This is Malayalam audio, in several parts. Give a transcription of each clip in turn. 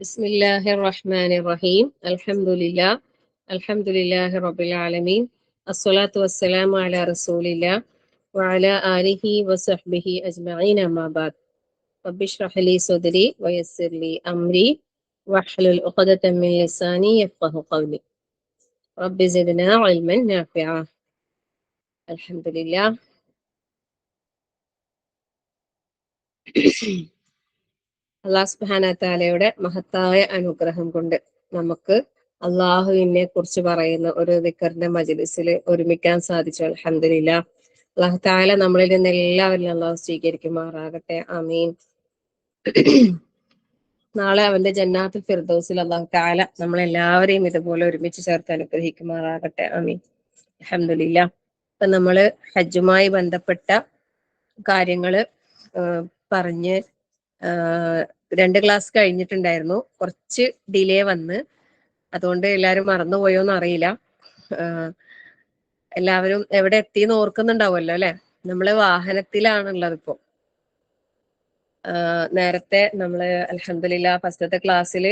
بسم الله الرحمن الرحيم. الحمد لله رب العالمين. الصلاة والسلام على رسول الله وعلى آله وصحبه أجمعين. أما بعد، رب اشرح لي صدري ويسر لي أمري واحلل عقدة من لساني يفقه قولي. رب زدنا علما نافعا. الحمد لله. അല്ലാഹു സുബ്ഹാനഹു വ തആലയുടെ മഹത്തായ അനുഗ്രഹം കൊണ്ട് നമുക്ക് അള്ളാഹുവിനെ കുറിച്ച് പറയുന്ന ഒരു ദിക്റിന്റെ മജ്‌ലിസിൽ ഒരുമിക്കാൻ സാധിച്ചു. അൽഹംദുലില്ലാഹ്. അല്ലാഹു തആല നമ്മളിൽ നിന്ന് എല്ലാവരും അള്ളാഹു സ്വീകരിക്കുമാറാകട്ടെ. ആമീൻ. നാളെ അവന്റെ ജന്നാത്തുൽ ഫിർദൗസിൽ അല്ലാഹു തആല നമ്മളെല്ലാവരെയും ഇതുപോലെ ഒരുമിച്ച് ചേർത്ത് അനുഗ്രഹിക്കുമാറാകട്ടെ. ആമീൻ. അൽഹംദുലില്ലാഹ്. ഇപ്പൊ നമ്മള് ഹജ്ജുമായി ബന്ധപ്പെട്ട കാര്യങ്ങള് പറഞ്ഞ് 2 ക്ലാസ് കഴിഞ്ഞിട്ടുണ്ടായിരുന്നു. കുറച്ച് ഡിലേ വന്ന്, അതുകൊണ്ട് എല്ലാവരും മറന്നുപോയോന്ന് അറിയില്ല. എല്ലാവരും എവിടെ എത്തിന്ന് ഓർക്കുന്നുണ്ടാവുമല്ലോ അല്ലെ? നമ്മള് വാഹനത്തിലാണുള്ളത് ഇപ്പൊ. നേരത്തെ നമ്മള് അൽഹംദുലില്ലാഹ് ഫസ്റ്റത്തെ ക്ലാസ്സിൽ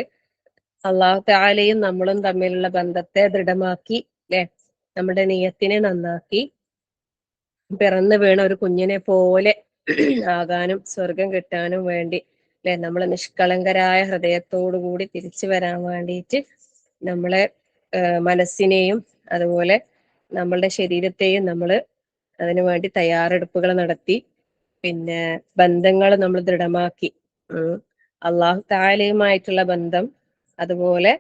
അള്ളാഹു തആലയും നമ്മളും തമ്മിലുള്ള ബന്ധത്തെ ദൃഢമാക്കി അല്ലെ, നമ്മുടെ നിയത്തിനെ നന്നാക്കി പിറന്നു വീണ ഒരു കുഞ്ഞിനെ പോലെ ആകാനും സ്വർഗം കിട്ടാനും വേണ്ടി അല്ലെ, നമ്മളെ നിഷ്കളങ്കരായ ഹൃദയത്തോടു കൂടി തിരിച്ചു വരാൻ വേണ്ടിയിട്ട് നമ്മളെ മനസ്സിനെയും അതുപോലെ നമ്മളുടെ ശരീരത്തെയും നമ്മൾ അതിനു വേണ്ടി തയ്യാറെടുപ്പുകൾ നടത്തി. പിന്നെ ബന്ധങ്ങൾ നമ്മൾ ദൃഢമാക്കി. അള്ളാഹു തആലയുമായിട്ടുള്ള ബന്ധം, അതുപോലെ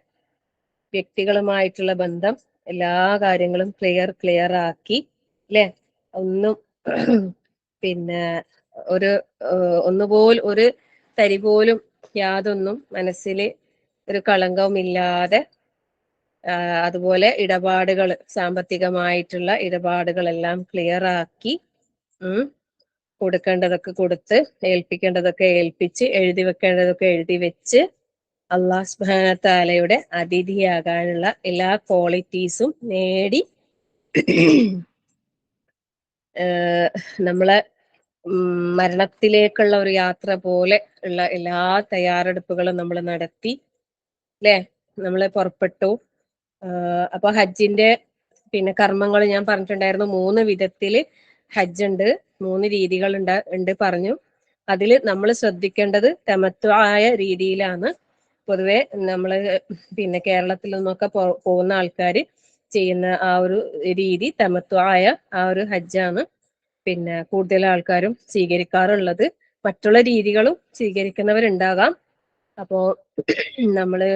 വ്യക്തികളുമായിട്ടുള്ള ബന്ധം, എല്ലാ കാര്യങ്ങളും ക്ലിയർ ആക്കി അല്ലെ. ഒന്നും പിന്നെ ഒരു തരി പോലും യാതൊന്നും മനസ്സിൽ ഒരു കളങ്കവും ഇല്ലാതെ, അതുപോലെ ഇടപാടുകൾ, സാമ്പത്തികമായിട്ടുള്ള ഇടപാടുകളെല്ലാം ക്ലിയർ ആക്കി, കൊടുക്കേണ്ടതൊക്കെ കൊടുത്ത്, ഏൽപ്പിക്കേണ്ടതൊക്കെ ഏൽപ്പിച്ച്, എഴുതി വെക്കേണ്ടതൊക്കെ എഴുതി വെച്ച്, അല്ലാഹു സുബ്ഹാനഹു വ തആലയുടെ അതിഥിയാകാനുള്ള എല്ലാ ക്വാളിറ്റീസും നേടി നമ്മളെ മരണത്തിലേക്കുള്ള ഒരു യാത്ര പോലെ ഉള്ള എല്ലാ തയ്യാറെടുപ്പുകളും നമ്മൾ നടത്തി അല്ലെ, നമ്മൾ പുറപ്പെട്ടു. അപ്പൊ ഹജ്ജിന്റെ പിന്നെ കർമ്മങ്ങൾ ഞാൻ പറഞ്ഞിട്ടുണ്ടായിരുന്നു. 3 വിധത്തില് ഹജ്ജ് ഉണ്ട്, 3 രീതികൾ ഉണ്ട് പറഞ്ഞു. അതിൽ നമ്മൾ ശ്രദ്ധിക്കേണ്ടത് തമത്വആയ രീതിയിലാണ്. പൊതുവെ നമ്മള് പിന്നെ കേരളത്തിൽ നിന്നൊക്കെ പോകുന്ന ആൾക്കാര് ചെയ്യുന്ന ആ ഒരു രീതി, തമത്വആയ ആ ഒരു ഹജ്ജാണ് പിന്നെ കൂടുതൽ ആൾക്കാരും സ്വീകരിക്കാറുള്ളത്. മറ്റുള്ള രീതികളും സ്വീകരിക്കുന്നവരുണ്ടാകാം. അപ്പോ നമ്മള്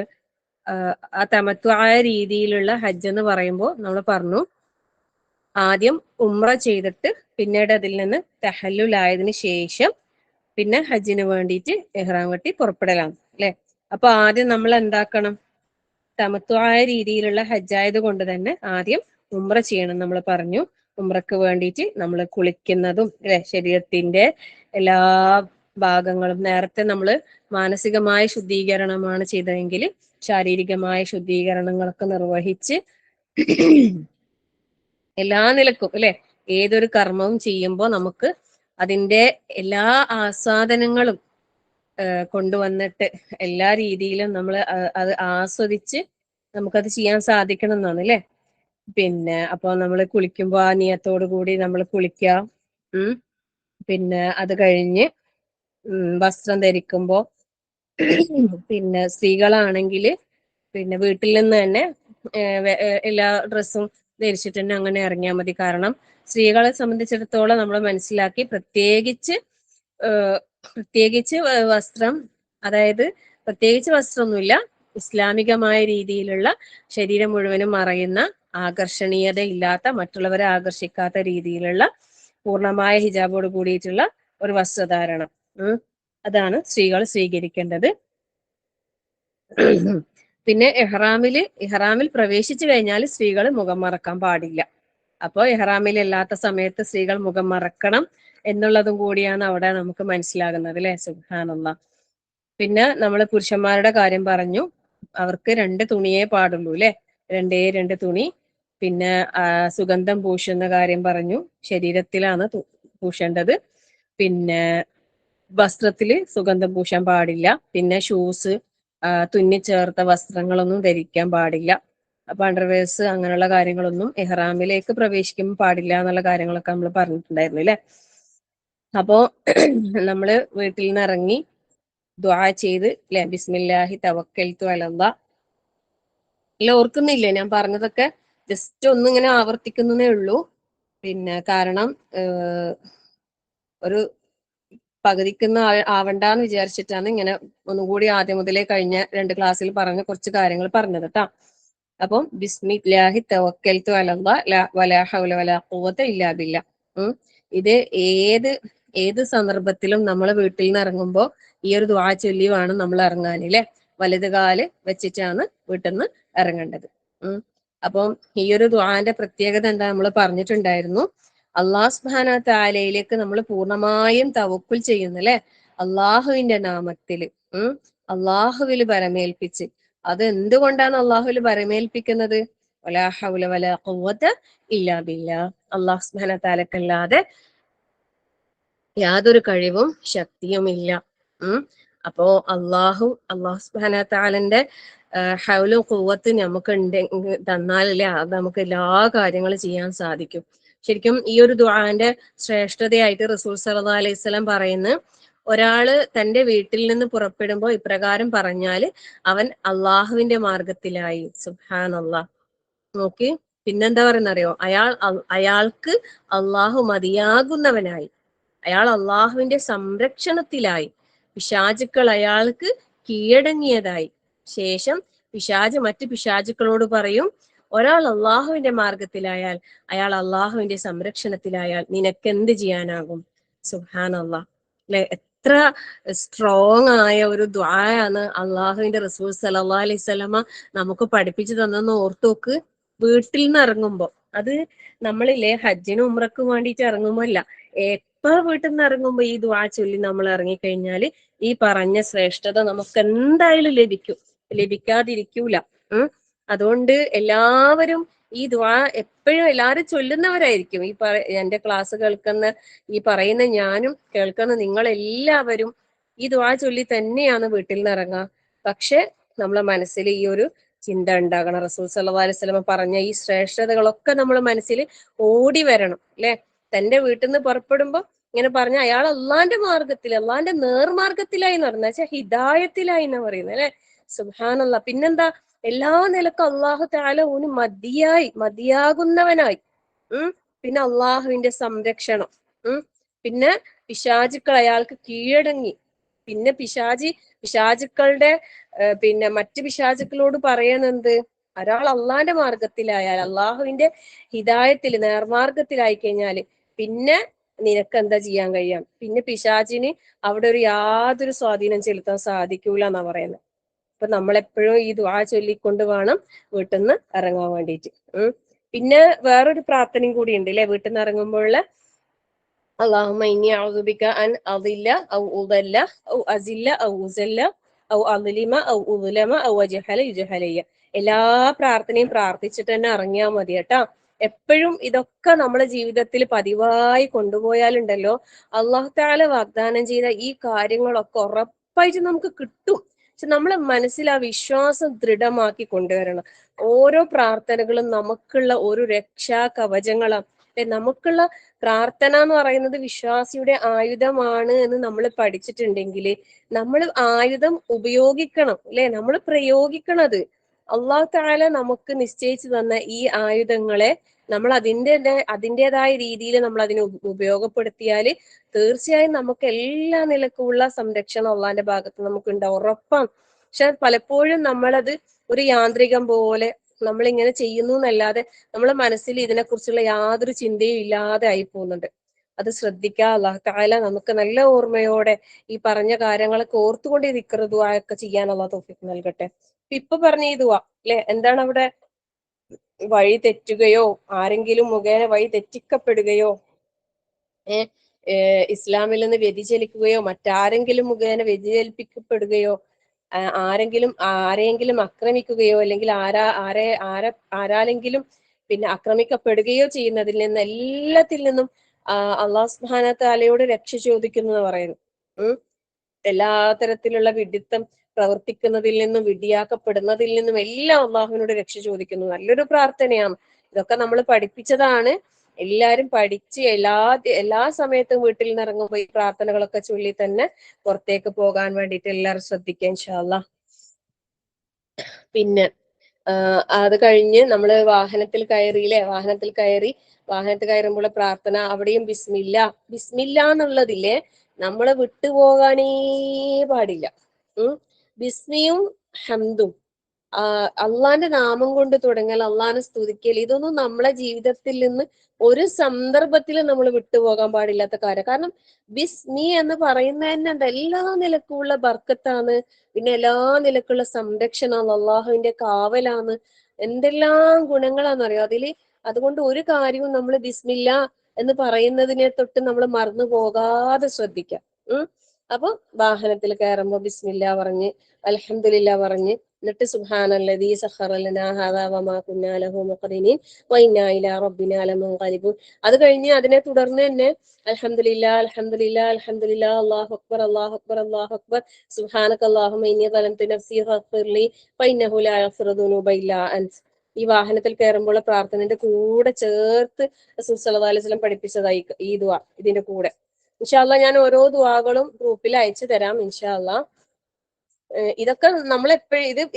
ആ തമത്വആയ രീതിയിലുള്ള ഹജ്ജ് എന്ന് പറയുമ്പോൾ നമ്മൾ പറഞ്ഞു, ആദ്യം ഉംറ ചെയ്തിട്ട് പിന്നീട് അതിൽ നിന്ന് തഹല്ലുലായതിനു ശേഷം പിന്നെ ഹജ്ജിന് വേണ്ടിയിട്ട് ഇഹ്റാം കെട്ടി പുറപ്പെടലാണ് അല്ലെ. അപ്പൊ ആദ്യം നമ്മൾ എന്താക്കണം? തമത്വആയ രീതിയിലുള്ള ഹജ്ജായത് കൊണ്ട് തന്നെ ആദ്യം ഉംറ ചെയ്യണം നമ്മൾ പറഞ്ഞു. ഉംറക്ക് വേണ്ടിയിട്ട് നമ്മൾ കുളിക്കുന്നതും അല്ലെ, ശരീരത്തിന്റെ എല്ലാ ഭാഗങ്ങളും, നേരത്തെ നമ്മൾ മാനസികമായ ശുദ്ധീകരണമാണ് ചെയ്തതെങ്കിൽ ശാരീരികമായ ശുദ്ധീകരണങ്ങളൊക്കെ നിർവഹിച്ച് എല്ലാ നിലക്കും അല്ലെ, ഏതൊരു കർമ്മവും ചെയ്യുമ്പോൾ നമുക്ക് അതിന്റെ എല്ലാ ആസ്വാദനങ്ങളും കൊണ്ടുവന്നിട്ട് എല്ലാ രീതിയിലും നമ്മൾ അത് ആസ്വദിച്ച് നമുക്കത് ചെയ്യാൻ സാധിക്കണം എന്നാണ് അല്ലെ. പിന്നെ അപ്പൊ നമ്മൾ കുളിക്കുമ്പോ ആ നിയത്തോടു കൂടി നമ്മൾ കുളിക്കുക. പിന്നെ അത് കഴിഞ്ഞ് വസ്ത്രം ധരിക്കുമ്പോ പിന്നെ സ്ത്രീകളാണെങ്കിൽ പിന്നെ വീട്ടിൽ നിന്ന് തന്നെ എല്ലാ ഡ്രസ്സും ധരിച്ചിട്ട് തന്നെ അങ്ങനെ ഇറങ്ങിയാൽ മതി. കാരണം സ്ത്രീകളെ സംബന്ധിച്ചിടത്തോളം നമ്മൾ മനസ്സിലാക്കി, പ്രത്യേകിച്ച് വസ്ത്രം, അതായത് പ്രത്യേകിച്ച് വസ്ത്രമൊന്നുമില്ല, ഇസ്ലാമികമായ രീതിയിലുള്ള ശരീരം മുഴുവനും മറയുന്ന, ആകർഷണീയത ഇല്ലാത്ത, മറ്റുള്ളവരെ ആകർഷിക്കാത്ത രീതിയിലുള്ള പൂർണ്ണമായ ഹിജാബോട് കൂടിയിട്ടുള്ള ഒരു വസ്ത്രധാരണം, അതാണ് സ്ത്രീകൾ സ്വീകരിക്കേണ്ടത്. പിന്നെ ഇഹ്റാമിൽ പ്രവേശിച്ചു കഴിഞ്ഞാൽ സ്ത്രീകൾ മുഖം മറക്കാൻ പാടില്ല. അപ്പോ ഇഹ്റാമിൽ അല്ലാത്ത സമയത്ത് സ്ത്രീകൾ മുഖം മറക്കണം എന്നുള്ളതും കൂടിയാണ് അവിടെ നമുക്ക് മനസ്സിലാകുന്നത് അല്ലെ. സുബ്ഹാനല്ലാഹ്. പിന്നെ നമ്മൾ പുരുഷന്മാരുടെ കാര്യം പറഞ്ഞു, അവർക്ക് 2 തുണിയേ പാടുള്ളൂ അല്ലെ, 2 തുണി. പിന്നെ സുഗന്ധം പൂശുന്ന കാര്യം പറഞ്ഞു, ശരീരത്തിലാണ് പൂശേണ്ടത്. പിന്നെ വസ്ത്രത്തില് സുഗന്ധം പൂശാൻ പാടില്ല. പിന്നെ ഷൂസ്, തുന്നിച്ചേർത്ത വസ്ത്രങ്ങളൊന്നും ധരിക്കാൻ പാടില്ല. അപ്പൊ അണ്ടർവേഴ്സ് അങ്ങനെയുള്ള കാര്യങ്ങളൊന്നും ഇഹ്റാമിലേക്ക് പ്രവേശിക്കുമ്പോൾ പാടില്ല എന്നുള്ള കാര്യങ്ങളൊക്കെ നമ്മൾ പറഞ്ഞിട്ടുണ്ടായിരുന്നു അല്ലെ. അപ്പോ നമ്മള് വീട്ടിൽ നിന്ന് ഇറങ്ങി ദുആ ചെയ്ത് അല്ലെ, ബിസ്മില്ലാഹി തവക്കൽതു അലല്ലാഹ്. ഇല്ല, ഓർക്കുന്നില്ലേ ഞാൻ പറഞ്ഞതൊക്കെ? ജസ്റ്റ് ഒന്നിങ്ങനെ ആവർത്തിക്കുന്നതേ ഉള്ളൂ. പിന്നെ കാരണം ഒരു പകുതിക്കുന്ന ആവണ്ടെന്ന് വിചാരിച്ചിട്ടാണ് ഇങ്ങനെ ഒന്നുകൂടി ആദ്യം മുതലേ കഴിഞ്ഞ 2 ക്ലാസ്സിൽ പറഞ്ഞ കുറച്ച് കാര്യങ്ങൾ പറഞ്ഞത് കേട്ടാ. അപ്പം ബിസ്മില്ലാഹി തവക്കൽതു അലല്ലാഹ് വലാ ഹൗല വലാ ഖുവത ഇല്ലാ ബില്ലാഹ്. ഇത് ഏത് സന്ദർഭത്തിലും നമ്മൾ വീട്ടിൽ നിന്ന് ഇറങ്ങുമ്പോൾ ഈ ഒരു ദുആ ചൊല്ലി വേണം നമ്മൾ ഇറങ്ങാൻ അല്ലെ. വലത് കാല് വെച്ചിട്ടാണ് വീട്ടിൽ നിന്ന് ഇറങ്ങേണ്ടത്. അപ്പം ഈ ഒരു ദുആന്റെ പ്രത്യേകത എന്താ നമ്മൾ പറഞ്ഞിട്ടുണ്ടായിരുന്നു. അള്ളാഹു സുബ്ഹാനഹു വ തആലയിലേക്ക് നമ്മൾ പൂർണ്ണമായും തവക്കുൽ ചെയ്യുന്നു അല്ലെ. അള്ളാഹുവിന്റെ നാമത്തില് അള്ളാഹുവിൽ ബരമേൽപ്പിച്ച്. അത് എന്തുകൊണ്ടാണ് അള്ളാഹുവിൽ ബരമേൽപ്പിക്കുന്നത്? വലാ ഹൗല വലാ ഖുവത ഇല്ലാ ബില്ലാഹ്. അള്ളാഹു സുബ്ഹാനഹു വ തആലക്കല്ലാതെ യാതൊരു കഴിവും ശക്തിയുമില്ല. അപ്പോ അള്ളാഹു സുബ്ഹാനഹു വ തആലന്റെ ഹൗലും ഖുവത്തും നമുക്ക് തന്നാലല്ലേ അത് നമുക്ക് എല്ലാ കാര്യങ്ങളും ചെയ്യാൻ സാധിക്കും. ശരിക്കും ഈ ഒരു ദുആന്റെ ശ്രേഷ്ഠതയായിട്ട് റസൂൽ സല്ലല്ലാഹു അലൈഹി വസല്ലം പറയുന്നു, ഒരാള് തന്റെ വീട്ടിൽ നിന്ന് പുറപ്പെടുമ്പോൾ ഇപ്രകാരം പറഞ്ഞാല് അവൻ അള്ളാഹുവിന്റെ മാർഗത്തിലായി. സുബ്ഹാനല്ലാഹ്. നോക്കി, പിന്നെന്താ പറയുന്നറിയോ? അയാൾക്ക് അള്ളാഹു മതിയാകുന്നവനായി, അയാൾ അള്ളാഹുവിന്റെ സംരക്ഷണത്തിലായി, പിശാചുക്കൾ അയാൾക്ക് കീഴടങ്ങിയതായി. ശേഷം പിശാച് മറ്റു പിശാചുക്കളോട് പറയും, ഒരാൾ അള്ളാഹുവിന്റെ മാർഗത്തിലായാൽ, അയാൾ അള്ളാഹുവിന്റെ സംരക്ഷണത്തിലായാൽ നിനക്ക് എന്ത് ചെയ്യാനാകും? സുബ്ഹാനല്ലാഹ് അല്ലെ. എത്ര സ്ട്രോങ് ആയ ഒരു ദുആയാണ് അള്ളാഹുവിന്റെ റസൂൽ സല്ലല്ലാഹു അലൈഹി വസല്ലമ നമുക്ക് പഠിപ്പിച്ചു തന്നെന്ന് ഓർത്തു നോക്ക്. വീട്ടിൽ നിന്ന് ഇറങ്ങുമ്പോ, അത് നമ്മളില്ലേ ഹജ്ജിനും ഉംറക്കും വേണ്ടിയിട്ട് ഇറങ്ങുമ്പോ അല്ല, എപ്പോ വീട്ടിൽ നിന്ന് ഇറങ്ങുമ്പോ ഈ ദുആ ചൊല്ലി നമ്മൾ ഇറങ്ങിക്കഴിഞ്ഞാല് ഈ പറഞ്ഞ ശ്രേഷ്ഠത നമുക്ക് എന്തായാലും ലഭിക്കും, ലഭിക്കാതിരിക്കൂല. അതുകൊണ്ട് എല്ലാവരും ഈ ദുആ എപ്പോഴും എല്ലാവരും ചൊല്ലുന്നവരായിരിക്കും. എന്റെ ക്ലാസ് കേൾക്കുന്ന ഈ പറയുന്ന ഞാനും കേൾക്കുന്ന നിങ്ങൾ എല്ലാവരും ഈ ദുആ ചൊല്ലി തന്നെയാണ് വീട്ടിൽ നിന്ന് ഇറങ്ങുക. പക്ഷെ നമ്മളെ മനസ്സിൽ ഈ ഒരു ചിന്ത ഉണ്ടാകണം. റസൂൽ സല്ലല്ലാഹു അലൈഹി വസല്ലം പറഞ്ഞ ഈ ശ്രേഷ്ഠതകളൊക്കെ നമ്മളെ മനസ്സിൽ ഓടി വരണം അല്ലെ. തന്റെ വീട്ടിൽ നിന്ന് പുറപ്പെടുമ്പോ ഇങ്ങനെ പറഞ്ഞ അയാൾ അള്ളാന്റെ മാർഗത്തിൽ, അള്ളാന്റെ നേർമാർഗത്തിലായി എന്ന് പറഞ്ഞ ഹിദായത്തിലായി എന്ന് പറയുന്നത് അല്ലെ. സുബ്ഹാനല്ലാഹ്. പിന്നെന്താ? എല്ലാ നിലക്കും അള്ളാഹു തആല ഊന് മതിയാകുന്നവനായി. പിന്നെ അള്ളാഹുവിന്റെ സംരക്ഷണം. പിന്നെ പിശാചുക്കൾ അയാൾക്ക് കീഴടങ്ങി. പിന്നെ പിശാചുക്കളുടെ പിന്നെ മറ്റു പിശാചുക്കളോട് പറയുന്നത്, ഒരാൾ അള്ളാന്റെ മാർഗത്തിലായാൽ, അള്ളാഹുവിന്റെ ഹിദായത്തിൽ നേർമാർഗത്തിലായി കഴിഞ്ഞാല് പിന്നെ നിനക്ക് എന്താ ചെയ്യാൻ കഴിയാം? പിന്നെ പിശാചിന് അവിടെ യാതൊരു സ്വാധീനം ചെലുത്താൻ സാധിക്കൂല എന്നാ പറയുന്നത്. അപ്പൊ നമ്മളെപ്പോഴും ഈ ദുആ ചൊല്ലിക്കൊണ്ട് വേണം വീട്ടിൽ നിന്ന് ഇറങ്ങാൻ വേണ്ടിയിട്ട്. പിന്നെ വേറൊരു പ്രാർത്ഥനയും കൂടി ഉണ്ട് അല്ലെ വീട്ടിൽ നിന്ന് ഇറങ്ങുമ്പോഴുള്ള. അല്ലാഹുമ്മ ഇന്നി അഊദു ബിക അൻ അദില്ല ഔ ഉദല്ല ഔ അസില്ല ഔ ഉസല്ല ഔ അദ്ലിമ ഔ ഉദ്ലമ ഔ അജ്ഹല യുജ്ഹലയ്യ. എല്ലാ പ്രാർത്ഥനയും പ്രാർത്ഥിച്ചിട്ട് തന്നെ ഇറങ്ങിയാൽ മതി കേട്ടാ. എപ്പോഴും ഇതൊക്കെ നമ്മളെ ജീവിതത്തിൽ പതിവായി കൊണ്ടുപോയാലുണ്ടല്ലോ, അല്ലാഹു തആല വാഗ്ദാനം ചെയ്ത ഈ കാര്യങ്ങളൊക്കെ ഉറപ്പായിട്ട് നമുക്ക് കിട്ടും. പക്ഷെ നമ്മളെ മനസ്സിൽ ആ വിശ്വാസം ദൃഢമാക്കി കൊണ്ടുവരണം. ഓരോ പ്രാർത്ഥനകളും നമുക്കുള്ള ഒരു രക്ഷാ കവചങ്ങളാണ്. നമുക്കുള്ള പ്രാർത്ഥന എന്ന് പറയുന്നത് വിശ്വാസിയുടെ ആയുധമാണ് എന്ന് നമ്മൾ പഠിച്ചിട്ടുണ്ടെങ്കിൽ നമ്മൾ ആയുധം ഉപയോഗിക്കണം അല്ലെ, നമ്മൾ പ്രയോഗിക്കണത്. അള്ളാഹു തആല നമുക്ക് നിശ്ചയിച്ചു തന്ന ഈ ആയുധങ്ങളെ നമ്മൾ അതിൻ്റെതായ രീതിയിൽ നമ്മൾ അതിനെ ഉപയോഗപ്പെടുത്തിയാൽ തീർച്ചയായും നമുക്ക് എല്ലാ നിലക്കുമുള്ള സംരക്ഷണം അള്ളാന്റെ ഭാഗത്ത് നമുക്ക് ഉണ്ടാവും, ഉറപ്പാണ്. പക്ഷെ പലപ്പോഴും നമ്മളത് ഒരു യാന്ത്രികം പോലെ നമ്മളിങ്ങനെ ചെയ്യുന്നു എന്നല്ലാതെ നമ്മളെ മനസ്സിൽ ഇതിനെക്കുറിച്ചുള്ള യാതൊരു ചിന്തയും ഇല്ലാതെ ആയി പോകുന്നുണ്ട്. അത് ശ്രദ്ധിക്കുക. അല്ലാഹു തആല നമുക്ക് നല്ല ഓർമ്മയോടെ ഈ പറഞ്ഞ കാര്യങ്ങളൊക്കെ ഓർത്തുകൊണ്ട് ഈ ദിക്റ് ദുആ ഒക്കെ ചെയ്യാൻ അല്ലാഹു തൗഫീഖ് നൽകട്ടെ. ഇപ്പൊ പറഞ്ഞ ഈ ദുആ അല്ലെ, എന്താണ് അവിടെ? വഴി തെറ്റുകയോ ആരെങ്കിലും മുഖേന വഴി തെറ്റിക്കപ്പെടുകയോ ഇസ്ലാമിൽ നിന്ന് വ്യതിചലിക്കുകയോ മറ്റാരെങ്കിലും മുഖേന വ്യതിചലിപ്പിക്കപ്പെടുകയോ ആരെങ്കിലും ആക്രമിക്കുകയോ അല്ലെങ്കിൽ ആരാലെങ്കിലും പിന്നെ ആക്രമിക്കപ്പെടുകയോ ചെയ്യുന്നതിൽ നിന്ന് എല്ലാത്തിൽ നിന്നും അള്ളാഹു സുബ്ഹാനഹു വ തആലയോട് രക്ഷ ചോദിക്കുന്നു എന്ന് പറയുന്നു. എല്ലാ തരത്തിലുള്ള വിഡിത്തം പ്രവർത്തിക്കുന്നതിൽ നിന്നും വിഡിയാക്കപ്പെടുന്നതിൽ നിന്നും എല്ലാം അള്ളാഹുവിനോട് രക്ഷ ചോദിക്കുന്നു. നല്ലൊരു പ്രാർത്ഥനയാണ്. ഇതൊക്കെ നമ്മൾ പഠിപ്പിച്ചതാണ്. എല്ലാരും പഠിച്ച് എല്ലാ സമയത്തും വീട്ടിൽ നിന്ന് ഇറങ്ങുമ്പോൾ ഈ പ്രാർത്ഥനകളൊക്കെ ചൊല്ലി തന്നെ പുറത്തേക്ക് പോകാൻ വേണ്ടിയിട്ട് എല്ലാവരും ശ്രദ്ധിക്കുക ഇൻഷാ അല്ലാഹ്. പിന്നെ അത് കഴിഞ്ഞ് നമ്മള് വാഹനത്തിൽ കയറിയില്ലേ, വാഹനത്തിൽ കയറുമ്പോൾ പ്രാർത്ഥന അവിടെയും ബിസ്മില്ല എന്നുള്ളതില്ലേ നമ്മളെ വിട്ടുപോകാനേ പാടില്ല. ബിസ്മിയും ഹംദും അള്ളാന്റെ നാമം കൊണ്ട് തുടങ്ങൽ, അള്ളാനെ സ്തുതിക്കൽ, ഇതൊന്നും നമ്മളെ ജീവിതത്തിൽ നിന്ന് ഒരു സന്ദർഭത്തിലും നമ്മൾ വിട്ടുപോകാൻ പാടില്ലാത്ത കാര്യം. കാരണം ബിസ്മി എന്ന് പറയുന്നതന്നെ എന്താ, എല്ലാ നിലക്കുള്ള ബർക്കത്താണ്, പിന്നെ എല്ലാ നിലക്കുള്ള സംരക്ഷണമാണ്, അള്ളാഹുവിന്റെ കാവലാണ്, എന്തെല്ലാം ഗുണങ്ങളാന്ന് അറിയോ അതില്. അതുകൊണ്ട് ഒരു കാര്യവും നമ്മൾ ബിസ്മില്ല എന്ന് പറയുന്നതിനെ തൊട്ട് നമ്മൾ മറന്നു പോകാതെ ശ്രദ്ധിക്കാം. അപ്പൊ വാഹനത്തിൽ കയറുമ്പോ ബിസ്മില്ല പറഞ്ഞ് അൽഹംദുലില്ലാ പറഞ്ഞ് എന്നിട്ട് സുബ്ഹാനല്ലദീ സഖറ ലനാ ഹാദാ വമാ കുന്നാ ലഹു മുഖ്രിനീൻ വഇന്നാ ഇലാ റബ്ബിനാ ലമുൻഖലിബൂൻ. അത് കഴിഞ്ഞ് അതിനെ തുടർന്ന് തന്നെ അൽഹംദുലില്ലാ അൽഹംദുലില്ലാ അൽഹംദുലില്ലാ അല്ലാഹു അക്ബർ അല്ലാഹു അക്ബർ അല്ലാഹു അക്ബർ സുബ്ഹാനകല്ലാഹുമ്മ ഇന്നി ളലംതു നഫ്സി ഫഗ്ഫിർലി ഫഇന്നഹു ലാ യഗ്ഫിറു ദുനൂബ ഇല്ലാ അൻത. ഈ വാഹനത്തിൽ കയറുമ്പോൾ പ്രാർത്ഥനയുടെ കൂടെ ചേർത്ത് റസൂൽ സ്വല്ലല്ലാഹു അലൈഹി വസല്ലം പഠിപ്പിച്ചതായി ഈ ദുആ. ഇതിന്റെ കൂടെ ഇൻഷാ അല്ലാഹ് ഞാൻ ഓരോ ദുആകളും ഗ്രൂപ്പിൽ അയച്ചു തരാം ഇൻഷാ അല്ലാഹ്. ഇതൊക്കെ നമ്മൾ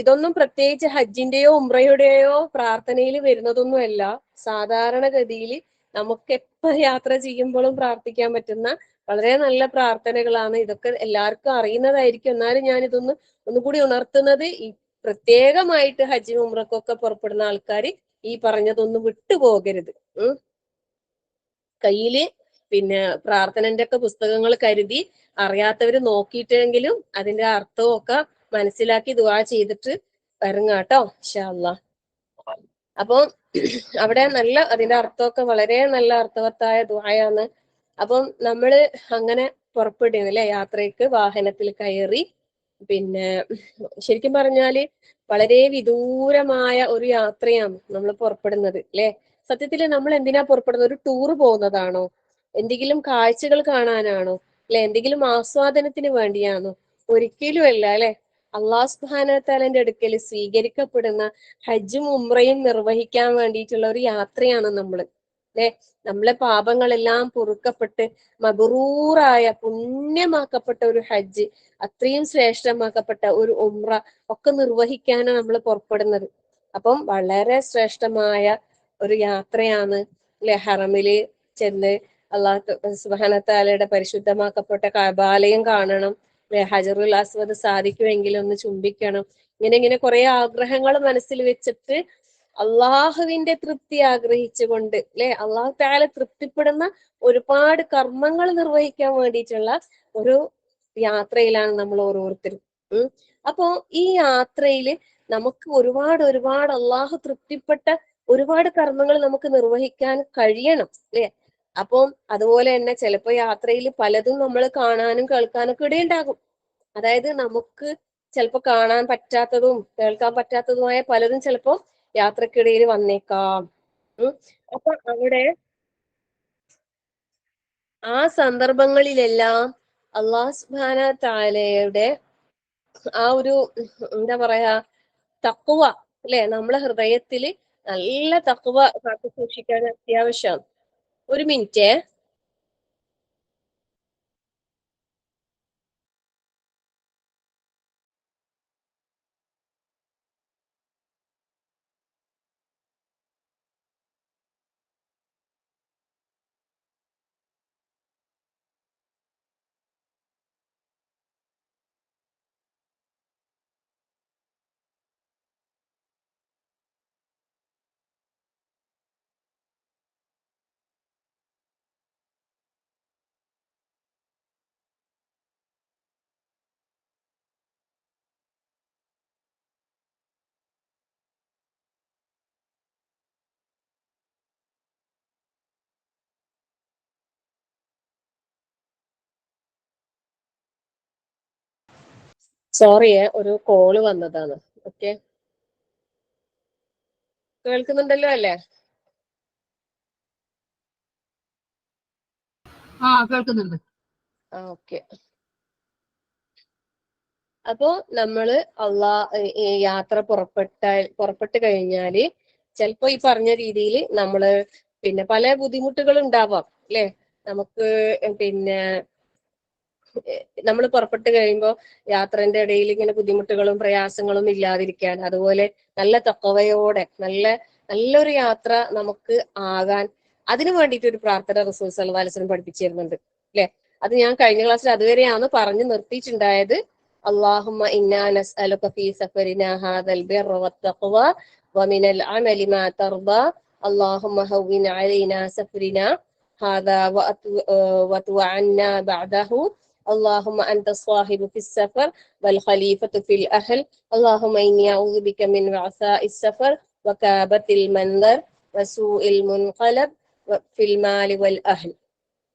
ഇതൊന്നും പ്രത്യേകിച്ച് ഹജ്ജിന്റെയോ ഉംറയുടെയോ പ്രാർത്ഥനയിൽ വരുന്നതൊന്നുമല്ല. സാധാരണഗതിയിൽ നമുക്ക് എപ്പോ യാത്ര ചെയ്യുമ്പോഴും പ്രാർത്ഥിക്കാൻ പറ്റുന്ന വളരെ നല്ല പ്രാർത്ഥനകളാണ്. ഇതൊക്കെ എല്ലാവർക്കും അറിയുന്നതായിരിക്കും. എന്നാലും ഞാൻ ഒന്നുകൂടി ഉണർത്തുന്നത്, ഈ പ്രത്യേകമായിട്ട് ഹജ്ജിനും ഉംറക്കൊക്കെ പുറപ്പെടുന്ന ആൾക്കാർ ഈ പറഞ്ഞതൊന്നും വിട്ടുപോകരുത്. കയ്യില് പിന്നെ പ്രാർത്ഥനന്റെ ഒക്കെ പുസ്തകങ്ങൾ കരുതി അറിയാത്തവര് നോക്കിയിട്ടെങ്കിലും അതിന്റെ അർത്ഥവും ഒക്കെ മനസ്സിലാക്കി ദുആ ചെയ്തിട്ട് ഇറങ്ങാട്ടോ ഇൻഷാ അല്ലാഹ്. അപ്പം അവിടെ അതിന്റെ അർത്ഥമൊക്കെ വളരെ നല്ല അർത്ഥവത്തായ ദുആയാണ്. അപ്പം നമ്മള് അങ്ങനെ പുറപ്പെടുന്നു അല്ലെ, യാത്രയ്ക്ക് വാഹനത്തിൽ കയറി. പിന്നെ ശരിക്കും പറഞ്ഞാല് വളരെ വിദൂരമായ ഒരു യാത്രയാണ് നമ്മൾ പുറപ്പെടുന്നത് അല്ലെ. സത്യത്തിൽ നമ്മൾ എന്തിനാ പുറപ്പെടുന്നത്? ഒരു ടൂർ പോകുന്നതാണോ? എന്തെങ്കിലും കാഴ്ചകൾ കാണാനാണോ? അല്ലെ എന്തെങ്കിലും ആസ്വാദനത്തിന് വേണ്ടിയാണോ? ഒരിക്കലും അല്ല അല്ലെ. അള്ളാഹു സുബ്ഹാനഹു വ തആലയുടെ അടുക്കൽ സ്വീകരിക്കപ്പെടുന്ന ഹജ്ജും ഉംറയും നിർവഹിക്കാൻ വേണ്ടിയിട്ടുള്ള ഒരു യാത്രയാണ് നമ്മൾ അല്ലെ. നമ്മളെ പാപങ്ങളെല്ലാം പൊറുക്കപ്പെട്ട് മബ്റൂറായ പുണ്യമാക്കപ്പെട്ട ഒരു ഹജ്ജ്, അത്രയും ശ്രേഷ്ഠമാക്കപ്പെട്ട ഒരു ഉംറ ഒക്കെ നിർവഹിക്കാനാണ് നമ്മൾ പുറപ്പെടുന്നത്. അപ്പം വളരെ ശ്രേഷ്ഠമായ ഒരു യാത്രയാണ് അല്ലെ. ഹറമില് ചെന്ന് അള്ളാഹു സുബ്ഹാനഹു വ തആലയുടെ പരിശുദ്ധമാക്കപ്പെട്ട കഅബാലയം കാണണം അല്ലെ. ഹജറുൽ അസ്വദ് സാധിക്കുമെങ്കിൽ ഒന്ന് ചുംബിക്കണം. ഇങ്ങനെ കുറെ ആഗ്രഹങ്ങൾ മനസ്സിൽ വെച്ചിട്ട് അള്ളാഹുവിന്റെ തൃപ്തി ആഗ്രഹിച്ചുകൊണ്ട് അല്ലെ, അള്ളാഹു തആല തൃപ്തിപ്പെടുന്ന ഒരുപാട് കർമ്മങ്ങൾ നിർവഹിക്കാൻ വേണ്ടിയിട്ടുള്ള ഒരു യാത്രയിലാണ് നമ്മൾ ഓരോരുത്തരും. അപ്പോ ഈ യാത്രയിൽ നമുക്ക് ഒരുപാട് അള്ളാഹു തൃപ്തിപ്പെട്ട ഒരുപാട് കർമ്മങ്ങൾ നമുക്ക് നിർവഹിക്കാൻ കഴിയണം അല്ലെ. അപ്പം അതുപോലെ തന്നെ ചിലപ്പോ യാത്രയിൽ പലതും നമ്മൾ കാണാനും കേൾക്കാനും ഒക്കെ ഇടയുണ്ടാകും. അതായത് നമുക്ക് ചിലപ്പോ കാണാൻ പറ്റാത്തതും കേൾക്കാൻ പറ്റാത്തതുമായ പലതും ചിലപ്പോ യാത്രക്കിടയിൽ വന്നേക്കാം. അപ്പൊ അവിടെ ആ സന്ദർഭങ്ങളിലെല്ലാം അള്ളാഹു സുബ്ഹാനഹു വ തആലയുടെ ആ ഒരു എന്താ പറയാ തഖ്വ അല്ലെ, നമ്മളെ ഹൃദയത്തില് നല്ല തഖ്വ കാത്തു സൂക്ഷിക്കാൻ അത്യാവശ്യമാണ്. ഒരു മിനിറ്റ്. സോറിയെ, ഒരു കോള് വന്നതാണ്. ഓക്കെ, കേൾക്കുന്നുണ്ടല്ലോ അല്ലേ? കേൾക്കുന്നുണ്ട്. ഓക്കെ. അപ്പോ നമ്മള് യാത്ര പുറപ്പെട്ട് കഴിഞ്ഞാല് ചിലപ്പോ ഈ പറഞ്ഞ രീതിയിൽ നമ്മള് പിന്നെ പല ബുദ്ധിമുട്ടുകൾ ഉണ്ടാവാം അല്ലെ. നമുക്ക് പിന്നെ നമ്മൾ പുറപ്പെട്ട് കഴിയുമ്പോൾ യാത്രന്റെ ഇടയിൽ ഇങ്ങനെ ബുദ്ധിമുട്ടുകളും പ്രയാസങ്ങളും ഇല്ലാതിരിക്കാൻ, അതുപോലെ നല്ല തഖ്വയോടെ നല്ലൊരു യാത്ര നമുക്ക് ആകാൻ, അതിനു വേണ്ടിയിട്ട് ഒരു പ്രാർത്ഥന റസൂൽ സല്ലല്ലാഹു അലൈഹി വസല്ലം പഠിപ്പിച്ചു തരുന്നുണ്ട് അല്ലെ. അത് ഞാൻ കഴിഞ്ഞ ക്ലാസ്സിൽ അതുവരെയാണ് പറഞ്ഞു നിർത്തിയിട്ടുണ്ടായത്. അല്ലാഹുമ്മ ഇന്നാ നസ്അലുക ഫീ സഫരിനാ ഹാദൽ ബിർറ വത്തഖ്വ വമിനൽ അമലി മാ തർദ അല്ലാഹുമ്മ ഹവ്വിൻ അലൈനാ സഫരിനാ ഹാദാ വഅത്വ അന്നാ ബഅദഹു اللهم أنت الصاحب في السفر والخليفة في الأهل اللهم إني أعوذ بك من وعثاء السفر وكابة المنظر وسوء المنقلب في المال والأهل.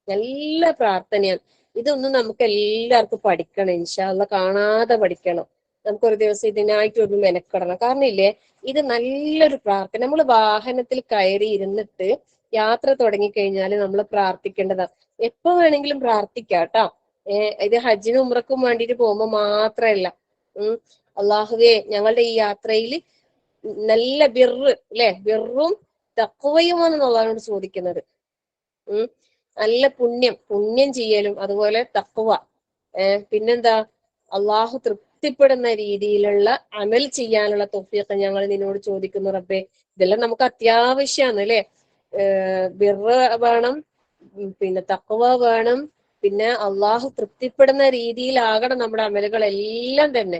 നല്ല പ്രാർത്ഥനയാണ്. ഇതൊന്നും നമുക്ക് എല്ലാവർക്കും പഠിക്കണം. ഇൻഷാ അല്ലാഹ് കാണാതെ പഠിക്കണം. നമുക്കൊരു ദിവസം ഇതിനായിട്ട് ഒരു മെനക്കെടണം. കാരണം ഇല്ലേ, ഇത് നല്ലൊരു പ്രാർത്ഥന. നമ്മൾ വാഹനത്തിൽ കയറി ഇരുന്നിട്ട് യാത്ര തുടങ്ങിക്കഴിഞ്ഞാൽ നമ്മൾ പ്രാർത്ഥിക്കേണ്ടതാണ്. എപ്പോ വേണമെങ്കിലും പ്രാർത്ഥിക്കാം കേട്ടോ. ഇത് ഹജ്ജിനും ഉംറക്കും വേണ്ടിയിട്ട് പോകുമ്പോൾ മാത്രമല്ല. അള്ളാഹുവേ, ഞങ്ങളുടെ ഈ യാത്രയിൽ നല്ല ബിർറ് അല്ലെ, ബിർറും തഖ്വയുമാണ് അള്ളാഹുവിനോട് ചോദിക്കുന്നത്. നല്ല പുണ്യം ചെയ്യലും, അതുപോലെ തഖ്വ. പിന്നെന്താ, അള്ളാഹു തൃപ്തിപ്പെടുന്ന രീതിയിലുള്ള അമൽ ചെയ്യാനുള്ള തൗഫീഖ് ഞങ്ങൾ നിന്നോട് ചോദിക്കുന്നു റബ്ബേ. ഇതെല്ലാം നമുക്ക് അത്യാവശ്യമാണ് അല്ലെ. ബിർറ് വേണം, പിന്നെ തഖ്വ വേണം, പിന്നെ അള്ളാഹു തൃപ്തിപ്പെടുന്ന രീതിയിലാകണം നമ്മുടെ അമലുകളെല്ലാം തന്നെ.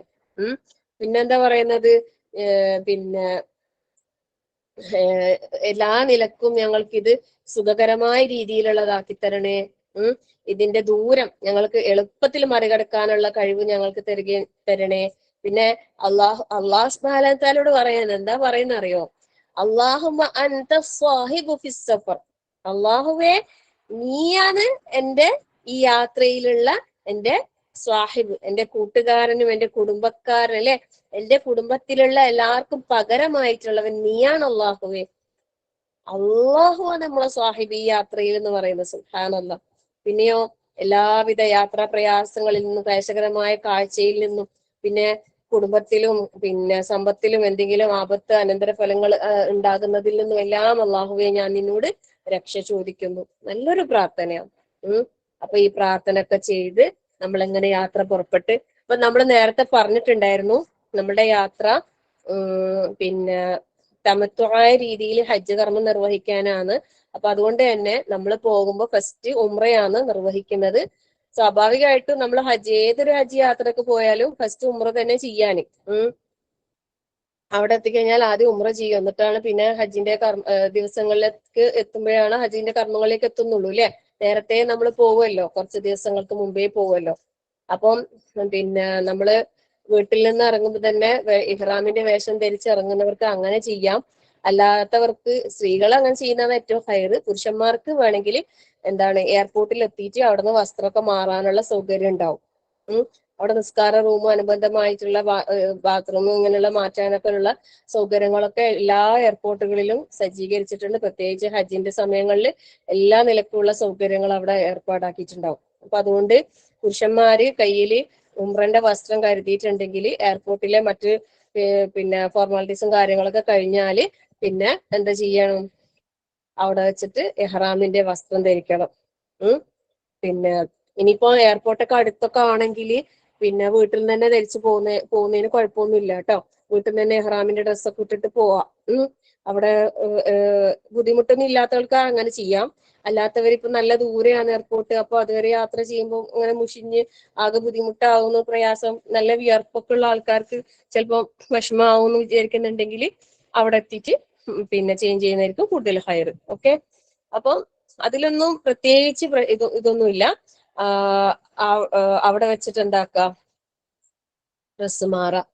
പിന്നെന്താ പറയുന്നത്, പിന്നെ എല്ലാ നിലക്കും ഞങ്ങൾക്കിത് സുഖകരമായ രീതിയിലുള്ളതാക്കി തരണേ. ഇതിന്റെ ദൂരം ഞങ്ങൾക്ക് എളുപ്പത്തിൽ മറികടക്കാനുള്ള കഴിവ് ഞങ്ങൾക്ക് തരണേ. പിന്നെ അള്ളാഹു സുബ്ഹാനഹു വ തആലയോട് പറയാൻ എന്താ പറയുന്ന അറിയോ? അല്ലാഹുമ്മ അൻത സ്വാഹിബു ഫിസ് സഫർ. അള്ളാഹുവേ, നീയാണ് എന്റെ ഈ യാത്രയിലുള്ള എന്റെ സ്വാഹിബ്, എന്റെ കൂട്ടുകാരനും എന്റെ കുടുംബക്കാരൻ അല്ലെ, എന്റെ കുടുംബത്തിലുള്ള എല്ലാവർക്കും പകരമായിട്ടുള്ളവൻ നീയാണ് അള്ളാഹുവേ. അള്ളാഹുവാണ് നമ്മളെ സ്വാഹിബ് ഈ യാത്രയിൽ എന്ന് പറയുന്നത്. സുബ്ഹാനല്ലാഹ്. പിന്നെയോ എല്ലാവിധ യാത്രാ പ്രയാസങ്ങളിൽ നിന്നും, ക്ലേശകരമായ കാഴ്ചയിൽ നിന്നും, പിന്നെ കുടുംബത്തിലും പിന്നെ സമ്പത്തിലും എന്തെങ്കിലും ആപത്ത് അനന്തര ഫലങ്ങൾ ഉണ്ടാകുന്നതിൽ നിന്നും എല്ലാം അള്ളാഹുവെ ഞാൻ നിന്നോട് രക്ഷ ചോദിക്കുന്നു. നല്ലൊരു പ്രാർത്ഥനയാണ്. അപ്പൊ ഈ പ്രാർത്ഥന ഒക്കെ ചെയ്ത് നമ്മൾ എങ്ങനെ യാത്ര പുറപ്പെട്ട്, അപ്പൊ നമ്മൾ നേരത്തെ പറഞ്ഞിട്ടുണ്ടായിരുന്നു നമ്മുടെ യാത്ര പിന്നെ തമത്വമായ രീതിയിൽ ഹജ്ജ് കർമ്മം നിർവഹിക്കാനാണ്. അപ്പൊ അതുകൊണ്ട് തന്നെ നമ്മൾ പോകുമ്പോൾ ഫസ്റ്റ് ഉംറയാണ് നിർവഹിക്കുന്നത്. സ്വാഭാവികമായിട്ടും നമ്മൾ ഏതൊരു ഹജ്ജ് യാത്രക്ക് പോയാലും ഫസ്റ്റ് ഉംറ തന്നെ ചെയ്യാന്. അവിടെ എത്തിക്കഴിഞ്ഞാൽ ആദ്യം ഉംറ ചെയ്യും, എന്നിട്ടാണ് പിന്നെ ഹജ്ജിന്റെ ദിവസങ്ങളിലേക്ക് എത്തുമ്പോഴാണ് ഹജ്ജിന്റെ കർമ്മങ്ങളിലേക്ക് എത്തുന്നുള്ളൂ അല്ലെ. നേരത്തെ നമ്മൾ പോവുമല്ലോ, കുറച്ച് ദിവസങ്ങൾക്ക് മുമ്പേ പോവുമല്ലോ. അപ്പം പിന്നെ നമ്മള് വീട്ടിൽ നിന്ന് ഇറങ്ങുമ്പോൾ തന്നെ ഇഹ്റാമിന്റെ വേഷം ധരിച്ച് ഇറങ്ങുന്നവർക്ക് അങ്ങനെ ചെയ്യാം. അല്ലാത്തവർക്ക്, സ്ത്രീകൾ അങ്ങനെ ചെയ്യുന്നതാണ് ഏറ്റവും ഹൈറ്. പുരുഷന്മാർക്ക് വേണമെങ്കിൽ എന്താണ്, എയർപോർട്ടിൽ എത്തിയിട്ട് അവിടുന്ന് വസ്ത്രമൊക്കെ മാറാനുള്ള സൗകര്യം ഉണ്ടാവും. അവിടെ നിസ്കാര റൂമും അനുബന്ധമായിട്ടുള്ള ബാത്റൂമും ഇങ്ങനെയുള്ള മാറ്റാനൊക്കെ ഉള്ള സൗകര്യങ്ങളൊക്കെ എല്ലാ എയർപോർട്ടുകളിലും സജ്ജീകരിച്ചിട്ടുണ്ട്. പ്രത്യേകിച്ച് ഹജ്ജിന്റെ സമയങ്ങളിൽ എല്ലാ നിലക്കുള്ള സൗകര്യങ്ങൾ അവിടെ ഏർപ്പാടാക്കിയിട്ടുണ്ടാവും. അപ്പൊ അതുകൊണ്ട് പുരുഷന്മാര് കയ്യിൽ ഉംറന്റെ വസ്ത്രം കരുതിയിട്ടുണ്ടെങ്കിൽ എയർപോർട്ടിലെ മറ്റ് പിന്നെ ഫോർമാലിറ്റീസും കാര്യങ്ങളൊക്കെ കഴിഞ്ഞാല് പിന്നെ എന്താ ചെയ്യണം, അവിടെ വെച്ചിട്ട് ഇഹ്റാമിന്റെ വസ്ത്രം ധരിക്കണം. പിന്നെ ഇനിയിപ്പോ എയർപോർട്ടൊക്കെ അടുത്തൊക്കെ ആണെങ്കിൽ പിന്നെ വീട്ടിൽ നിന്ന് തന്നെ ധരിച്ചു പോകുന്നതിന് കുഴപ്പമൊന്നുമില്ല കേട്ടോ. വീട്ടിൽ നിന്ന് തന്നെ ഇഹ്റാമിന്റെ ഡ്രസ്സൊക്കെ ഇട്ടിട്ട് പോവാം. അവിടെ ബുദ്ധിമുട്ടൊന്നും ഇല്ലാത്തവർക്ക് അങ്ങനെ ചെയ്യാം. അല്ലാത്തവരിപ്പോ നല്ല ദൂരെയാണ് എയർപോർട്ട്, അപ്പൊ അതുവരെ യാത്ര ചെയ്യുമ്പോൾ അങ്ങനെ മുഷിഞ്ഞ് ആകെ ബുദ്ധിമുട്ടാവുന്നു, പ്രയാസം, നല്ല വിയർപ്പൊക്കെ ഉള്ള ആൾക്കാർക്ക് ചിലപ്പോൾ വിഷമാവും എന്ന് വിചാരിക്കുന്നുണ്ടെങ്കിൽ അവിടെ എത്തിയിട്ട് പിന്നെ ചേഞ്ച് ചെയ്യുന്നതായിരിക്കും കൂടുതൽ ഹയർ. ഓക്കെ, അപ്പം അതിലൊന്നും പ്രത്യേകിച്ച് ഇതൊന്നുമില്ല. അവിടെ വെച്ചിട്ട് എന്താക്കാം, ഡ്രസ്സ് മാറാം.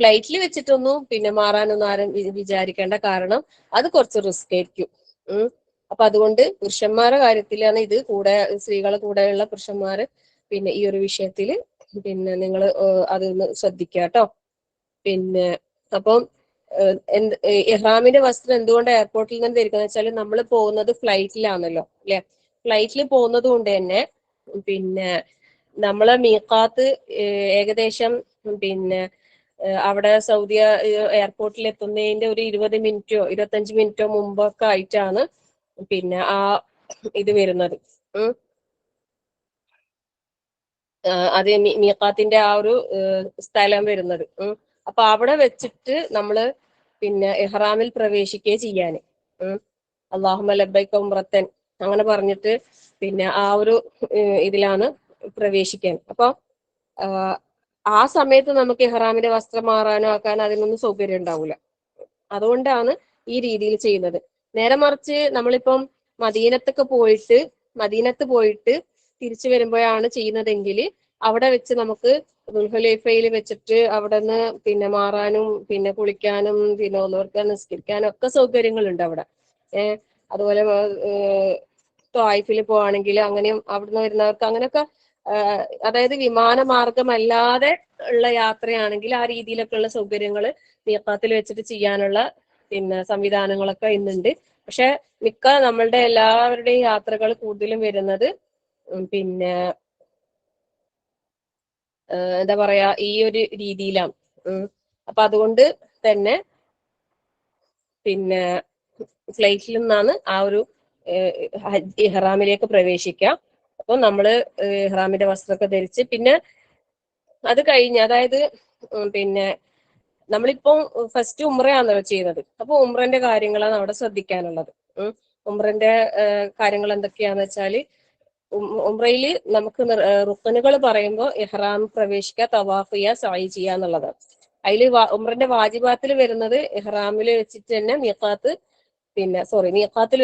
ഫ്ലൈറ്റിൽ വെച്ചിട്ടൊന്നും പിന്നെ മാറാനൊന്നും ആരും വിചാരിക്കേണ്ട, കാരണം അത് കുറച്ച് റിസ്ക് ആയിരിക്കും. അപ്പൊ അതുകൊണ്ട് പുരുഷന്മാരുടെ കാര്യത്തിലാണ് ഇത്. സ്ത്രീകളെ കൂടെയുള്ള പുരുഷന്മാര് പിന്നെ ഈ ഒരു വിഷയത്തിൽ പിന്നെ നിങ്ങൾ അതൊന്ന് ശ്രദ്ധിക്കുക കേട്ടോ. പിന്നെ അപ്പം ഇഹ്റാമിന്റെ വസ്ത്രം എന്തുകൊണ്ട് എയർപോർട്ടിൽ നിന്ന് ധരിക്കുന്നത് വെച്ചാൽ നമ്മൾ പോകുന്നത് ഫ്ലൈറ്റിലാണല്ലോ അല്ലെ. ഫ്ലൈറ്റിൽ പോകുന്നത് കൊണ്ട് തന്നെ പിന്നെ നമ്മളെ മീഖാത്ത് ഏകദേശം പിന്നെ അവിടെ സൗദി എയർപോർട്ടിൽ എത്തുന്നതിന്റെ ഒരു 20 മിനിറ്റോ 25 മിനിറ്റോ മുമ്പൊക്കെ ആയിട്ടാണ് പിന്നെ ആ ഇത് വരുന്നത്. അത് മീഖാത്തിന്റെ ആ ഒരു സ്ഥലം വരുന്നത്. അപ്പൊ അവിടെ വെച്ചിട്ട് നമ്മള് പിന്നെ ഇഹ്റാമിൽ പ്രവേശിക്കുകയെ ചെയ്യാന്. അല്ലാഹുമ്മ ലബ്ബൈക ഉംറത്തൻ അങ്ങനെ പറഞ്ഞിട്ട് പിന്നെ ആ ഒരു ഇതിലാണ് പ്രവേശിക്കാൻ. അപ്പൊ ആ സമയത്ത് നമുക്ക് ഇഹ്റാമിന്റെ വസ്ത്രം മാറാനോ ആക്കാനോ അതിനൊന്നും സൗകര്യം ഉണ്ടാവില്ല. അതുകൊണ്ടാണ് ഈ രീതിയിൽ ചെയ്യുന്നത്. നേരെ മറിച്ച് നമ്മളിപ്പം മദീനത്ത് പോയിട്ട് തിരിച്ചു വരുമ്പോഴാണ് ചെയ്യുന്നതെങ്കിൽ അവിടെ വെച്ച് നമുക്ക് ദുൽഹുലൈഫയിൽ വെച്ചിട്ട് അവിടെ നിന്ന് പിന്നെ മാറാനും പിന്നെ കുളിക്കാനും പിന്നെ ഒന്നോർക്കാൻ നിസ്കരിക്കാനും ഒക്കെ സൗകര്യങ്ങളുണ്ട് അവിടെ. അതുപോലെ ത്വായിഫിൽ പോവാണെങ്കിൽ അങ്ങനെയും അവിടുന്ന് വരുന്നവർക്ക് അങ്ങനെയൊക്കെ അതായത് വിമാനമാർഗമല്ലാതെ ഉള്ള യാത്രയാണെങ്കിൽ ആ രീതിയിലൊക്കെ ഉള്ള സൗകര്യങ്ങൾ മീഖാത്തിൽ വെച്ചിട്ട് ചെയ്യാനുള്ള പിന്നെ സംവിധാനങ്ങളൊക്കെ ഇന്നുണ്ട്. പക്ഷെ മിക്ക നമ്മളുടെ എല്ലാവരുടെയും യാത്രകൾ കൂടുതലും വരുന്നത് പിന്നെ എന്താ പറയാ ഈ ഒരു രീതിയിലാണ്. അപ്പൊ അതുകൊണ്ട് തന്നെ പിന്നെ ഫ്ലൈറ്റിൽ നിന്നാണ് ആ ഒരു ഇഹ്റാമിലേക്ക് പ്രവേശിക്കുക. അപ്പൊ നമ്മള് ഇഹ്റാമിന്റെ വസ്ത്രമൊക്കെ ധരിച്ച് പിന്നെ അത് കഴിഞ്ഞ് അതായത് പിന്നെ നമ്മളിപ്പോ ഫസ്റ്റ് ഉംറയാണല്ലോ ചെയ്യുന്നത്. അപ്പൊ ഉംറന്റെ കാര്യങ്ങളാണ് അവിടെ ശ്രദ്ധിക്കാനുള്ളത്. ഉംറന്റെ കാര്യങ്ങൾ എന്തൊക്കെയാന്ന് വെച്ചാല് ഉംറയിൽ നമുക്ക് റുക്കനുകൾ പറയുമ്പോൾ ഇഹ്റാം പ്രവേശിക്കുക, തവാഫ് ചെയ്യുക, സഅയ് ചെയ്യുക എന്നുള്ളതാണ്. അതിൽ ഉംറന്റെ വാജിബാത്തിൽ വരുന്നത് ഇഹ്റാമിൽ വെച്ചിട്ട് തന്നെ മീഖാത്തിൽ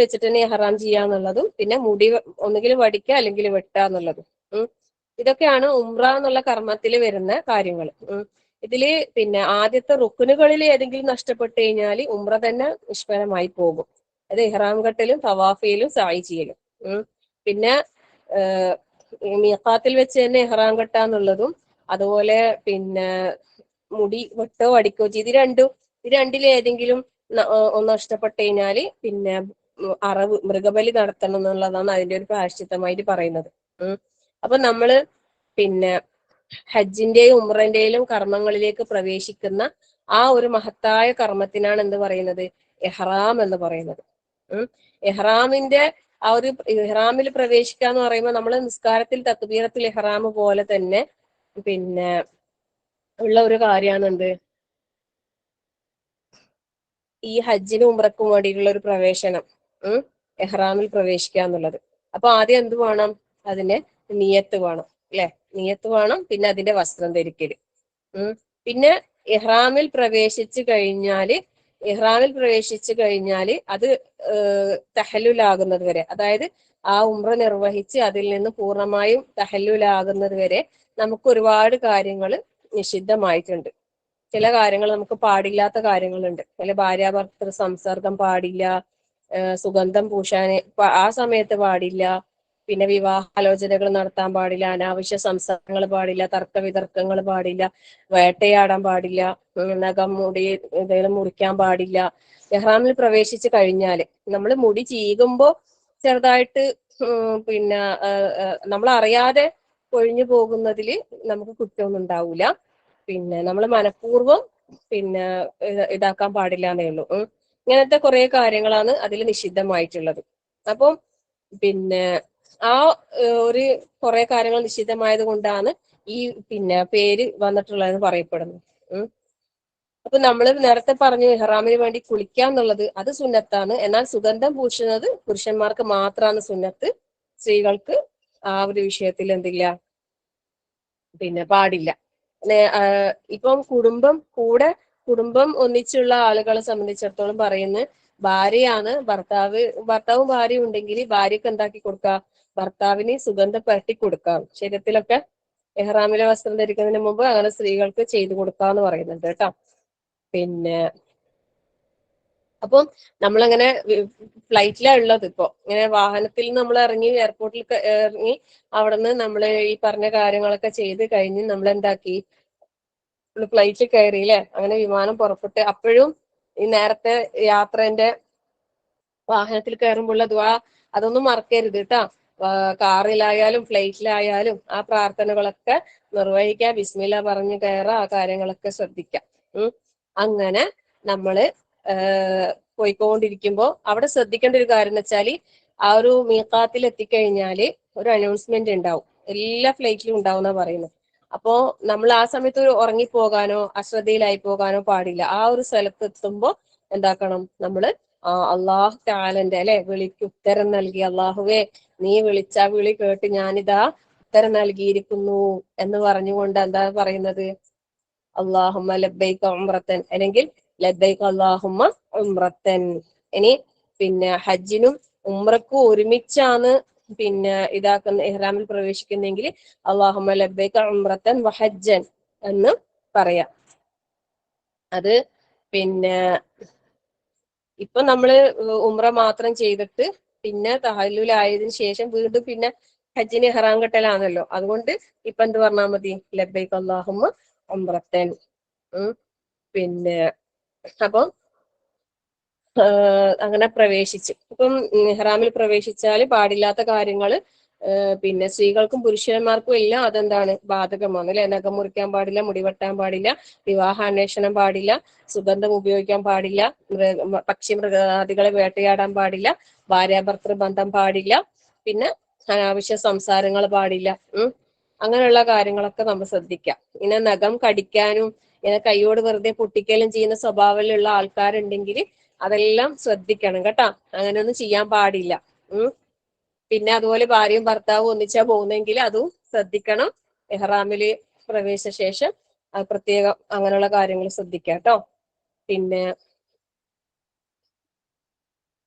വെച്ചിട്ട് തന്നെ ഇഹ്റാം ചെയ്യാന്നുള്ളതും പിന്നെ മുടി ഒന്നുകിൽ വടിക്കുക അല്ലെങ്കിൽ വെട്ടുക എന്നുള്ളതും. ഇതൊക്കെയാണ് ഉംറ എന്നുള്ള കർമ്മത്തിൽ വരുന്ന കാര്യങ്ങൾ. ഇതില് പിന്നെ ആദ്യത്തെ റുക്കുനുകളിൽ ഏതെങ്കിലും നഷ്ടപ്പെട്ടു കഴിഞ്ഞാൽ ഉംറ തന്നെ നിഷ്ഫലമായി പോകും. അത് ഇഹ്റാം കെട്ടലും തവാഫയിലും സഅയ് ചെയ്യലും. പിന്നെ മീഖാത്തിൽ വെച്ച് തന്നെ ഇഹ്റാം കെട്ടാന്നുള്ളതും അതുപോലെ പിന്നെ മുടി വെട്ടോ അടിക്കോ ചെയ്ത് രണ്ടിലേതെങ്കിലും ഒന്ന് നഷ്ടപ്പെട്ടു കഴിഞ്ഞാല് പിന്നെ മൃഗബലി നടത്തണം എന്നുള്ളതാണ് അതിന്റെ ഒരു പ്രായശ്ചിത്തമായിട്ട് പറയുന്നത്. അപ്പൊ നമ്മള് പിന്നെ ഹജ്ജിന്റെയും ഉംറന്റെയും കർമ്മങ്ങളിലേക്ക് പ്രവേശിക്കുന്ന ആ ഒരു മഹത്തായ കർമ്മത്തിനാണ് എന്ത് പറയുന്നത്? ഇഹ്റാം എന്ന് പറയുന്നത്. ഇഹ്റാമിന്റെ ആ ഒരു ഇഹ്റാമിൽ പ്രവേശിക്കുക എന്ന് പറയുമ്പോൾ നമ്മൾ നിസ്കാരത്തിൽ തക്ബീറത്തുൽ ഇഹ്റാം പോലെ തന്നെ പിന്നെ ഉള്ള ഒരു കാര്യമാണ് എന്ത് ഈ ഹജ്ജിനും ഉംറക്കും വേണ്ടിയിട്ടുള്ള ഒരു പ്രവേശനം, ഇഹ്റാമിൽ പ്രവേശിക്കുക എന്നുള്ളത്. അപ്പൊ ആദ്യം എന്ത് വേണം? അതിന് നിയത്ത് വേണം, അല്ലെ? നിയത്ത് വേണം. പിന്നെ അതിന്റെ വസ്ത്രം ധരിക്കല്. പിന്നെ ഇഹ്റാമിൽ പ്രവേശിച്ചു കഴിഞ്ഞാല് അത് തഹല്ലുലാകുന്നത് വരെ, അതായത് ആ ഉംറ നിർവഹിച്ച് അതിൽ നിന്ന് പൂർണ്ണമായും തഹല്ലുലാകുന്നത് വരെ നമുക്ക് ഒരുപാട് കാര്യങ്ങൾ നിഷിദ്ധമായിട്ടുണ്ട്. ചില കാര്യങ്ങൾ നമുക്ക് പാടില്ലാത്ത കാര്യങ്ങളുണ്ട്. ചില ഭാര്യാഭർത്തൃ സംസർഗം പാടില്ല, സുഗന്ധം പൂശാന് ആ സമയത്ത് പാടില്ല, പിന്നെ വിവാഹാലോചനകൾ നടത്താൻ പാടില്ല, അനാവശ്യ സംസാരങ്ങൾ പാടില്ല, തർക്ക വിതർക്കങ്ങൾ പാടില്ല, വേട്ടയാടാൻ പാടില്ല, നഖം മുടി എന്തെങ്കിലും മുറിക്കാൻ പാടില്ല. ഇഹ്റാമിൽ പ്രവേശിച്ച് കഴിഞ്ഞാല് നമ്മൾ മുടി ചീകുമ്പോ ചെറുതായിട്ട് പിന്നെ നമ്മൾ അറിയാതെ കൊഴിഞ്ഞു പോകുന്നതില് നമുക്ക് കുറ്റമൊന്നും ഉണ്ടാവൂല. പിന്നെ നമ്മൾ മനഃപൂർവ്വം പിന്നെ ഇതാക്കാൻ പാടില്ല എന്നേ ഉള്ളൂ. ഇങ്ങനത്തെ കുറെ കാര്യങ്ങളാണ് അതിൽ നിഷിദ്ധമായിട്ടുള്ളത്. അപ്പം പിന്നെ ആ ഒരു കുറെ കാര്യങ്ങൾ നിഷിദ്ധമായത് കൊണ്ടാണ് ഈ പിന്നെ പേര് വന്നിട്ടുള്ളതെന്ന് പറയപ്പെടുന്നു. അപ്പൊ നമ്മൾ നേരത്തെ പറഞ്ഞു ഇഹ്റാമിന് വേണ്ടി കുളിക്കുക എന്നുള്ളത് അത് സുന്നത്താണ്. എന്നാൽ സുഗന്ധം പൂശുന്നത് പുരുഷന്മാർക്ക് മാത്രമാണ് സുന്നത്ത്. സ്ത്രീകൾക്ക് ആ ഒരു വിഷയത്തിൽ എന്തില്ല, പിന്നെ പാടില്ല. ഇപ്പം കുടുംബം ഒന്നിച്ചുള്ള ആളുകളെ സംബന്ധിച്ചിടത്തോളം പറയുന്നത് ഭാര്യയാണ് ഭർത്താവും ഭാര്യയും ഉണ്ടെങ്കിൽ ഭാര്യക്ക് എന്താക്കി കൊടുക്കുക? ഭർത്താവിന് സുഗന്ധം പരട്ടി കൊടുക്കാം. ശരീരത്തിലൊക്കെ ഇഹ്റാമിലെ വസ്ത്രം ധരിക്കുന്നതിന് മുമ്പ് അങ്ങനെ സ്ത്രീകൾക്ക് ചെയ്തു കൊടുക്കാന്ന് പറയുന്നുണ്ട് കേട്ടോ. പിന്നെ അപ്പം നമ്മളങ്ങനെ ഫ്ലൈറ്റിലാണ് ഉള്ളത്. ഇപ്പൊ ഇങ്ങനെ വാഹനത്തിൽ നമ്മൾ ഇറങ്ങി എയർപോർട്ടിൽ ഇറങ്ങി അവിടുന്ന് നമ്മൾ ഈ പറഞ്ഞ കാര്യങ്ങളൊക്കെ ചെയ്ത് കഴിഞ്ഞ് നമ്മൾ എന്താക്കി, ഫ്ലൈറ്റിൽ കയറിയില്ലേ? അങ്ങനെ വിമാനം പുറപ്പെട്ട് അപ്പോഴും ഈ നേരത്തെ യാത്രേന്റെ വാഹനത്തിൽ കയറുമ്പോഴുള്ള ദുആ അതൊന്നും മറക്കരുത് കേട്ടാ. കാറിലായാലും ഫ്ലൈറ്റിലായാലും ആ പ്രാർത്ഥനകളൊക്കെ നിർവഹിക്കാം, ബിസ്മില്ല പറഞ്ഞു കയറാം, ആ കാര്യങ്ങളൊക്കെ ശ്രദ്ധിക്കാം. അങ്ങനെ നമ്മള് പോയിക്കൊണ്ടിരിക്കുമ്പോ അവിടെ ശ്രദ്ധിക്കേണ്ട ഒരു കാര്യം എന്ന് വെച്ചാല് ആ ഒരു മീഖാത്തിൽ എത്തിക്കഴിഞ്ഞാല് ഒരു അനൗൺസ്മെന്റ് ഉണ്ടാവും, എല്ലാ ഫ്ലൈറ്റിലും ഉണ്ടാവും എന്നാ പറയുന്നത്. അപ്പോ നമ്മൾ ആ സമയത്ത് ഒരു ഉറങ്ങിപ്പോകാനോ അശ്രദ്ധയിലായി പോകാനോ പാടില്ല. ആ ഒരു സ്ഥലത്ത് എത്തുമ്പോ എന്താക്കണം, നമ്മള് അള്ളാഹു തആലന്റെ അല്ലെ വിളിക്ക് ഉത്തരം നൽകി, അള്ളാഹുവേ നീ വിളിച്ച വിളി കേട്ട് ഞാനിതാ ഉത്തരം നൽകിയിരിക്കുന്നു എന്ന് പറഞ്ഞുകൊണ്ട് എന്താ പറയുന്നത്, അള്ളാഹുമ്മ ലബ്ബൈക ഉംറത്തൻ, അല്ലെങ്കിൽ ലബ്ബൈക അള്ളാഹുമ്മ ഉംറത്തൻ. ഇനി പിന്നെ ഹജ്ജിനും ഉംറക്കും ഒരുമിച്ചാണ് പിന്നെ ഇതാക്കുന്ന ഇഹ്റാമിൽ പ്രവേശിക്കുന്നെങ്കിൽ അള്ളാഹുമ്മ ലബ്ബൈക ഉംറത്തൻ വഹജ്ജൻ എന്ന് പറയാം. അത് പിന്നെ ഇപ്പൊ നമ്മള് ഉംറ മാത്രം ചെയ്തിട്ട് പിന്നെ തഹല്ലുലായതിനു ശേഷം വീണ്ടും പിന്നെ ഹജ്ജിന് ഇഹ്റാം കെട്ടലാണല്ലോ. അതുകൊണ്ട് ഇപ്പൊ എന്ത് പറഞ്ഞാൽ മതി, ലബ്ബൈക അല്ലാഹുമ്മ ഉംറത്തൻ. പിന്നെ അപ്പം അങ്ങനെ പ്രവേശിച്ച് ഇപ്പം ഇഹ്റാമിൽ പ്രവേശിച്ചാൽ പാടില്ലാത്ത കാര്യങ്ങൾ പിന്നെ സ്ത്രീകൾക്കും പുരുഷന്മാർക്കും എല്ലാം അതെന്താണ് ബാധകമാണ് അല്ലെ. നഖം മുറിക്കാൻ പാടില്ല, മുടിവെട്ടാൻ പാടില്ല, വിവാഹാന്വേഷണം പാടില്ല, സുഗന്ധം ഉപയോഗിക്കാൻ പാടില്ല, പക്ഷി മൃഗാദികളെ വേട്ടയാടാൻ പാടില്ല, ഭാര്യാഭർത്തൃ ബന്ധം പാടില്ല, പിന്നെ അനാവശ്യ സംസാരങ്ങൾ പാടില്ല. അങ്ങനെയുള്ള കാര്യങ്ങളൊക്കെ നമ്മൾ ശ്രദ്ധിക്കാം. പിന്നെ നഖം കടിക്കാനും ഇങ്ങനെ കൈയോട് വെറുതെ പൊട്ടിക്കലും ചെയ്യുന്ന സ്വഭാവമുള്ള ആൾക്കാരുണ്ടെങ്കിൽ അതെല്ലാം ശ്രദ്ധിക്കണം കേട്ടാ, അങ്ങനെയൊന്നും ചെയ്യാൻ പാടില്ല. പിന്നെ അതുപോലെ ഭാര്യയും ഭർത്താവും ഒന്നിച്ചാ പോകുന്നെങ്കിൽ അതും ശ്രദ്ധിക്കണം. ഇഹ്റാമില് പ്രവേശിച്ച ശേഷം പ്രത്യേകം അങ്ങനെയുള്ള കാര്യങ്ങൾ ശ്രദ്ധിക്കാം കേട്ടോ.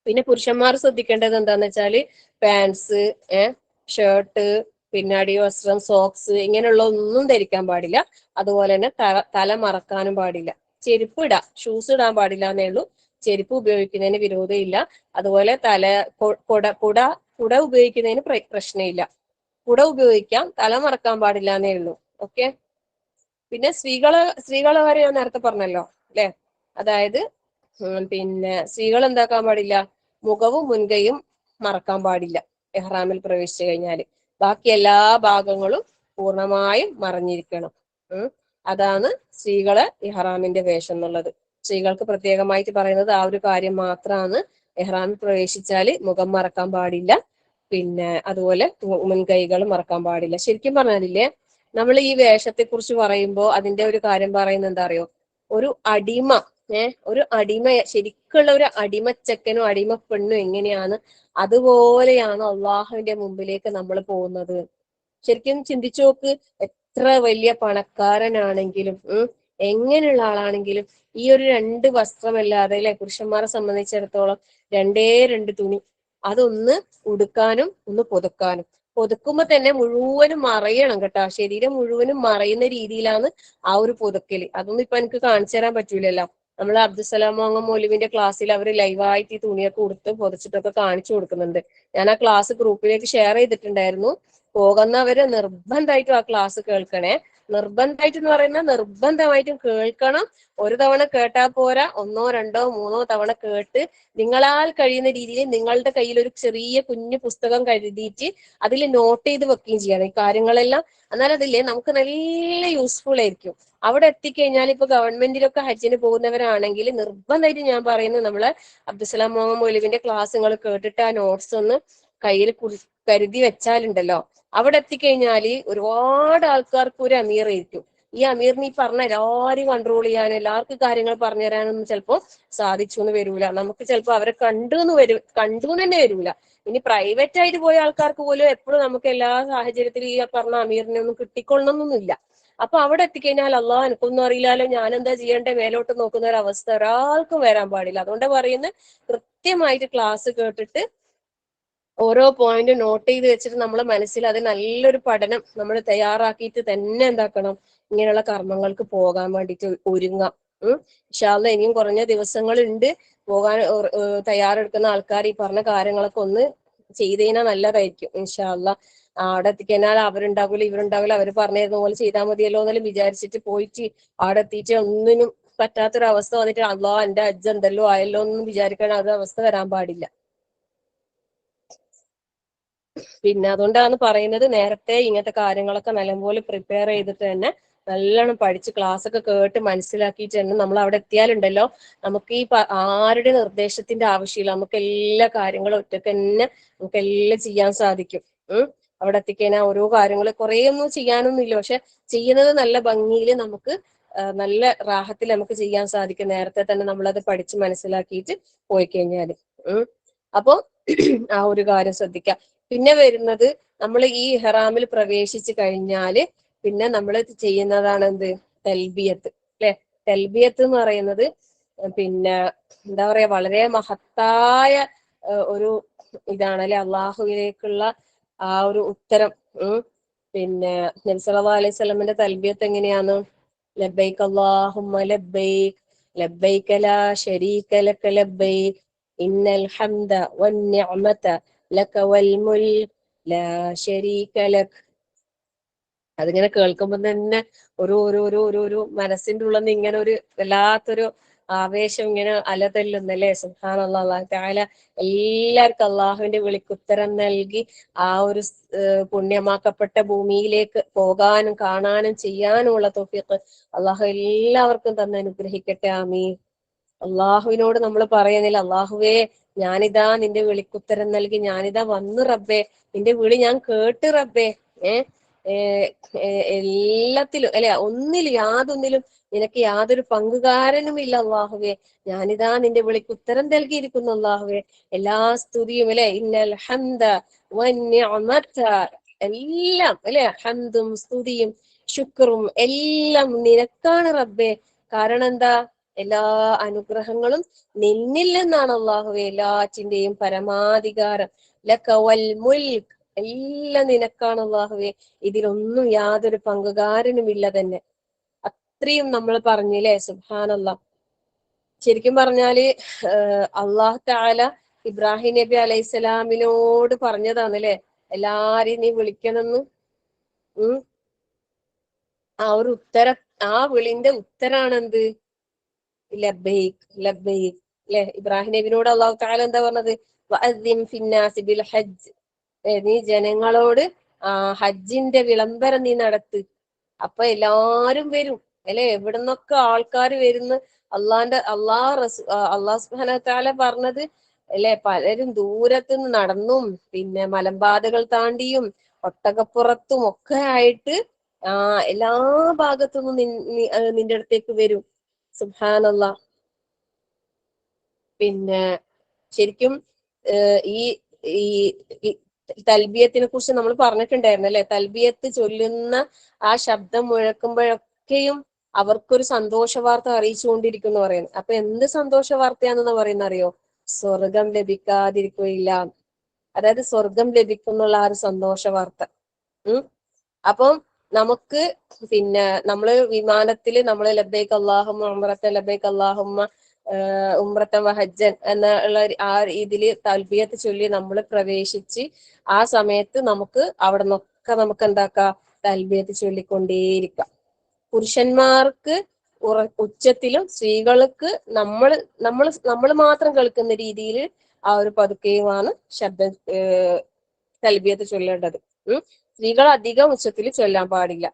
പിന്നെ പുരുഷന്മാർ ശ്രദ്ധിക്കേണ്ടത് എന്താന്ന് വെച്ചാല് പാൻസ്, ഷർട്ട്, പിന്നെ അടിവസ്ത്രം, സോക്സ് ഇങ്ങനെയുള്ള ഒന്നും ധരിക്കാൻ പാടില്ല. അതുപോലെ തന്നെ തല മറക്കാനും പാടില്ല. ചെരുപ്പ് ഇടാം, ഷൂസ് ഇടാൻ പാടില്ല എന്നേ ഉള്ളൂ. ചെരുപ്പ് ഉപയോഗിക്കുന്നതിന് വിരോധമില്ല. അതുപോലെ കുട ഉപയോഗിക്കുന്നതിന് പ്രശ്നമില്ല. കുട ഉപയോഗിക്കാം, തല മറക്കാൻ പാടില്ല എന്നേ ഉള്ളൂ. ഓക്കെ. പിന്നെ സ്ത്രീകളെ കാര്യം ഞാൻ നേരത്തെ പറഞ്ഞല്ലോ അല്ലെ. അതായത് പിന്നെ സ്ത്രീകൾ എന്താക്കാൻ പാടില്ല, മുഖവും മുൻകൈയും മറക്കാൻ പാടില്ല ഇഹ്റാമിൽ പ്രവേശിച്ചു കഴിഞ്ഞാല്. ബാക്കി എല്ലാ ഭാഗങ്ങളും പൂർണ്ണമായും മറഞ്ഞിരിക്കണം. അതാണ് സ്ത്രീകളെ ഇഹ്റാമിന്റെ വേഷം എന്നുള്ളത്. സ്ത്രീകൾക്ക് പ്രത്യേകമായിട്ട് പറയുന്നത് ആ ഒരു കാര്യം മാത്രമാണ്. ഇഹ്റാമിൽ പ്രവേശിച്ചാല് മുഖം മറക്കാൻ പാടില്ല, പിന്നെ അതുപോലെ മുൻകൈകൾ മറക്കാൻ പാടില്ല. ശരിക്കും പറഞ്ഞാലില്ലേ, നമ്മൾ ഈ വേഷത്തെ കുറിച്ച് പറയുമ്പോൾ അതിന്റെ ഒരു കാര്യം പറയുന്നത് എന്താ അറിയോ, ഒരു അടിമ ഒരു അടിമ, ശരിക്കുള്ള ഒരു അടിമച്ചക്കനും അടിമ പെണ്ണും എങ്ങനെയാണ് അതുപോലെയാണ് അള്ളാഹുവിന്റെ മുമ്പിലേക്ക് നമ്മൾ പോകുന്നത്. ശരിക്കും ചിന്തിച്ചു നോക്ക്, എത്ര വലിയ പണക്കാരനാണെങ്കിലും എങ്ങനെയുള്ള ആളാണെങ്കിലും ഈ ഒരു 2 വസ്ത്രമല്ലാതെ അല്ലെ, പുരുഷന്മാരെ സംബന്ധിച്ചിടത്തോളം 2 തുണി, അതൊന്ന് ഉടുക്കാനും ഒന്ന് പുതുക്കാനും. പുതുക്കുമ്പോ തന്നെ മുഴുവനും മറയണം കേട്ടോ, ശരീരം മുഴുവനും മറയുന്ന രീതിയിലാണ് ആ ഒരു പുതുക്കല്. അതൊന്നും ഇപ്പൊ എനിക്ക് കാണിച്ചു തരാൻ പറ്റൂലല്ലോ. നമ്മൾ അബ്ദുസലാം മോങ്ങ മൗലവിന്റെ ക്ലാസ്സിൽ അവർ ലൈവായിട്ട് ഈ തുണിയൊക്കെ ഉടുത്ത് പൊതിച്ചിട്ടൊക്കെ കാണിച്ചു കൊടുക്കുന്നുണ്ട്. ഞാൻ ആ ക്ലാസ് ഗ്രൂപ്പിലേക്ക് ഷെയർ ചെയ്തിട്ടുണ്ടായിരുന്നു. പോകുന്നവര് നിർബന്ധമായിട്ടും ആ ക്ലാസ് കേൾക്കണേ. നിർബന്ധമായിട്ട് എന്ന് പറയുന്നത് നിർബന്ധമായിട്ടും കേൾക്കണം. ഒരു തവണ കേട്ടാൽ പോരാ, 1, 2, 3 തവണ കേട്ട് നിങ്ങളാൽ കഴിയുന്ന രീതിയിൽ നിങ്ങളുടെ കയ്യിൽ ഒരു ചെറിയ കുഞ്ഞു പുസ്തകം കരുതിയിട്ട് അതിൽ നോട്ട് ചെയ്ത് വെക്കുകയും ചെയ്യണം ഈ കാര്യങ്ങളെല്ലാം. എന്നാൽ അതില്ലേ നമുക്ക് നല്ല യൂസ്ഫുൾ ആയിരിക്കും. അവിടെ എത്തിക്കഴിഞ്ഞാൽ ഇപ്പൊ ഗവൺമെന്റിലൊക്കെ ഹജ്ജിന് പോകുന്നവരാണെങ്കിൽ നിർബന്ധമായിട്ട് ഞാൻ പറയുന്നത് നമ്മളെ അബ്ദുസലാം മോഹമ്മദ് മൗലവിന്റെ ക്ലാസ്സുകൾ കേട്ടിട്ട് ആ നോട്ട്സ് ഒന്ന് കയ്യിൽ കരുതി വെച്ചാലുണ്ടല്ലോ, അവിടെ എത്തിക്കഴിഞ്ഞാല് ഒരുപാട് ആൾക്കാർക്ക് ഒരു അമീർ ആയിരിക്കും. ഈ അമീറിന് ഈ പറഞ്ഞ എല്ലാവരും കൺട്രോൾ ചെയ്യാനും എല്ലാവർക്കും കാര്യങ്ങൾ പറഞ്ഞു തരാനൊന്നും ചിലപ്പോൾ സാധിച്ചു എന്ന് വരൂല. നമുക്ക് ചിലപ്പോൾ അവരെ കണ്ടു എന്ന് തന്നെ വരൂല. ഇനി പ്രൈവറ്റ് ആയിട്ട് പോയ ആൾക്കാർക്ക് പോലും എപ്പോഴും നമുക്ക് എല്ലാ സാഹചര്യത്തിലും ഈ പറഞ്ഞ അമീറിനെ ഒന്നും കിട്ടിക്കൊള്ളണമെന്നൊന്നുമില്ല. അപ്പൊ അവിടെ എത്തിക്കഴിഞ്ഞാൽ അള്ളാഹ് എനിക്കൊന്നും അറിയില്ലാലോ, ഞാൻ എന്താ ചെയ്യേണ്ടേ, മേലോട്ട് നോക്കുന്ന ഒരു അവസ്ഥ ഒരാൾക്കും വരാൻ പാടില്ല. അതുകൊണ്ട് പറയുന്നത് കൃത്യമായിട്ട് ക്ലാസ് കേട്ടിട്ട് ഓരോ പോയിന്റ് നോട്ട് ചെയ്ത് വെച്ചിട്ട് നമ്മളെ മനസ്സിൽ അത് നല്ലൊരു പഠനം നമ്മൾ തയ്യാറാക്കിയിട്ട് തന്നെ എന്താക്കണം, ഇങ്ങനെയുള്ള കർമ്മങ്ങൾക്ക് പോകാൻ വേണ്ടിയിട്ട് ഒരുങ്ങാം. ഇൻഷാ അല്ലാഹ് ഇനിയും കുറഞ്ഞ ദിവസങ്ങളുണ്ട് പോകാൻ. തയ്യാറെടുക്കുന്ന ആൾക്കാർ ഈ പറഞ്ഞ കാര്യങ്ങളൊക്കെ ഒന്ന് ചെയ്ത് കഴിഞ്ഞാൽ നല്ലതായിരിക്കും. ഇൻഷാ അല്ലാഹ് അവിടെ എത്തിക്കഴിഞ്ഞാൽ അവരുണ്ടാവില്ല ഇവരുണ്ടാവില്ല, അവർ പറഞ്ഞു തരുന്ന പോലെ ചെയ്താൽ മതിയല്ലോ എന്നെല്ലാം വിചാരിച്ചിട്ട് പോയിട്ട് അവിടെ എത്തിയിട്ട് ഒന്നിനും പറ്റാത്തൊരവസ്ഥ വന്നിട്ട് അള്ളാഹ് എന്റെ ഹജ്ജ് എന്തല്ലോ ആയല്ലോ എന്നും വിചാരിക്കാൻ അത് അവസ്ഥ വരാൻ പാടില്ല. പിന്നെ അതുകൊണ്ടാണ് പറയുന്നത് നേരത്തെ ഇങ്ങനത്തെ കാര്യങ്ങളൊക്കെ നല്ലപോലെ പ്രിപ്പയർ ചെയ്തിട്ട് തന്നെ നല്ലോണം പഠിച്ച് ക്ലാസ് ഒക്കെ കേട്ട് മനസ്സിലാക്കിയിട്ട് തന്നെ നമ്മൾ അവിടെ എത്തിയാലുണ്ടല്ലോ നമുക്ക് ഈ ആരുടെ നിർദ്ദേശത്തിന്റെ ആവശ്യമില്ല. നമുക്ക് എല്ലാ കാര്യങ്ങളും ഒറ്റക്ക് തന്നെ നമുക്ക് എല്ലാം ചെയ്യാൻ സാധിക്കും. അവിടെ എത്തിക്കഴിഞ്ഞാൽ ഓരോ കാര്യങ്ങൾ കുറേ ഒന്നും ചെയ്യാനൊന്നും ഇല്ല, പക്ഷെ ചെയ്യുന്നത് നല്ല ഭംഗിയിൽ നമുക്ക് നല്ല റാഹത്തിൽ നമുക്ക് ചെയ്യാൻ സാധിക്കും. നേരത്തെ തന്നെ നമ്മളത് പഠിച്ച് മനസ്സിലാക്കിയിട്ട് പോയി കഴിഞ്ഞാല്. അപ്പൊ ആ ഒരു കാര്യം ശ്രദ്ധിക്കാം. പിന്നെ വരുന്നത് നമ്മൾ ഈ ഇഹ്റാമിൽ പ്രവേശിച്ചു കഴിഞ്ഞാല് പിന്നെ നമ്മൾ ചെയ്യുന്നതാണ് എന്ത്, തൽബിയത്ത് അല്ലെ. തൽബിയത്ത് എന്ന് പറയുന്നത് പിന്നെ എന്താ പറയാ വളരെ മഹത്തായ ഒരു ഇതാണ് അല്ലെ, അള്ളാഹുവിലേക്കുള്ള ആ ഒരു ഉത്തരം. പിന്നെ നബി സല്ലല്ലാഹു അലൈഹി വസല്ലമയുടെ തൽബിയത്ത് എങ്ങനെയാണ്? ലബ്ബൈക അല്ലാഹുമ്മ ലബ്ബൈക ലബ്ബൈക ലാ ശരീക ലക ലബ്ബൈക ഇന്നൽ ഹംദ വന്നിഅമത ലക വൽ മുൽക് ലാ ശരീക ലക. അതിങ്ങനെ കേൾക്കുമ്പോൾ തന്നെ ഒരു ഒരു ഒരു ഒരു ഒരു മനസ്സിന്റെ ഉള്ളിൽ നിന്ന് ഇങ്ങനെ ഒരു വല്ലാത്തൊരു ആവേശം ഇങ്ങനെ അലതല്ലുന്നല്ലേ. സുബ്ഹാനല്ലാഹ്. അല്ലാഹു തആല എല്ലാവർക്കും അള്ളാഹുവിന്റെ വിളിക്കുത്തരം നൽകി ആ ഒരു പുണ്യമാക്കപ്പെട്ട ഭൂമിയിലേക്ക് പോകാനും കാണാനും ചെയ്യാനുമുള്ള തൗഫീഖ് അള്ളാഹു എല്ലാവർക്കും തന്നെ അനുഗ്രഹിക്കട്ടെ. ആമീൻ. അള്ളാഹുവിനോട് നമ്മൾ പറയുന്നില്ല, അള്ളാഹുവേ ഞാനിതാ നിന്റെ വിളിക്കുത്തരം നൽകി, ഞാനിതാ വന്നു റബ്ബേ, നിന്റെ വിളി ഞാൻ കേട്ട് റബ്ബേ. എല്ലാത്തിലും അല്ലെ, ഒന്നിലും യാതൊന്നിലും നിനക്ക് യാതൊരു പങ്കുകാരനുമില്ല അള്ളാഹുവേ. ഞാനിതാ നിന്റെ വിളിക്ക് ഉത്തരം നൽകിയിരിക്കുന്നു അള്ളാഹുവേ. എല്ലാ സ്തുതിയും അല്ലെ, ഇന്നൽ ഹംദ വന്നിഅമത എല്ലാം അല്ലെ, ഹംദും സ്തുതിയും ശുക്റും എല്ലാം നിനക്കാണ് റബ്ബേ. കാരണം എന്താ? എല്ലാ അനുഗ്രഹങ്ങളും നിന്നിൽ നിന്നാണ് അള്ളാഹുവേ. എല്ലാറ്റിന്റെയും പരമാധികാരം ലക വൽ മുൽക് എല്ലാം നിനക്കാണ് അള്ളാഹുവേ. ഇതിലൊന്നും യാതൊരു പങ്കുകാരനുമില്ല തന്നെ. അത്രയും നമ്മൾ പറഞ്ഞില്ലേ. സുബ്ഹാനല്ലാഹ്. ശരിക്കും പറഞ്ഞാല് അള്ളാഹു തആല ഇബ്രാഹിം നബി അലൈഹിസ്സലാമിനോട് പറഞ്ഞതാണ് അല്ലെ, എല്ലാരെയും നീ വിളിക്കണമെന്ന്. ആ ഒരു ആ വിളിന്റെ ഉത്തരാണെന്ത്? ലബ്ബൈക് ലബ്ബൈക് അല്ലെ. ഇബ്രാഹിം നബിനോട് അള്ളാഹു തആല എന്താ പറഞ്ഞത്? വഅദ്ദിൻ ഫിന്നാസി ബിൽ ഹജ്ജ്, നീ ജനങ്ങളോട് ഹജ്ജിന്റെ വിളംബരം നീ നടത്ത്. അപ്പൊ എല്ലാരും വരും അല്ലെ. എവിടുന്നൊക്കെ ആൾക്കാർ വരുന്ന അള്ളാഹു സുബ്ഹാനഹു വതആല പറഞ്ഞത് അല്ലെ. പലരും ദൂരത്തുനിന്ന് നടന്നും പിന്നെ മലമ്പാതകൾ താണ്ടിയും ഒട്ടകപ്പുറത്തും ഒക്കെ ആയിട്ട് എല്ലാ ഭാഗത്തുനിന്നും നിന്റെ അടുത്തേക്ക് വരും. സുബ്ഹാനല്ലാഹ്. പിന്നെ ശരിക്കും ഈ ഈ തൽബിയത്തിനെ കുറിച്ച് നമ്മൾ പറഞ്ഞിട്ടുണ്ടായിരുന്നു അല്ലെ. തൽബിയത്ത് ചൊല്ലുന്ന ആ ശബ്ദം മുഴക്കുമ്പോഴൊക്കെയും അവർക്കൊരു സന്തോഷ വാർത്ത അറിയിച്ചുകൊണ്ടിരിക്കുന്നു പറയുന്നത്. അപ്പൊ എന്ത് സന്തോഷ വാർത്തയാണെന്ന് പറയുന്ന അറിയോ? സ്വർഗം ലഭിക്കാതിരിക്കുകയില്ല, അതായത് സ്വർഗം ലഭിക്കുന്നുള്ള ആ ഒരു സന്തോഷ വാർത്ത. അപ്പം നമുക്ക് പിന്നെ നമ്മള് വിമാനത്തില് നമ്മള് ലബ്ബൈക അല്ലാഹുമ്മ ഉംറത്തൻ ലബ്ബൈക അല്ലാഹുമ്മ ഉംറത്തൻ വഹജ്ജൻ എന്നുള്ള ആ ഇതില് തൽബിയത്ത് ചൊല്ലി നമ്മൾ പ്രവേശിച്ച് ആ സമയത്ത് നമുക്ക് അവിടെ നിന്നൊക്കെ നമുക്ക് എന്താക്കാം? തൽബിയത്ത് ചൊല്ലിക്കൊണ്ടേയിരിക്കാം. പുരുഷന്മാർക്ക് ഉച്ചത്തിലും സ്ത്രീകൾക്ക് നമ്മൾ മാത്രം കേൾക്കുന്ന രീതിയിൽ ആ ഒരു പതുക്കെയുമാണ് ശബ്ദം തൽബിയത്ത് ചൊല്ലേണ്ടത്. സ്ത്രീകൾ അധികം ഉച്ചത്തിൽ ചൊല്ലാൻ പാടില്ല.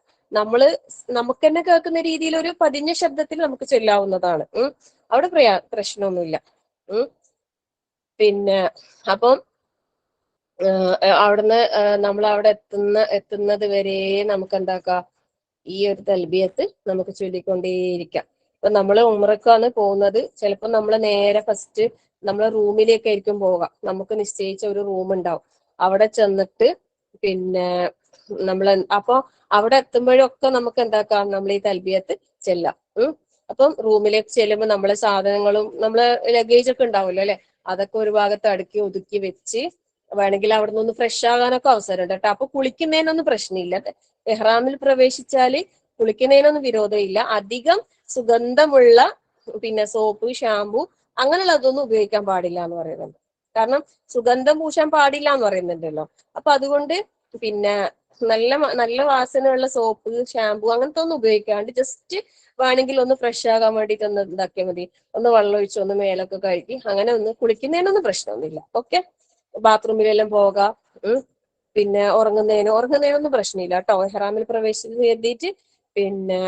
നമുക്ക് തന്നെ കേൾക്കുന്ന രീതിയിൽ ഒരു പതിഞ്ഞ ശബ്ദത്തിൽ നമുക്ക് ചൊല്ലാവുന്നതാണ്. അവിടെ പ്രശ്നമൊന്നുമില്ല. പിന്നെ അപ്പം അവിടുന്ന് നമ്മൾ അവിടെ എത്തുന്നത് വരെ നമുക്ക് എന്താക്കാം? ഈ ഒരു തൽബിയത്ത് നമുക്ക് ചൊല്ലിക്കൊണ്ടേയിരിക്കാം. ഇപ്പൊ നമ്മൾ ഉംറക്കാണ് പോകുന്നത്, ചിലപ്പോൾ നമ്മൾ നേരെ ഫസ്റ്റ് നമ്മളെ റൂമിലേക്കായിരിക്കും പോകാം. നമുക്ക് നിശ്ചയിച്ച ഒരു റൂം ഉണ്ടാവും. അവിടെ ചെന്നിട്ട് പിന്നെ അപ്പൊ അവിടെ എത്തുമ്പോഴൊക്കെ നമുക്ക് എന്താക്കാം? നമ്മൾ ഈ തൽബിയത്ത് ചെല്ലാം. അപ്പം റൂമിലേക്ക് ചെല്ലുമ്പോൾ നമ്മളെ സാധനങ്ങളും നമ്മളെ ലഗേജ് ഒക്കെ ഉണ്ടാവുമല്ലോ അല്ലെ, അതൊക്കെ ഒരു ഭാഗത്ത് അടുക്കി ഒതുക്കി വെച്ച് വേണമെങ്കിൽ അവിടെ നിന്ന് ഫ്രഷ് ആകാനൊക്കെ അവസരമുണ്ട് കേട്ടോ. അപ്പൊ കുളിക്കുന്നതിനൊന്നും പ്രശ്നമില്ല. ഇഹ്റാമിൽ പ്രവേശിച്ചാല് കുളിക്കുന്നതിനൊന്നും വിരോധമില്ല. അധികം സുഗന്ധമുള്ള പിന്നെ സോപ്പ്, ഷാമ്പു അങ്ങനെയുള്ളതൊന്നും ഉപയോഗിക്കാൻ പാടില്ല എന്ന് പറയുന്നുണ്ട്. കാരണം സുഗന്ധം പൂശാൻ പാടില്ല എന്ന് പറയുന്നുണ്ടല്ലോ. അപ്പൊ അതുകൊണ്ട് പിന്നെ നല്ല വാസനയുള്ള സോപ്പ്, ഷാമ്പു അങ്ങനത്തെ ഒന്നും ഉപയോഗിക്കാണ്ട് ജസ്റ്റ് വേണമെങ്കിൽ ഒന്ന് ഫ്രഷ് ആകാൻ വേണ്ടിയിട്ട് ഒന്ന് ഇതാക്കിയാൽ മതി. ഒന്ന് വെള്ളം ഒഴിച്ച് ഒന്ന് മേലൊക്കെ കഴുകി അങ്ങനെ ഒന്ന് കുളിക്കുന്നതിനൊന്നും പ്രശ്നമൊന്നുമില്ല. ഓക്കെ, ബാത്റൂമിലെല്ലാം പോകാം. പിന്നെ ഉറങ്ങുന്നതിനൊന്നും പ്രശ്നമില്ല കേട്ടോ, ഇഹ്റാമിൽ പ്രവേശിച്ച് കരുതിയിട്ട്. പിന്നെ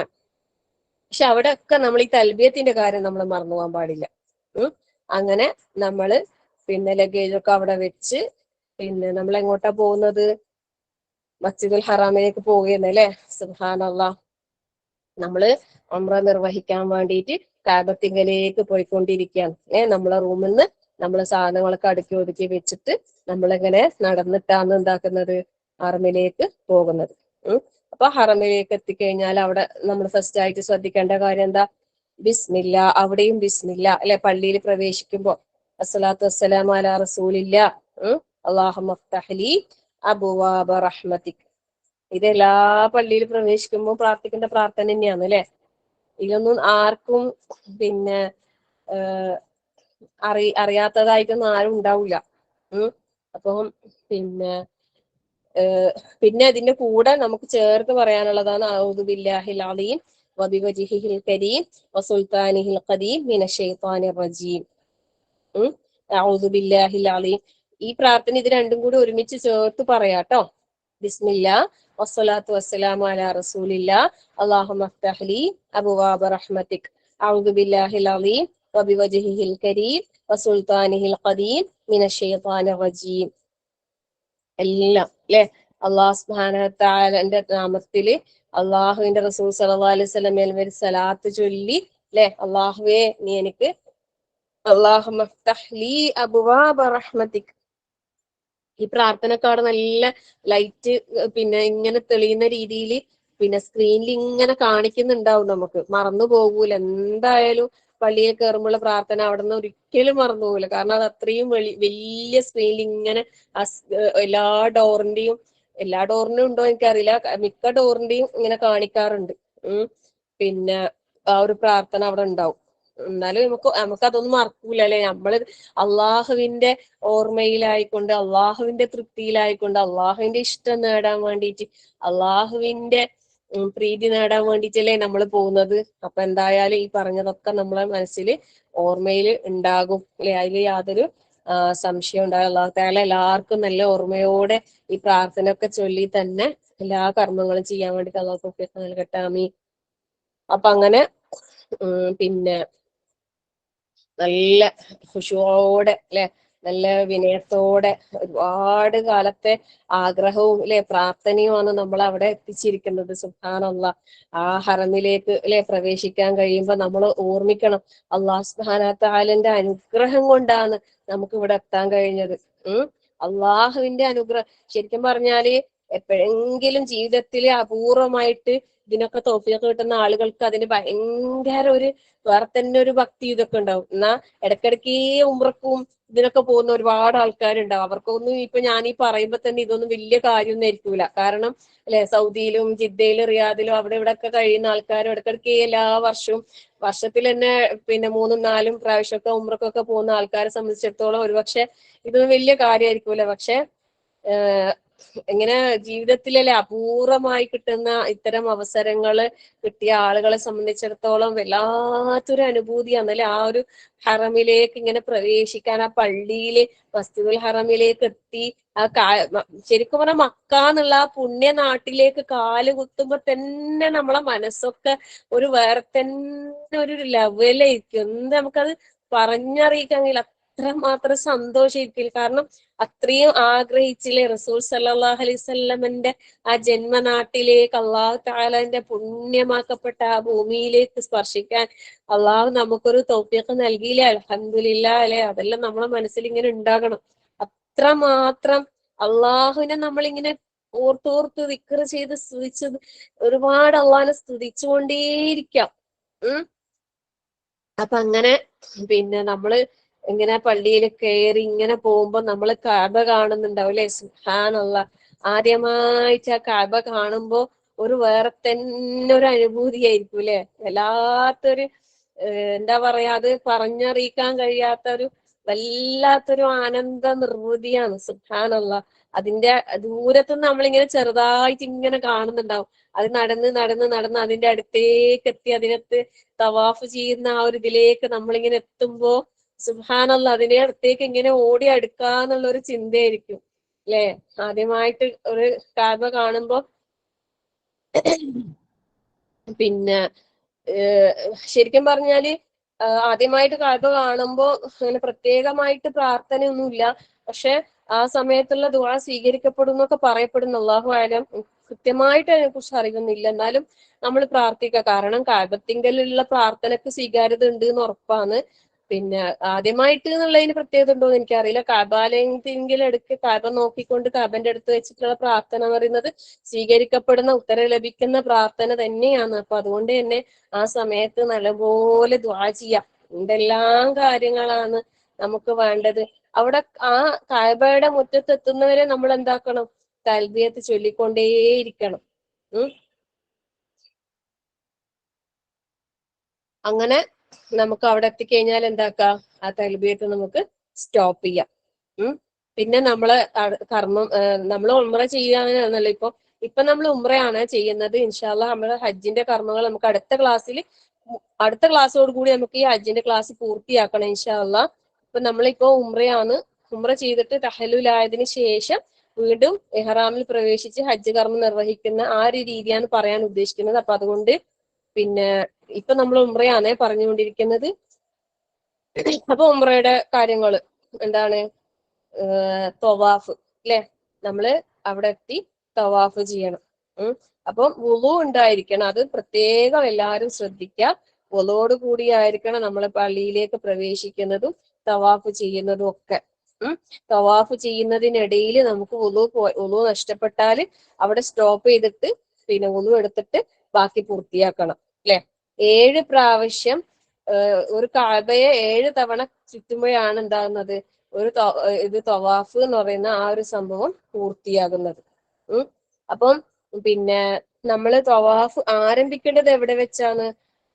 പക്ഷെ അവിടെ ഒക്കെ നമ്മൾ ഈ തൽബിയത്തിന്റെ കാര്യം നമ്മൾ മറന്നു പോകാൻ പാടില്ല. അങ്ങനെ നമ്മള് പിന്നെ ലഗേജ് ഒക്കെ അവിടെ വെച്ച് പിന്നെ നമ്മൾ എങ്ങോട്ടാ പോകുന്നത്? മസ്ജിദുൽ ഹറാമിലേക്ക് പോവുകയാണ് അല്ലെ. സുബ്ഹാനല്ലാഹ്, നമ്മള് ഉംറ നിർവഹിക്കാൻ വേണ്ടിയിട്ട് കാബത്തിങ്കലേക്ക് പോയിക്കൊണ്ടിരിക്കുകയാണ്. നമ്മളെ റൂമിൽ നിന്ന് നമ്മള് സാധനങ്ങളൊക്കെ അടുക്കി ഒതുക്കി വെച്ചിട്ട് നമ്മളിങ്ങനെ നടന്നിട്ടാണ് എന്താക്കുന്നത്? ഹറമിലേക്ക് പോകുന്നത്. അപ്പൊ ഹറമിലേക്ക് എത്തിക്കഴിഞ്ഞാൽ അവിടെ നമ്മൾ ഫസ്റ്റ് ആയിട്ട് ശ്രദ്ധിക്കേണ്ട കാര്യം എന്താ? ബിസ്മില്ല. അവിടെയും ബിസ്മില്ല അല്ലെ. പള്ളിയിൽ പ്രവേശിക്കുമ്പോ അസ്സലാത്തു വസ്സലാമു അലാ റസൂലില്ല, അല്ലാഹുമ്മ ഫ്തഹ് ലി അബ്വാബ റഹ്മതിക്. ഇതെല്ലാ പള്ളിയിൽ പ്രവേശിക്കുമ്പോൾ പ്രാർത്ഥിക്കേണ്ട പ്രാർത്ഥന തന്നെയാണ് അല്ലെ. ഇതൊന്നും ആർക്കും പിന്നെ അറിയാത്തതായിട്ടൊന്നും ആരും ഉണ്ടാവില്ല. അപ്പം പിന്നെ അതിന്റെ കൂടെ നമുക്ക് ചേർത്ത് പറയാനുള്ളതാണ് അഊദു ബില്ലാഹിൽ അലീം വബിവജ്ഹിഹിൽ കരീം വസുൽത്താനിഹിൽ ഖദീം മിനശ് ശൈത്വാനിർ റജീം. അഊദു ബില്ലാഹിൽ അലീം. ഈ പ്രാർത്ഥന ഇത് രണ്ടും കൂടി ഒരുമിച്ച് ചേർത്ത് പറയാട്ടോ. ബിസ്മില്ലാ വസ്സലാത്തു വസ്സലാമു അലാ റസൂലില്ലാ അല്ലാഹുമ്മ ഫ്തഹ് ലി അബ്വാബ റഹ്മതിക് അഊദു ബില്ലാഹിൽ അലീം വബിവജ്ഹിഹിൽ കരീം വസുൽത്താനിഹിൽ ഖദീം മിനശ് ശൈത്വാനിർ റജീം. എല്ലാം അല്ലെ അള്ളാഹു സുബ്ഹാനഹു വ തആലന്റെ നാമത്തില് അള്ളാഹുവിന്റെ റസൂൽ സല്ലല്ലാഹു അലൈഹി വസല്ലമയിൽ ഒരു സലാത്ത് ചൊല്ലി അല്ലെ, അള്ളാഹുവേ നീ എനിക്ക് അല്ലാഹുമ്മ ഫ്തഹ് ലി അബ്വാബ റഹ്മതിക്. ഈ പ്രാർത്ഥനക്കാട് നല്ല ലൈറ്റ് പിന്നെ ഇങ്ങനെ തെളിയുന്ന രീതിയിൽ പിന്നെ സ്ക്രീനിൽ ഇങ്ങനെ കാണിക്കുന്നുണ്ടാവും. നമുക്ക് മറന്നു പോകൂല എന്തായാലും. പള്ളിയിൽ കയറുമ്പോഴുള്ള പ്രാർത്ഥന അവിടെ നിന്ന് ഒരിക്കലും മറന്നു പോകില്ല. കാരണം അത് അത്രയും വലിയ സ്ക്രീനിൽ ഇങ്ങനെ എല്ലാ ഡോറിനും ഉണ്ടോ എനിക്കറിയില്ല, മിക്ക ഡോറിന്റെയും ഇങ്ങനെ കാണിക്കാറുണ്ട്. പിന്നെ ആ ഒരു പ്രാർത്ഥന അവിടെ ഉണ്ടാവും. എന്നാലും നമുക്കതൊന്നും മറക്കൂല അല്ലെ. നമ്മള് അള്ളാഹുവിന്റെ ഓർമ്മയിലായിക്കൊണ്ട്, അള്ളാഹുവിന്റെ തൃപ്തിയിലായിക്കൊണ്ട്, അള്ളാഹുവിന്റെ ഇഷ്ടം നേടാൻ വേണ്ടിയിട്ട്, അള്ളാഹുവിന്റെ പ്രീതി നേടാൻ വേണ്ടിയിട്ടല്ലേ നമ്മൾ പോകുന്നത്. അപ്പൊ എന്തായാലും ഈ പറഞ്ഞതൊക്കെ നമ്മളെ മനസ്സിൽ ഓർമ്മയിൽ ഉണ്ടാകും അല്ലെ. അതിൽ യാതൊരു സംശയം ഉണ്ടാകും. അല്ലാഹു തആല എല്ലാവർക്കും നല്ല ഓർമ്മയോടെ ഈ പ്രാർത്ഥന ഒക്കെ ചൊല്ലി തന്നെ എല്ലാ കർമ്മങ്ങളും ചെയ്യാൻ വേണ്ടിയിട്ട് അല്ലാഹു തൗഫീഖ് നൽകട്ടെ. ആമീൻ. അപ്പൊ അങ്ങനെ പിന്നെ നല്ല ഖുശൂഓടെ അല്ലെ, നല്ല വിനയത്തോടെ ഒരുപാട് കാലത്തെ ആഗ്രഹവും അല്ലെ പ്രാർത്ഥനയുമാണ് നമ്മൾ അവിടെ എത്തിച്ചിരിക്കുന്നത്. സുബ്ഹാനല്ലാഹ്. ആ ഹറമിലേക്ക് അല്ലെ പ്രവേശിക്കാൻ കഴിയുമ്പോ നമ്മൾ ഓർമ്മിക്കണം, അല്ലാഹു സുബ്ഹാനഹു വ തആലന്റെ അനുഗ്രഹം കൊണ്ടാണ് നമുക്ക് ഇവിടെ എത്താൻ കഴിഞ്ഞത്. അള്ളാഹുവിന്റെ അനുഗ്രഹം. ശരിക്കും പറഞ്ഞാല് എപ്പോഴെങ്കിലും ജീവിതത്തിൽ അപൂർവമായിട്ട് ഇതിനൊക്കെ തൗഫീഖ് കിട്ടുന്ന ആളുകൾക്ക് അതിന് ഭയങ്കര ഒരു വേറെ തന്നെ ഒരു ഭക്തി ഇതൊക്കെ ഉണ്ടാവും. എന്നാ ഇടയ്ക്കിടയ്ക്ക് ഉംറക്കും ഇതിനൊക്കെ പോകുന്ന ഒരുപാട് ആൾക്കാരുണ്ടാവും. അവർക്കൊന്നും ഇപ്പൊ ഞാൻ ഈ പറയുമ്പോ തന്നെ ഇതൊന്നും വലിയ കാര്യമൊന്നും ആയിരിക്കൂല. കാരണം അല്ലെ, സൗദിയിലും ജിദ്ദയിലും റിയാദിലും അവിടെ ഇവിടെ ഒക്കെ കഴിയുന്ന ആൾക്കാരും ഇടയ്ക്കിടയ്ക്ക് എല്ലാ വർഷത്തിൽ തന്നെ പിന്നെ 3-4 പ്രാവശ്യമൊക്കെ ഉംറക്കൊക്കെ പോകുന്ന ആൾക്കാരെ സംബന്ധിച്ചിടത്തോളം ഒരുപക്ഷെ ഇതൊന്നും വലിയ കാര്യമായിരിക്കൂല. പക്ഷെ ഇങ്ങനെ ജീവിതത്തിലല്ലേ അപൂർവമായി കിട്ടുന്ന ഇത്തരം അവസരങ്ങള് കിട്ടിയ ആളുകളെ സംബന്ധിച്ചിടത്തോളം വല്ലാത്തൊരു അനുഭൂതിയാണ് അല്ലെ. ആ ഒരു ഹറമിലേക്ക് ഇങ്ങനെ പ്രവേശിക്കാൻ, ആ പള്ളിയില് മസ്ജിദുൽ ഹറമിലേക്ക് എത്തി, ശരിക്കും പറഞ്ഞാൽ മക്ക എന്നുള്ള ആ പുണ്യ നാട്ടിലേക്ക് കാല് കുത്തുമ്പോ തന്നെ നമ്മളെ മനസ്സൊക്കെ ഒരു വേറെ തന്നെ ഒരു ലെവലായിരിക്കും. എന്ത് നമുക്കത് പറഞ്ഞറിയിക്കാൻ കഴിയില്ല. അത്രമാത്രം സന്തോഷമായിരിക്കും. കാരണം അത്രയും ആഗ്രഹിച്ചില്ലേ റസൂൽ സല്ലല്ലാഹു അലൈഹി വസല്ലമന്റെ ആ ജന്മനാട്ടിലേക്ക്, അള്ളാഹു തആലന്റെ പുണ്യമാക്കപ്പെട്ട ആ ഭൂമിയിലേക്ക് സ്പർശിക്കാൻ അള്ളാഹു നമുക്കൊരു തൗഫീഖ് നൽകിയില്ലേ. അൽഹംദുലില്ലാ അല്ലെ. അതെല്ലാം നമ്മളെ മനസ്സിൽ ഇങ്ങനെ ഉണ്ടാകണം. അത്രമാത്രം അള്ളാഹുവിനെ നമ്മളിങ്ങനെ ഓർത്തോർത്ത് ദിക്ർ ചെയ്ത് സ്തുതിച്ചത് ഒരുപാട് അള്ളാഹിനെ സ്തുതിച്ചുകൊണ്ടേയിരിക്കാം. അപ്പൊ അങ്ങനെ പിന്നെ നമ്മള് ഇങ്ങനെ പള്ളിയിൽ കയറി ഇങ്ങനെ പോകുമ്പോ നമ്മള് കഅബ കാണുന്നുണ്ടാവും അല്ലെ. സുബ്ഹാനല്ലാഹ്. ആദ്യമായിട്ട് ആ കഅബ കാണുമ്പോ ഒരു വേറെ തന്നെ ഒരു അനുഭൂതി ആയിരിക്കും അല്ലെ. വല്ലാത്തൊരു എന്താ പറയാ, അത് പറഞ്ഞറിയിക്കാൻ കഴിയാത്തൊരു വല്ലാത്തൊരു ആനന്ദ നിർവൃതിയാണ്. സുബ്ഹാനല്ലാഹ്. അതിന്റെ ദൂരത്തുനിന്ന് നമ്മളിങ്ങനെ ചെറുതായിട്ട് ഇങ്ങനെ കാണുന്നുണ്ടാവും. അത് നടന്ന് നടന്ന് നടന്ന് അതിന്റെ അടുത്തേക്ക് എത്തി അതിനകത്ത് തവാഫ് ചെയ്യുന്ന ആ ഒരു ഇതിലേക്ക് നമ്മളിങ്ങനെ എത്തുമ്പോ സുബ്ഹാനല്ലാഹ് അതിന്റെ അടുത്തേക്ക് ഇങ്ങനെ ഓടി അടുക്കാന്നുള്ള ഒരു ചിന്തയായിരിക്കും. അല്ലെ? ആദ്യമായിട്ട് ഒരു കാബ കാണുമ്പോ പിന്നെ ശരിക്കും പറഞ്ഞാല് ആദ്യമായിട്ട് കാബ കാണുമ്പോ അങ്ങനെ പ്രത്യേകമായിട്ട് പ്രാർത്ഥനയൊന്നുമില്ല. പക്ഷെ ആ സമയത്തുള്ള ദുആ സ്വീകരിക്കപ്പെടും എന്നൊക്കെ പറയപ്പെടുന്നു. അല്ലാഹു ആലം. കൃത്യമായിട്ട് അതിനെ കുറിച്ച് അറിയുന്നില്ല. എന്നാലും നമ്മൾ പ്രാർത്ഥിക്കുക. കാരണം കാബത്തിങ്കലുള്ള പ്രാർത്ഥനക്ക് സ്വീകാര്യത ഉണ്ട് എന്ന് ഉറപ്പാണ്. പിന്നെ ആദ്യമായിട്ട് എന്നുള്ളതിന് പ്രത്യേകത ഉണ്ടോ എന്ന് എനിക്കറിയില്ല. കാബാലയത്തിങ്കിൽ എടുക്ക് കാബ നോക്കിക്കൊണ്ട് കാബന്റെ അടുത്ത് വെച്ചിട്ടുള്ള പ്രാർത്ഥന എന്ന് പറയുന്നത് സ്വീകരിക്കപ്പെടുന്ന ഉത്തരം ലഭിക്കുന്ന പ്രാർത്ഥന തന്നെയാണ്. അപ്പൊ അതുകൊണ്ട് തന്നെ ആ സമയത്ത് നല്ലപോലെ ദ്വാ ചെയ്യാം. എന്തെല്ലാം കാര്യങ്ങളാണ് നമുക്ക് വേണ്ടത്. അവിടെ ആ കാബയുടെ മുറ്റത്ത് എത്തുന്നവരെ നമ്മൾ എന്താക്കണം? തൽബിയത്ത് ചൊല്ലിക്കൊണ്ടേയിരിക്കണം. അങ്ങനെ നമുക്ക് അവിടെ എത്തിക്കഴിഞ്ഞാൽ എന്താക്കാം? ആ തൽബിയത്ത് നമുക്ക് സ്റ്റോപ്പ് ചെയ്യാം. പിന്നെ നമ്മള് കർമ്മം നമ്മൾ ഉംറ ചെയ്യാനല്ലോ ഇപ്പൊ നമ്മൾ ഉംറയാണ് ചെയ്യുന്നത്. ഇൻഷാല്ലാ നമ്മള് ഹജ്ജിന്റെ കർമ്മങ്ങൾ നമുക്ക് അടുത്ത ക്ലാസ്സോട് കൂടി നമുക്ക് ഈ ഹജ്ജിന്റെ ക്ലാസ് പൂർത്തിയാക്കണം ഇൻഷാല്ലാ. ഇപ്പൊ നമ്മളിപ്പോ ഉംറയാണ്. ഉംറ ചെയ്തിട്ട് തഹല്ലുലായതിനു ശേഷം വീണ്ടും ഇഹ്റാമിൽ പ്രവേശിച്ച് ഹജ്ജ് കർമ്മം നിർവഹിക്കുന്ന ആ ഒരു രീതിയാണ് പറയാൻ ഉദ്ദേശിക്കുന്നത്. അപ്പൊ അതുകൊണ്ട് പിന്നെ ഇപ്പൊ നമ്മൾ ഉംറയാണ് പറഞ്ഞുകൊണ്ടിരിക്കുന്നത്. അപ്പൊ ഉംറയുടെ കാര്യങ്ങള് എന്താണ്? തവാഫ് അല്ലെ? നമ്മള് അവിടെ എത്തി തവാഫ് ചെയ്യണം. അപ്പം വുളു ഉണ്ടായിരിക്കണം. അത് പ്രത്യേകം എല്ലാവരും ശ്രദ്ധിക്കുക. വുളുവോട് കൂടിയായിരിക്കണം നമ്മളെ പള്ളിയിലേക്ക് പ്രവേശിക്കുന്നതും തവാഫ് ചെയ്യുന്നതും ഒക്കെ. തവാഫ് ചെയ്യുന്നതിനിടയിൽ നമുക്ക് വുളു നഷ്ടപ്പെട്ടാൽ അവിടെ സ്റ്റോപ്പ് ചെയ്തിട്ട് പിന്നെ വുളു എടുത്തിട്ട് ബാക്കി പൂർത്തിയാക്കണം. അല്ലെ? 7 പ്രാവശ്യം ഒരു കഅബയെ 7 തവണ ചുറ്റുമ്പോഴാണ് എന്താകുന്നത്? ഇത് തവാഫ് എന്ന് പറയുന്ന ആ ഒരു സംഭവം പൂർത്തിയാകുന്നത്. അപ്പം പിന്നെ നമ്മള് തവാഫ് ആരംഭിക്കേണ്ടത് എവിടെ വെച്ചാണ്?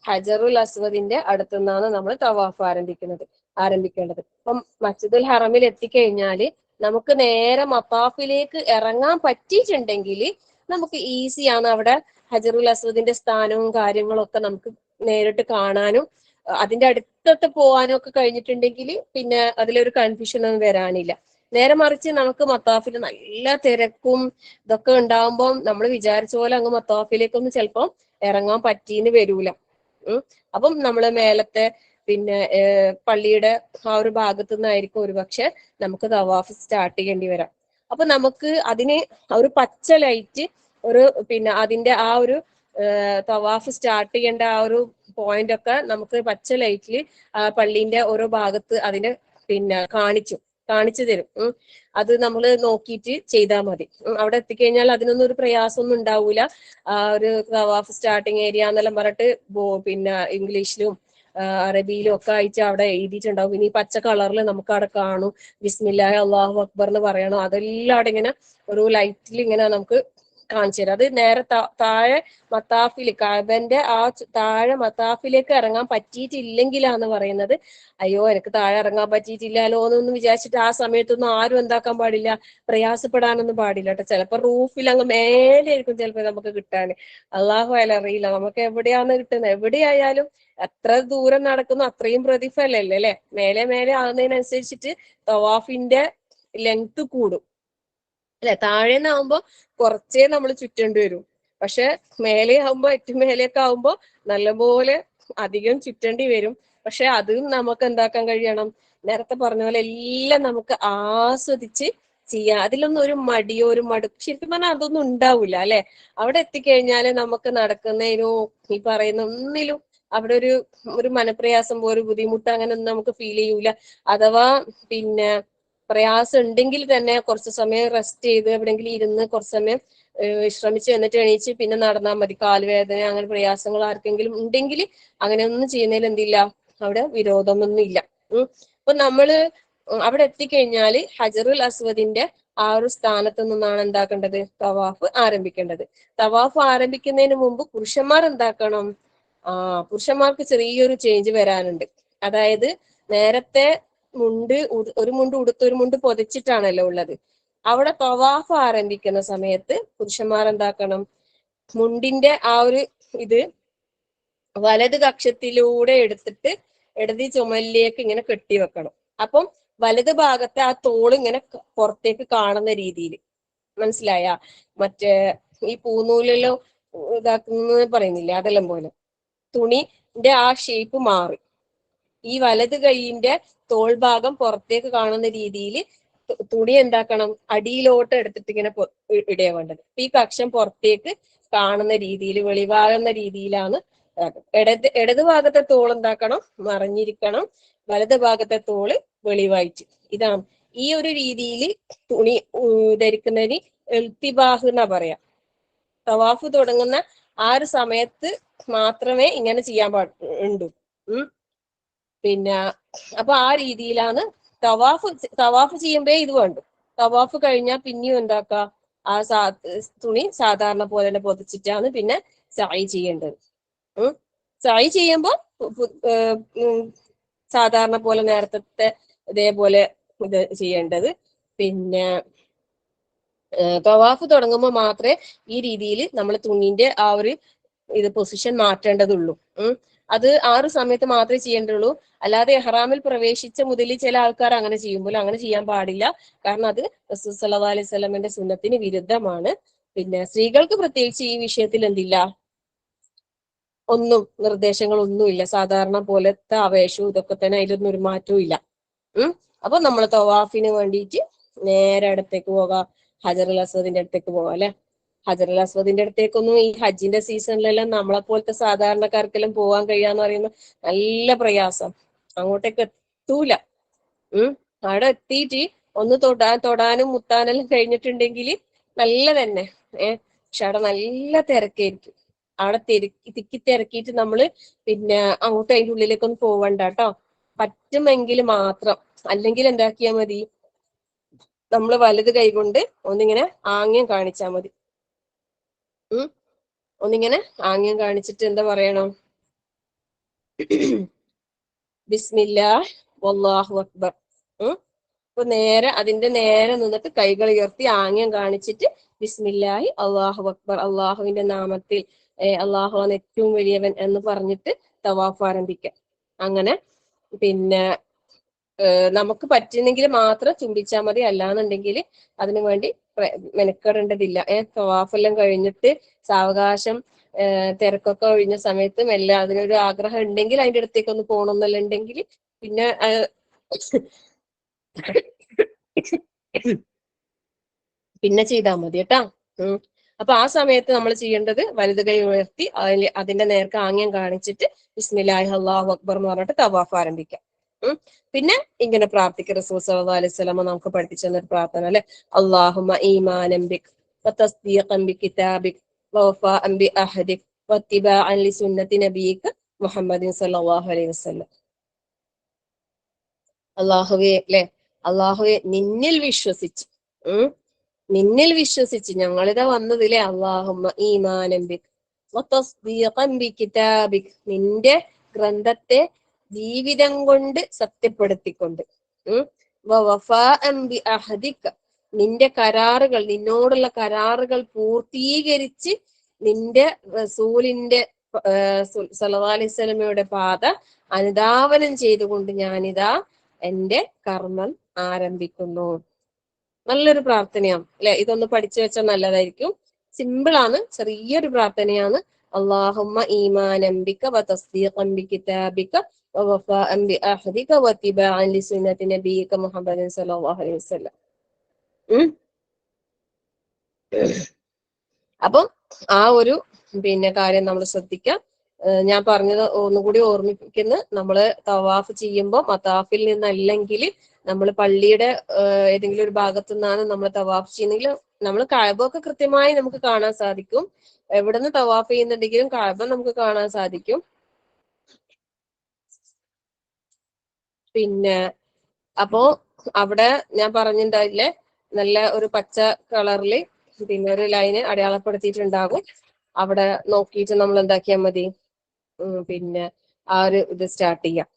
ഹജറുൽ അസ്വദിന്റെ അടുത്തുനിന്നാണ് നമ്മൾ തവാഫ് ആരംഭിക്കേണ്ടത്. അപ്പം മസ്ജിദുൽ ഹറമിൽ എത്തിക്കഴിഞ്ഞാല് നമുക്ക് നേരെ മത്താഫിലേക്ക് ഇറങ്ങാൻ പറ്റിയിട്ടുണ്ടെങ്കിൽ നമുക്ക് ഈസിയാണ് അവിടെ ഹജറുൽ അസ്വദിന്റെ സ്ഥാനവും കാര്യങ്ങളും ഒക്കെ നമുക്ക് നേരിട്ട് കാണാനും അതിന്റെ അടുത്തൊക്കെ പോകാനും ഒക്കെ കഴിഞ്ഞിട്ടുണ്ടെങ്കിൽ പിന്നെ അതിലൊരു കൺഫ്യൂഷൻ ഒന്നും വരാനില്ല. നേരെ മറിച്ച് നമുക്ക് മത്താഫിൽ നല്ല തിരക്കും ഇതൊക്കെ ഉണ്ടാവുമ്പോൾ നമ്മൾ വിചാരിച്ച പോലെ അങ്ങ് മത്താഫിലേക്കൊന്നും ചിലപ്പോൾ ഇറങ്ങാൻ പറ്റിന്ന് വരൂല. അപ്പം നമ്മള് മേലത്തെ പിന്നെ പള്ളിയുടെ ആ ഒരു ഭാഗത്തു നിന്നായിരിക്കും ഒരുപക്ഷെ നമുക്ക് തവാഫ് സ്റ്റാർട്ട് ചെയ്യേണ്ടി വരാം. അപ്പൊ നമുക്ക് അതിന് ഒരു പച്ച ലൈറ്റ് ഒരു പിന്നെ അതിന്റെ ആ ഒരു തവാഫ് സ്റ്റാർട്ട് ചെയ്യേണ്ട ആ ഒരു പോയിന്റ് ഒക്കെ നമുക്ക് പച്ച ലൈറ്റിൽ പള്ളീന്റെ ഓരോ ഭാഗത്ത് അതിന്റെ പിന്നെ കാണിച്ചു തരും. അത് നമ്മൾ നോക്കിയിട്ട് ചെയ്താൽ മതി. അവിടെ എത്തിക്കഴിഞ്ഞാൽ അതിനൊന്നും ഒരു പ്രയാസമൊന്നും ഉണ്ടാവൂല. ആ ഒരു തവാഫ് സ്റ്റാർട്ടിങ് ഏരിയ എന്നെല്ലാം പറഞ്ഞിട്ട് പിന്നെ ഇംഗ്ലീഷിലും അറബിയിലും ഒക്കെ അയച്ച് അവിടെ എഴുതിയിട്ടുണ്ടാവും. ഇനി പച്ച കളറിൽ നമുക്ക് അവിടെ കാണും ബിസ്മില്ലാഹി അല്ലാഹു അക്ബർ എന്ന് പറയണം. അതെല്ലാം അവിടെ ഇങ്ങനെ ഒരു ലൈറ്റിൽ ഇങ്ങനെ നമുക്ക് കാണിച്ചു തരാം. അത് നേരെ താഴെ മത്താഫിൽ കഅബന്റെ ആ താഴെ മത്താഫിലേക്ക് ഇറങ്ങാൻ പറ്റിയിട്ടില്ലെങ്കിലാന്ന് പറയുന്നത്. അയ്യോ എനിക്ക് താഴെ ഇറങ്ങാൻ പറ്റിയിട്ടില്ലല്ലോ എന്നൊന്നും വിചാരിച്ചിട്ട് ആ സമയത്തൊന്നും ആരും എന്താക്കാൻ പാടില്ല, പ്രയാസപ്പെടാനൊന്നും പാടില്ല കേട്ടോ. ചിലപ്പോ റൂഫിൽ അങ്ങ് മേലെ ആയിരിക്കും ചിലപ്പോ നമുക്ക് കിട്ടാന്. അള്ളാഹു അല അറിയില്ല നമുക്ക് എവിടെയാന്ന് കിട്ടുന്നത്. എവിടെയായാലും എത്ര ദൂരം നടക്കുന്നു അത്രയും പ്രതിഫലല്ലേ അല്ലെ? മേലെ മേലെ ആകുന്നതിനനുസരിച്ചിട്ട് തവാഫിന്റെ ലെങ്ത് കൂടും അല്ലെ? താഴേന്നാവുമ്പോ കുറച്ചേ നമ്മൾ ചുറ്റേണ്ടി വരും. പക്ഷെ മേലെ ആവുമ്പോ ഏറ്റവും മേലെയൊക്കെ ആവുമ്പോ നല്ലപോലെ അധികം ചുറ്റേണ്ടി വരും. പക്ഷെ അതും നമുക്ക് എന്താക്കാൻ കഴിയണം? നേരത്തെ പറഞ്ഞ പോലെ എല്ലാം നമുക്ക് ആസ്വദിച്ച് ചെയ്യാം. അതിലൊന്നും ഒരു മടിയോ ഒരു മടുപ്പ് ശരിക്കും പറഞ്ഞാൽ അതൊന്നും ഉണ്ടാവില്ല അല്ലെ? അവിടെ എത്തിക്കഴിഞ്ഞാല് നമുക്ക് നടക്കുന്നതിനോ ഈ പറയുന്ന ഒന്നിലും അവിടെ ഒരു മനപ്രയാസം ഒരു ബുദ്ധിമുട്ട് അങ്ങനെ ഒന്നും നമുക്ക് ഫീൽ ചെയ്യൂല. അഥവാ പിന്നെ പ്രയാസം ഉണ്ടെങ്കിൽ തന്നെ കുറച്ച് സമയം റെസ്റ്റ് ചെയ്ത് എവിടെയെങ്കിലും ഇരുന്ന് കുറച്ച് സമയം വിശ്രമിച്ച് എന്നിട്ട് എണീച്ച് പിന്നെ നടന്നാൽ മതി. കാലുവേദന അങ്ങനെ പ്രയാസങ്ങൾ ആർക്കെങ്കിലും ഉണ്ടെങ്കിൽ അങ്ങനെ ഒന്നും ചെയ്യുന്നതിൽ എന്തില്ല, അവിടെ വിരോധമൊന്നും ഇല്ല. അപ്പൊ നമ്മള് അവിടെ എത്തിക്കഴിഞ്ഞാല് ഹജറുൽ അസ്വദിന്റെ ആ ഒരു സ്ഥാനത്ത് നിന്നാണ് എന്താക്കേണ്ടത്? തവാഫ് ആരംഭിക്കേണ്ടത്. തവാഫ് ആരംഭിക്കുന്നതിന് മുമ്പ് പുരുഷന്മാർ എന്താക്കണം? പുരുഷന്മാർക്ക് ചെറിയൊരു ചേഞ്ച് വരാനുണ്ട്. അതായത് നേരത്തെ ഒരു മുണ്ട് ഉടുത്ത് ഒരു മുണ്ട് പൊതിച്ചിട്ടാണല്ലോ ഉള്ളത്. അവിടെ തവാഫ് ആരംഭിക്കുന്ന സമയത്ത് പുരുഷന്മാർ എന്താക്കണം? മുണ്ടിന്റെ ആ ഒരു ഇത് വലത് കക്ഷത്തിലൂടെ എടുത്തിട്ട് ഇടത് ചുമലിലേക്ക് ഇങ്ങനെ കെട്ടി വെക്കണം. അപ്പം വലത് ഭാഗത്തെ ആ തോൾ ഇങ്ങനെ പുറത്തേക്ക് കാണുന്ന രീതിയിൽ. മനസ്സിലായ? മറ്റേ ഈ പൂനൂലിലോ ഇതാക്കുന്ന പറയുന്നില്ലേ, അതെല്ലാം പോലെ തുണിന്റെ ആ ഷേപ്പ് മാറി. ഈ വലത് കൈയിന്റെ തോൾ ഭാഗം പുറത്തേക്ക് കാണുന്ന രീതിയിൽ തുണി എന്താക്കണം, അടിയിലോട്ട് എടുത്തിട്ട് ഇങ്ങനെ ഇടുക വേണ്ടത്. ഈ കക്ഷം പുറത്തേക്ക് കാണുന്ന രീതിയിൽ, വെളിവാകുന്ന രീതിയിലാണ്. ഇടത് ഭാഗത്തെ തോൾ എന്താക്കണം, മറഞ്ഞിരിക്കണം. വലത് ഭാഗത്തെ തോള് വെളിവായിട്ട്. ഇതാണ് ഈ ഒരു രീതിയിൽ തുണി ധരിക്കുന്നതിന് ഇൽത്തിബാഹ് എന്നാ പറയാ. തവാഫ് തുടങ്ങുന്ന ആ ഒരു സമയത്ത് മാത്രമേ ഇങ്ങനെ ചെയ്യാൻ പാടുള്ളൂ. പിന്നെ അപ്പൊ ആ രീതിയിലാണ് തവാഫ് ചെയ്യുമ്പേ ഇത് വേണ്ടു. തവാഫ് കഴിഞ്ഞാൽ പിന്നെയും എന്താക്ക, ആ തുണി സാധാരണ പോലെ തന്നെ പൊതിച്ചിട്ടാണ് പിന്നെ സായി ചെയ്യേണ്ടത്. സായി ചെയ്യുമ്പോ സാധാരണ പോലെ നേരത്തെ ഇതേപോലെ ഇത് ചെയ്യേണ്ടത്. പിന്നെ തവാഫ് തുടങ്ങുമ്പോൾ മാത്രമേ ഈ രീതിയിൽ നമ്മൾ തുണിന്റെ ആ ഒരു പൊസിഷൻ മാറ്റേണ്ടതുള്ളൂ. അത് ആ ഒരു സമയത്ത് മാത്രമേ ചെയ്യേണ്ടുള്ളൂ. അല്ലാതെ ഇഹ്റാമിൽ പ്രവേശിച്ച മുതൽ ചില ആൾക്കാർ അങ്ങനെ ചെയ്യുമ്പോൾ അങ്ങനെ ചെയ്യാൻ പാടില്ല. കാരണം അത് റസൂൽ സല്ലല്ലാഹു അലൈഹി വസല്ലമയുടെ സുന്നത്തിന് വിരുദ്ധമാണ്. പിന്നെ സ്ത്രീകൾക്ക് പ്രത്യേകിച്ച് ഈ വിഷയത്തിൽ എന്തില്ല, നിർദ്ദേശങ്ങളൊന്നുമില്ല. സാധാരണ പോലത്തെ ആവേശവും ഇതൊക്കെ തന്നെ, അതിലൊന്നും ഒരു മാറ്റവും ഇല്ല. അപ്പൊ നമ്മൾ തവാഫിന് വേണ്ടിയിട്ട് നേരെ അടുത്തേക്ക് പോകാം, ഹജറുൽ അസ്വദിന്റെ അടുത്തേക്ക് പോകാം അല്ലെ. ഹജറുൽ അസ്വദിന്റെ അടുത്തേക്കൊന്നും ഈ ഹജ്ജിന്റെ സീസണിലെല്ലാം നമ്മളെ പോലത്തെ സാധാരണക്കാർക്കെല്ലാം പോകാൻ കഴിയാന്ന് പറയുന്നത് നല്ല പ്രയാസം. അങ്ങോട്ടേക്ക് എത്തൂല. അവിടെ എത്തിയിട്ട് ഒന്ന് തൊടാനും മുത്താനെല്ലാം കഴിഞ്ഞിട്ടുണ്ടെങ്കിൽ നല്ല തന്നെ. പക്ഷെ അവിടെ നല്ല തിരക്കായിരിക്കും. അവിടെ തിക്കി തിരക്കിയിട്ട് നമ്മള് പിന്നെ അങ്ങോട്ട് അതിന്റെ ഉള്ളിലേക്കൊന്നും പോവണ്ട കേട്ടോ. പറ്റുമെങ്കിൽ മാത്രം. അല്ലെങ്കിൽ എന്താക്കിയാൽ മതി, നമ്മൾ വലത് കൈ കൊണ്ട് ഒന്നിങ്ങനെ ആംഗ്യം കാണിച്ചാൽ മതി. ഒന്നിങ്ങനെ ആംഗ്യം കാണിച്ചിട്ട് എന്താ പറയണം, ബിസ്മില്ലാഹ് വല്ലാഹു അക്ബർ. അപ്പൊ അതിന്റെ നേരെ നിന്നിട്ട് കൈകൾ ഉയർത്തി ആംഗ്യം കാണിച്ചിട്ട് ബിസ്മില്ലാഹി അള്ളാഹു അക്ബർ, അള്ളാഹുവിന്റെ നാമത്തിൽ, അള്ളാഹുവാണ് ഏറ്റവും വലിയവൻ എന്ന് പറഞ്ഞിട്ട് തവാഫ് ആരംഭിക്കാം. അങ്ങനെ പിന്നെ നമുക്ക് പറ്റുന്നെങ്കിൽ മാത്രം ചുംബിച്ചാൽ മതി. അല്ലാന്നുണ്ടെങ്കിൽ അതിനു വേണ്ടി മെനക്കെടേണ്ടതില്ല. തവാഫെല്ലാം കഴിഞ്ഞിട്ട് സാവകാശം തിരക്കൊക്കെ ഒഴിഞ്ഞ സമയത്ത് മെല്ലെ അതിനൊരു ആഗ്രഹം ഉണ്ടെങ്കിൽ അതിന്റെ അടുത്തേക്ക് ഒന്ന് പോകണമെന്നല്ല ഉണ്ടെങ്കിൽ പിന്നെ പിന്നെ ചെയ്താൽ മതി കേട്ടാ. അപ്പൊ ആ സമയത്ത് നമ്മൾ ചെയ്യേണ്ടത് വലത് കൈ ഉയർത്തി അതിന്റെ നേർക്ക് ആംഗ്യം കാണിച്ചിട്ട് ബിസ്മില്ലാഹി അല്ലാഹു അക്ബർ എന്ന് പറഞ്ഞിട്ട് തവാഫ് ആരംഭിക്കാം. പിന്നെ ഇങ്ങനെ പ്രാർത്ഥിക്കുക. റസൂൽ സല്ലല്ലാഹു അലൈഹി വസല്ലം നമുക്ക് പഠിപ്പിച്ചു തന്ന പ്രാർത്ഥന അല്ലെ, അല്ലാഹുമ്മ ഈമാനൻ ബിക് വതസ്ദീഖൻ ബികിതാബിക് വവഫാഅൻ ബിഅഹദിക് വത്തിബാഅൻ ലിസുന്നതി നബിയിക മുഹമ്മദിൻ സല്ലല്ലാഹു അലൈഹി വസല്ലം. അല്ലാഹുവേ അല്ലെ, അല്ലാഹുവേ നിന്നിൽ വിശ്വസിച്ച് ഞങ്ങളിതാ വന്നതില്ലേ. അല്ലാഹുമ്മ ഈമാനൻ ബിക് വതസ്ദീഖൻ ബികിതാബിക്, നിന്റെ ഗ്രന്ഥത്തെ ജീവിതം കൊണ്ട് സത്യപ്പെടുത്തിക്കൊണ്ട്, വവഫാഅൻ ബിഅഹദിക, നിന്റെ കരാറുകൾ, നിന്നോടുള്ള കരാറുകൾ പൂർത്തീകരിച്ച് നിന്റെ റസൂലിന്റെ സല്ലല്ലാഹു അലൈഹി വസല്ലമയുടെ പാത അനുധാവനം ചെയ്തുകൊണ്ട് ഞാനിതാ എന്റെ കർമ്മം ആരംഭിക്കുന്നു. നല്ലൊരു പ്രാർത്ഥനയാണ് അല്ലെ. ഇതൊന്ന് പഠിച്ചു വെച്ചാൽ നല്ലതായിരിക്കും. സിമ്പിളാണ്, ചെറിയൊരു പ്രാർത്ഥനയാണ്. അല്ലാഹുമ്മ ഈമാനൻ ബിക വതസ്ദീഖൻ ബികിതാബിക വവഫാഅൻ ബിഅഹദിക വത്തിബാഅൻ ലിസുന്നതി നബിയിക മുഹമ്മദിൻ സല്ലല്ലാഹു അലൈഹി വസല്ലം. അപ്പം ആ ഒരു കാര്യം നമ്മൾ ശ്രദ്ധിക്കാം. ഞാൻ പറഞ്ഞത് ഒന്നുകൂടി ഓർമ്മിപ്പിക്കുന്നു. നമ്മള് തവാഫ് ചെയ്യുമ്പോൾ മതാഫിൽ നിന്നല്ലെങ്കിൽ നമ്മൾ പള്ളിയുടെ ഏതെങ്കിലും ഒരു ഭാഗത്തു നിന്നാണ് നമ്മൾ തവാഫ് ചെയ്യുന്നെങ്കിൽ നമ്മൾ കഅബയൊക്കെ കൃത്യമായി നമുക്ക് കാണാൻ സാധിക്കും. എവിടുന്ന് തവാഫ് ചെയ്യുന്നുണ്ടെങ്കിലും കഅബ നമുക്ക് കാണാൻ സാധിക്കും. പിന്നെ അപ്പോ അവിടെ ഞാൻ പറഞ്ഞിട്ടുണ്ടായില്ലേ, നല്ല ഒരു പച്ച കളറില് പിന്നെ ഒരു ലൈന് അടയാളപ്പെടുത്തിയിട്ടുണ്ടാകും. അവിടെ നോക്കിയിട്ട് നമ്മൾ എന്താക്കിയാൽ മതി, പിന്നെ ആ ഒരു ഇത് സ്റ്റാർട്ട് ചെയ്യാം.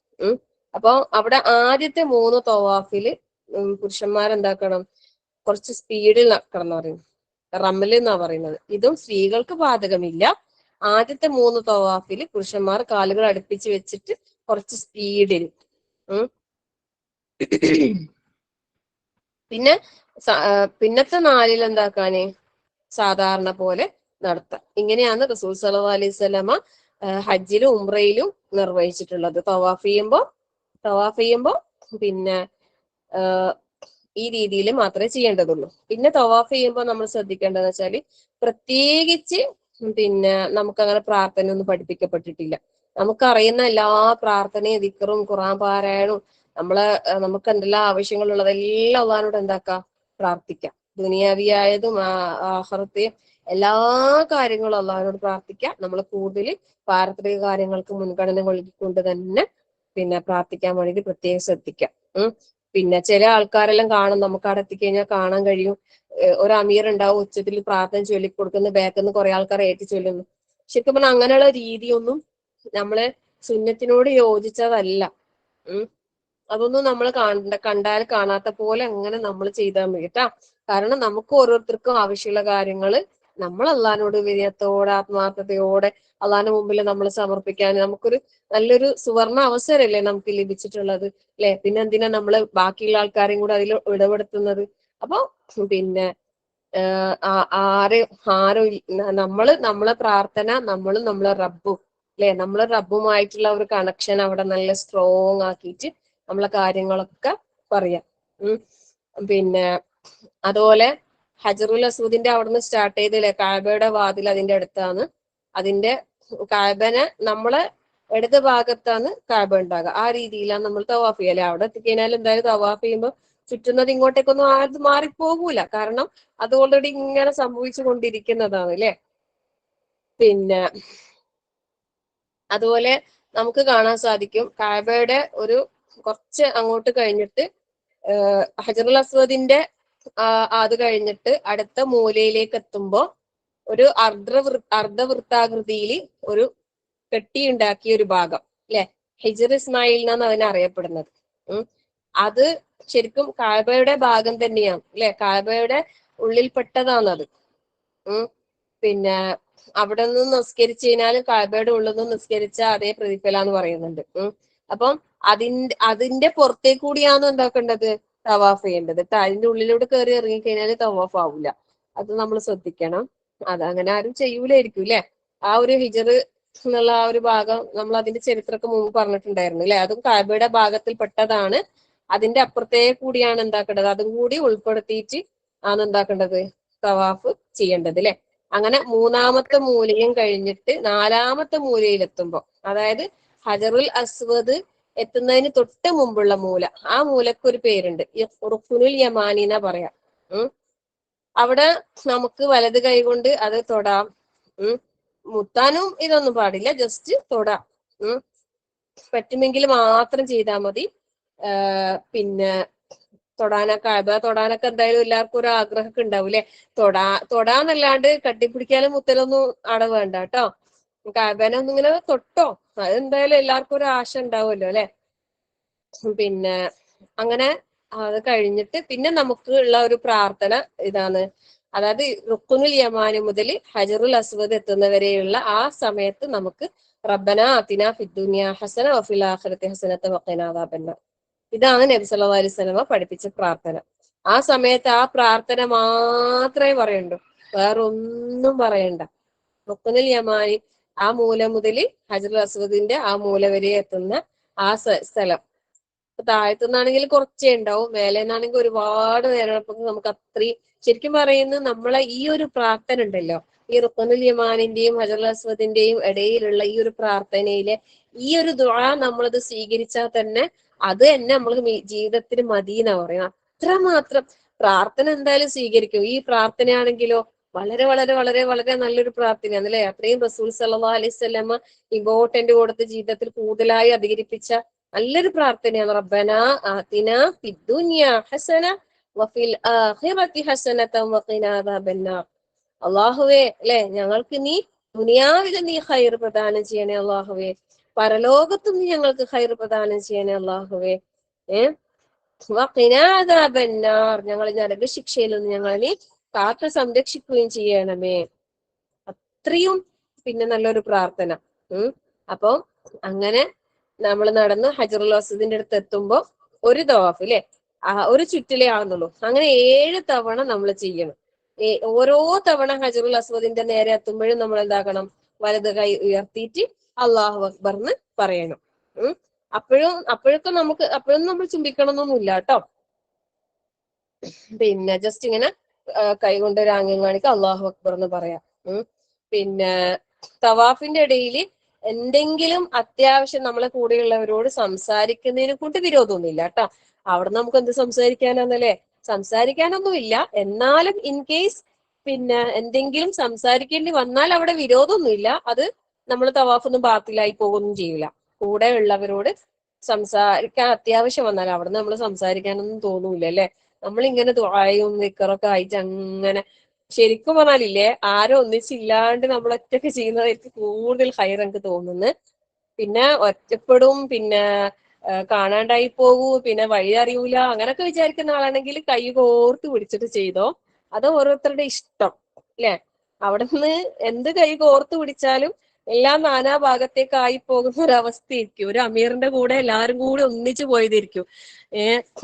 അപ്പൊ അവിടെ ആദ്യത്തെ 3 തവാഫില് പുരുഷന്മാരെന്താക്കണം, കുറച്ച് സ്പീഡിൽ നടക്കണം പറയുന്നത്, റമ്മല് എന്നാ പറയുന്നത്. ഇതും സ്ത്രീകൾക്ക് ബാധകമില്ല. ആദ്യത്തെ 3 തവാഫില് പുരുഷന്മാർ കാലുകൾ അടുപ്പിച്ച് വെച്ചിട്ട് കുറച്ച് സ്പീഡിൽ പിന്നെ പിന്നത്തെ 4 എന്താക്കാന് സാധാരണ പോലെ നടത്താം. ഇങ്ങനെയാണ് റസൂൽ സല്ലല്ലാഹു അലൈഹി വസല്ലമ ഹജ്ജിലും ഉംറയിലും നിർവഹിച്ചിട്ടുള്ളത്. തവാഫ് ചെയ്യുമ്പോ പിന്നെ ഈ രീതിയിൽ മാത്രമേ ചെയ്യേണ്ടതുള്ളൂ. പിന്നെ തവാഫ് ചെയ്യുമ്പോൾ നമ്മൾ ശ്രദ്ധിക്കേണ്ടതെന്ന് വെച്ചാൽ പ്രത്യേകിച്ച് പിന്നെ നമുക്കങ്ങനെ പ്രാർത്ഥന ഒന്നും പഠിപ്പിക്കപ്പെട്ടിട്ടില്ല. നമുക്കറിയുന്ന എല്ലാ പ്രാർത്ഥനയും ദിക്റും ഖുർആൻ പാരായണവും നമുക്ക് എന്തെല്ലാം ആവശ്യങ്ങളുള്ളതെല്ലാം അള്ളാഹിനോട് എന്താക്കാം, പ്രാർത്ഥിക്കാം. ദുനിയാവിയായതും ആഖിറത്തെയും എല്ലാ കാര്യങ്ങളും അള്ളാഹിനോട് പ്രാർത്ഥിക്കാം. നമ്മൾ കൂടുതൽ പാരത്രിക കാര്യങ്ങൾക്ക് മുൻഗണന നൽകിക്കൊണ്ട് തന്നെ പിന്നെ പ്രാർത്ഥിക്കാൻ വേണ്ടിയിട്ട് പ്രത്യേകം ശ്രദ്ധിക്കാം. പിന്നെ ചില ആൾക്കാരെല്ലാം കാണും, നമുക്ക് അവിടെ എത്തിക്കഴിഞ്ഞാൽ കാണാൻ കഴിയും, ഒരു അമീർ ഉണ്ടാവും ഉച്ചത്തിൽ പ്രാർത്ഥന ചൊല്ലിക്കൊടുക്കുന്ന, ബാക്കിൽ നിന്ന് കുറെ ആൾക്കാർ ഏറ്റി ചൊല്ലുന്നു. ശരിക്കും പറഞ്ഞാൽ അങ്ങനെയുള്ള രീതിയൊന്നും നമ്മളെ സുന്നത്തിനോട് യോജിച്ചതല്ല. അതൊന്നും നമ്മൾ കണ്ടാൽ കാണാത്ത പോലെ അങ്ങനെ നമ്മൾ ചെയ്താൽ മതി കേട്ടാ. കാരണം നമുക്ക് ഓരോരുത്തർക്കും ആവശ്യമുള്ള കാര്യങ്ങൾ നമ്മൾ അള്ളാഹിനോട് വിനയത്തോടെ ആത്മാർത്ഥതയോടെ അള്ളാഹിന്റെ മുമ്പിൽ നമ്മൾ സമർപ്പിക്കാൻ നമുക്കൊരു നല്ലൊരു സുവർണ അവസരമല്ലേ നമുക്ക് ലഭിച്ചിട്ടുള്ളത്, അല്ലെ? പിന്നെ എന്തിനാ നമ്മള് ബാക്കിയുള്ള ആൾക്കാരെയും കൂടെ അതിൽ ഇടപെടുത്തുന്നത്? അപ്പൊ പിന്നെ നമ്മളെ പ്രാർത്ഥന നമ്മളെ റബ്ബും, അല്ലെ, നമ്മളെ റബ്ബുമായിട്ടുള്ള ഒരു കണക്ഷൻ അവിടെ നല്ല സ്ട്രോങ് ആക്കിയിട്ട് നമ്മളെ കാര്യങ്ങളൊക്കെ പറയാം. പിന്നെ അതുപോലെ ഹജറുൽ അസ്വദിന്റെ അവിടുന്ന് സ്റ്റാർട്ട് ചെയ്തില്ലേ, കാബയുടെ വാതിൽ അതിന്റെ അടുത്താണ്. അതിന്റെ കാബനെ നമ്മളെ ഇടത് ഭാഗത്താണ് കാബ ഉണ്ടാകുക. ആ രീതിയിലാണ് നമ്മൾ തവാഫ് ചെയ്യല്ലേ. അവിടെ എത്തിക്കഴിഞ്ഞാൽ എന്തായാലും തവാഫ് ചെയ്യുമ്പോൾ ചുറ്റുന്നത് ഇങ്ങോട്ടേക്കൊന്നും ആരും മാറിപ്പോകൂല. കാരണം അത് ഓൾറെഡി ഇങ്ങനെ സംഭവിച്ചു കൊണ്ടിരിക്കുന്നതാണ്, അല്ലെ? പിന്നെ അതുപോലെ നമുക്ക് കാണാൻ സാധിക്കും, കാബയുടെ ഒരു കുറച്ച് അങ്ങോട്ട് കഴിഞ്ഞിട്ട് ഹജറുൽ അസ്വദിന്റെ അത് കഴിഞ്ഞിട്ട് അടുത്ത മൂലയിലേക്ക് എത്തുമ്പോ ഒരു അർദ്ധവൃത്താകൃതിയിൽ ഒരു കെട്ടിയുണ്ടാക്കിയ ഒരു ഭാഗം, അല്ലെ, ഹിജർ ഇസ്മായിൽ എന്നാണ് അതിനെ അറിയപ്പെടുന്നത്. അത് ശരിക്കും കാബയുടെ ഭാഗം തന്നെയാണ്, അല്ലെ, കാബയുടെ ഉള്ളിൽപ്പെട്ടതാണത്. പിന്നെ അവിടെ നിന്ന് നിസ്കരിച്ചു കഴിഞ്ഞാൽ കാബയുടെ ഉള്ളിൽ നിന്ന് നിസ്കരിച്ച അതേ പ്രതിഫലാന്ന് പറയുന്നുണ്ട്. അപ്പം അതിന്റെ പുറത്തേക്ക് കൂടിയാണ് എന്താക്കേണ്ടത്, തവാഫ് ചെയ്യേണ്ടത്. അതിന്റെ ഉള്ളിലൂടെ കയറി ഇറങ്ങിക്കഴിഞ്ഞാൽ തവാഫ് ആവില്ല. അത് നമ്മൾ ശ്രദ്ധിക്കണം. അതങ്ങനെ ആരും ചെയ്യൂലായിരിക്കും, അല്ലെ? ആ ഒരു ഹിജർ എന്നുള്ള ആ ഒരു ഭാഗം നമ്മൾ അതിന്റെ ചരിത്രമൊക്കെ മുമ്പ് പറഞ്ഞിട്ടുണ്ടായിരുന്നു, അല്ലെ? അതും കാബയുടെ ഭാഗത്തിൽ പെട്ടതാണ്. അതിന്റെ അപ്പുറത്തേക്ക് കൂടിയാണ് എന്താക്കേണ്ടത്, അതും കൂടി ഉൾപ്പെടുത്തിയിട്ട് ആണ് എന്താക്കേണ്ടത്, തവാഫ് ചെയ്യേണ്ടത്, അല്ലെ? അങ്ങനെ 3ാമത്തെ മൂലയും കഴിഞ്ഞിട്ട് 4ാമത്തെ മൂലയിലെത്തുമ്പോ, അതായത് ഹജറുൽ അസ്വദ് എത്തുന്നതിന് തൊട്ട് മുമ്പുള്ള മൂല, ആ മൂലക്ക് ഒരു പേരുണ്ട്, റുക്നുൽ യമാനി എന്നാ പറയാം. അവിടെ നമുക്ക് വലത് കൈ കൊണ്ട് അത് തൊടാം. മുത്താനും ഇതൊന്നും പാടില്ല, ജസ്റ്റ് തൊടാം. പറ്റുമെങ്കിൽ മാത്രം ചെയ്താൽ മതി. പിന്നെ തൊടാനൊക്കെ എന്തായാലും എല്ലാവർക്കും ഒരു ആഗ്രഹമൊക്കെ ഉണ്ടാവും, അല്ലെ? തൊടാന്നല്ലാണ്ട് കട്ടിപ്പിടിക്കാനും മുത്തലൊന്നും അവിടെ വേണ്ട കേട്ടോ. കാബനെ ഒന്നും ഇങ്ങനെ തൊട്ടോ, അതെന്തായാലും എല്ലാവർക്കും ഒരു ആശ ഉണ്ടാവുമല്ലോ, അല്ലെ? പിന്നെ അങ്ങനെ അത് കഴിഞ്ഞിട്ട് പിന്നെ നമുക്ക് ഉള്ള ഒരു പ്രാർത്ഥന ഇതാണ്. അതായത് റുക്കുനുൽ യമാനി മുതൽ ഹജറുൽ അസ്വദ് എത്തുന്നവരെയുള്ള ആ സമയത്ത് നമുക്ക് റബ്ബന ആതിന ഫിദ്ദുനിയ ഹസന വഫിൽ ആഖിറതി ഹസനത വഖിനാ അദാബന്നാർ, ഇതാണ് നബി സല്ലല്ലാഹു അലൈഹി വസല്ലമ പഠിപ്പിച്ച പ്രാർത്ഥന. ആ സമയത്ത് ആ പ്രാർത്ഥന മാത്രമേ പറയണ്ടൂ, വേറൊന്നും പറയണ്ട. റുക്കുനുൽ യമാനി ആ മൂല മുതൽ ഹജറുൽ അസ്വദിന്റെ ആ മൂല വരെ എത്തുന്ന ആ സ്ഥലം, താഴത്തുനിന്നാണെങ്കിൽ കുറച്ചേ ഉണ്ടാവും, മേലെ നിന്നാണെങ്കിൽ ഒരുപാട് നേരം നമുക്ക് അത്രയും. ശരിക്കും പറയുന്നത് നമ്മളെ ഈ ഒരു പ്രാർത്ഥന ഉണ്ടല്ലോ, ഈ റുക്നുൽ യമാനിന്റെയും ഹജറുൽ അസ്വദിന്റെയും ഇടയിലുള്ള ഈ ഒരു പ്രാർത്ഥനയിലെ ഈ ഒരു ദുആ നമ്മളത് സ്വീകരിച്ചാൽ തന്നെ അത് തന്നെ നമ്മൾ ജീവിതത്തിന് മദീന പറയാം. അത്രമാത്രം പ്രാർത്ഥന എന്തായാലും സ്വീകരിക്കും. ഈ പ്രാർത്ഥനയാണെങ്കിലോ വളരെ വളരെ വളരെ വളരെ നല്ലൊരു പ്രാർത്ഥനയാണ്, അല്ലെ? അത്രയും റസൂൽ സല്ലല്ലാഹു അലൈഹി വസല്ലമ ഇമ്പോർട്ടന്റ് കൊടുത്ത് ജീവിതത്തിൽ കൂടുതലായി അധികരിപ്പിച്ച നല്ലൊരു പ്രാർത്ഥനയാണ്. റബ്ബന ആതിന ഫിദ്ദുനിയ ഹസന വഫിൽ ആഖിറതി ഹസനത വഖിനാ അദാബന്നാർ. അല്ലാഹുവേ, അല്ലെ, ഞങ്ങൾക്ക് നീ ദുനിയാവിൽ നീ ഖൈർ പ്രദാനം ചെയ്യണേ അല്ലാഹുവേ, പരലോകത്തും നീ ഞങ്ങൾക്ക് ഖൈർ പ്രദാനം ചെയ്യണേ അല്ലാഹുവേ. വഖിനാ അദാബന്നാർ, ഞങ്ങൾ നരക ശിക്ഷയിൽ നിന്ന് ഞങ്ങളെ നീ കാത്തു സംരക്ഷിക്കുകയും ചെയ്യണമേ. അത്രയും പിന്നെ നല്ലൊരു പ്രാർത്ഥന. അപ്പൊ അങ്ങനെ നമ്മൾ നടന്ന് ഹജറുൽ അസ്വദിന്റെ അടുത്ത് എത്തുമ്പോ ഒരു തവാഫ്, അല്ലെ, ഒരു ചുറ്റിലേ ആവുന്നുള്ളൂ. അങ്ങനെ 7 തവണ നമ്മൾ ചെയ്യണം. ഓരോ തവണ ഹജറുൽ അസ്വദിന്റെ നേരെ എത്തുമ്പോഴും നമ്മൾ എന്താക്കണം, വലത് കൈ ഉയർത്തിയിട്ട് അള്ളാഹു അക്ബർ എന്ന് പറയണം. അപ്പോഴൊക്കെ അപ്പോഴൊന്നും നമ്മൾ ചുംബിക്കണമെന്നൊന്നുമില്ല കേട്ടോ. പിന്നെ ജസ്റ്റ് ഇങ്ങനെ കൈ കൊണ്ട് ഒരു ആംഗ്യം കാണിക്കുക, അള്ളാഹു അക്ബർ എന്ന് പറയാം. പിന്നെ തവാഫിന്റെ ഇടയിൽ എന്തെങ്കിലും അത്യാവശ്യം നമ്മളെ കൂടെയുള്ളവരോട് സംസാരിക്കുന്നതിനെ കൊണ്ട് വിരോധമൊന്നുമില്ല കേട്ടോ. അവിടെ നമുക്ക് എന്ത് സംസാരിക്കാനാന്നല്ലേ, സംസാരിക്കാനൊന്നുമില്ല. എന്നാലും ഇൻ കേസ് പിന്നെ എന്തെങ്കിലും സംസാരിക്കേണ്ടി വന്നാൽ അവിടെ വിരോധമൊന്നുമില്ല. അത് നമ്മൾ തവാഫൊന്നും ബാത്തിലായി പോകുകയൊന്നും ചെയ്യില്ല. കൂടെ ഉള്ളവരോട് സംസാരിക്കാൻ അത്യാവശ്യം വന്നാൽ അവിടെ നമ്മൾ സംസാരിക്കാനൊന്നും തോന്നൂല അല്ലെ. നമ്മളിങ്ങനെ ദുആയും നിക്കറൊക്കെ ആയിട്ട് അങ്ങനെ, ശരിക്കും പറഞ്ഞാലില്ലേ, ആരും ഒന്നിച്ചില്ലാണ്ട് നമ്മൾ ഒറ്റയ്ക്ക് ചെയ്യുന്നതായിരിക്കും കൂടുതൽ ഹൈർ എനിക്ക് തോന്നുന്നത്. പിന്നെ ഒറ്റപ്പെടും, പിന്നെ കാണാണ്ടായി പോകൂ, പിന്നെ വഴി അറിയൂല, അങ്ങനൊക്കെ വിചാരിക്കുന്ന ആളാണെങ്കിൽ കൈ കോർത്ത് പിടിച്ചിട്ട് ചെയ്തോ. അത് ഓരോരുത്തരുടെ ഇഷ്ടം അല്ലെ. അവിടെ നിന്ന് എന്ത് കൈ കോർത്ത് പിടിച്ചാലും എല്ലാം നാനാഭാഗത്തേക്കായി പോകുന്ന ഒരവസ്ഥയായിരിക്കും. ഒരു അമീറിന്റെ കൂടെ എല്ലാരും കൂടി ഒന്നിച്ചു പോയതായിരിക്കും.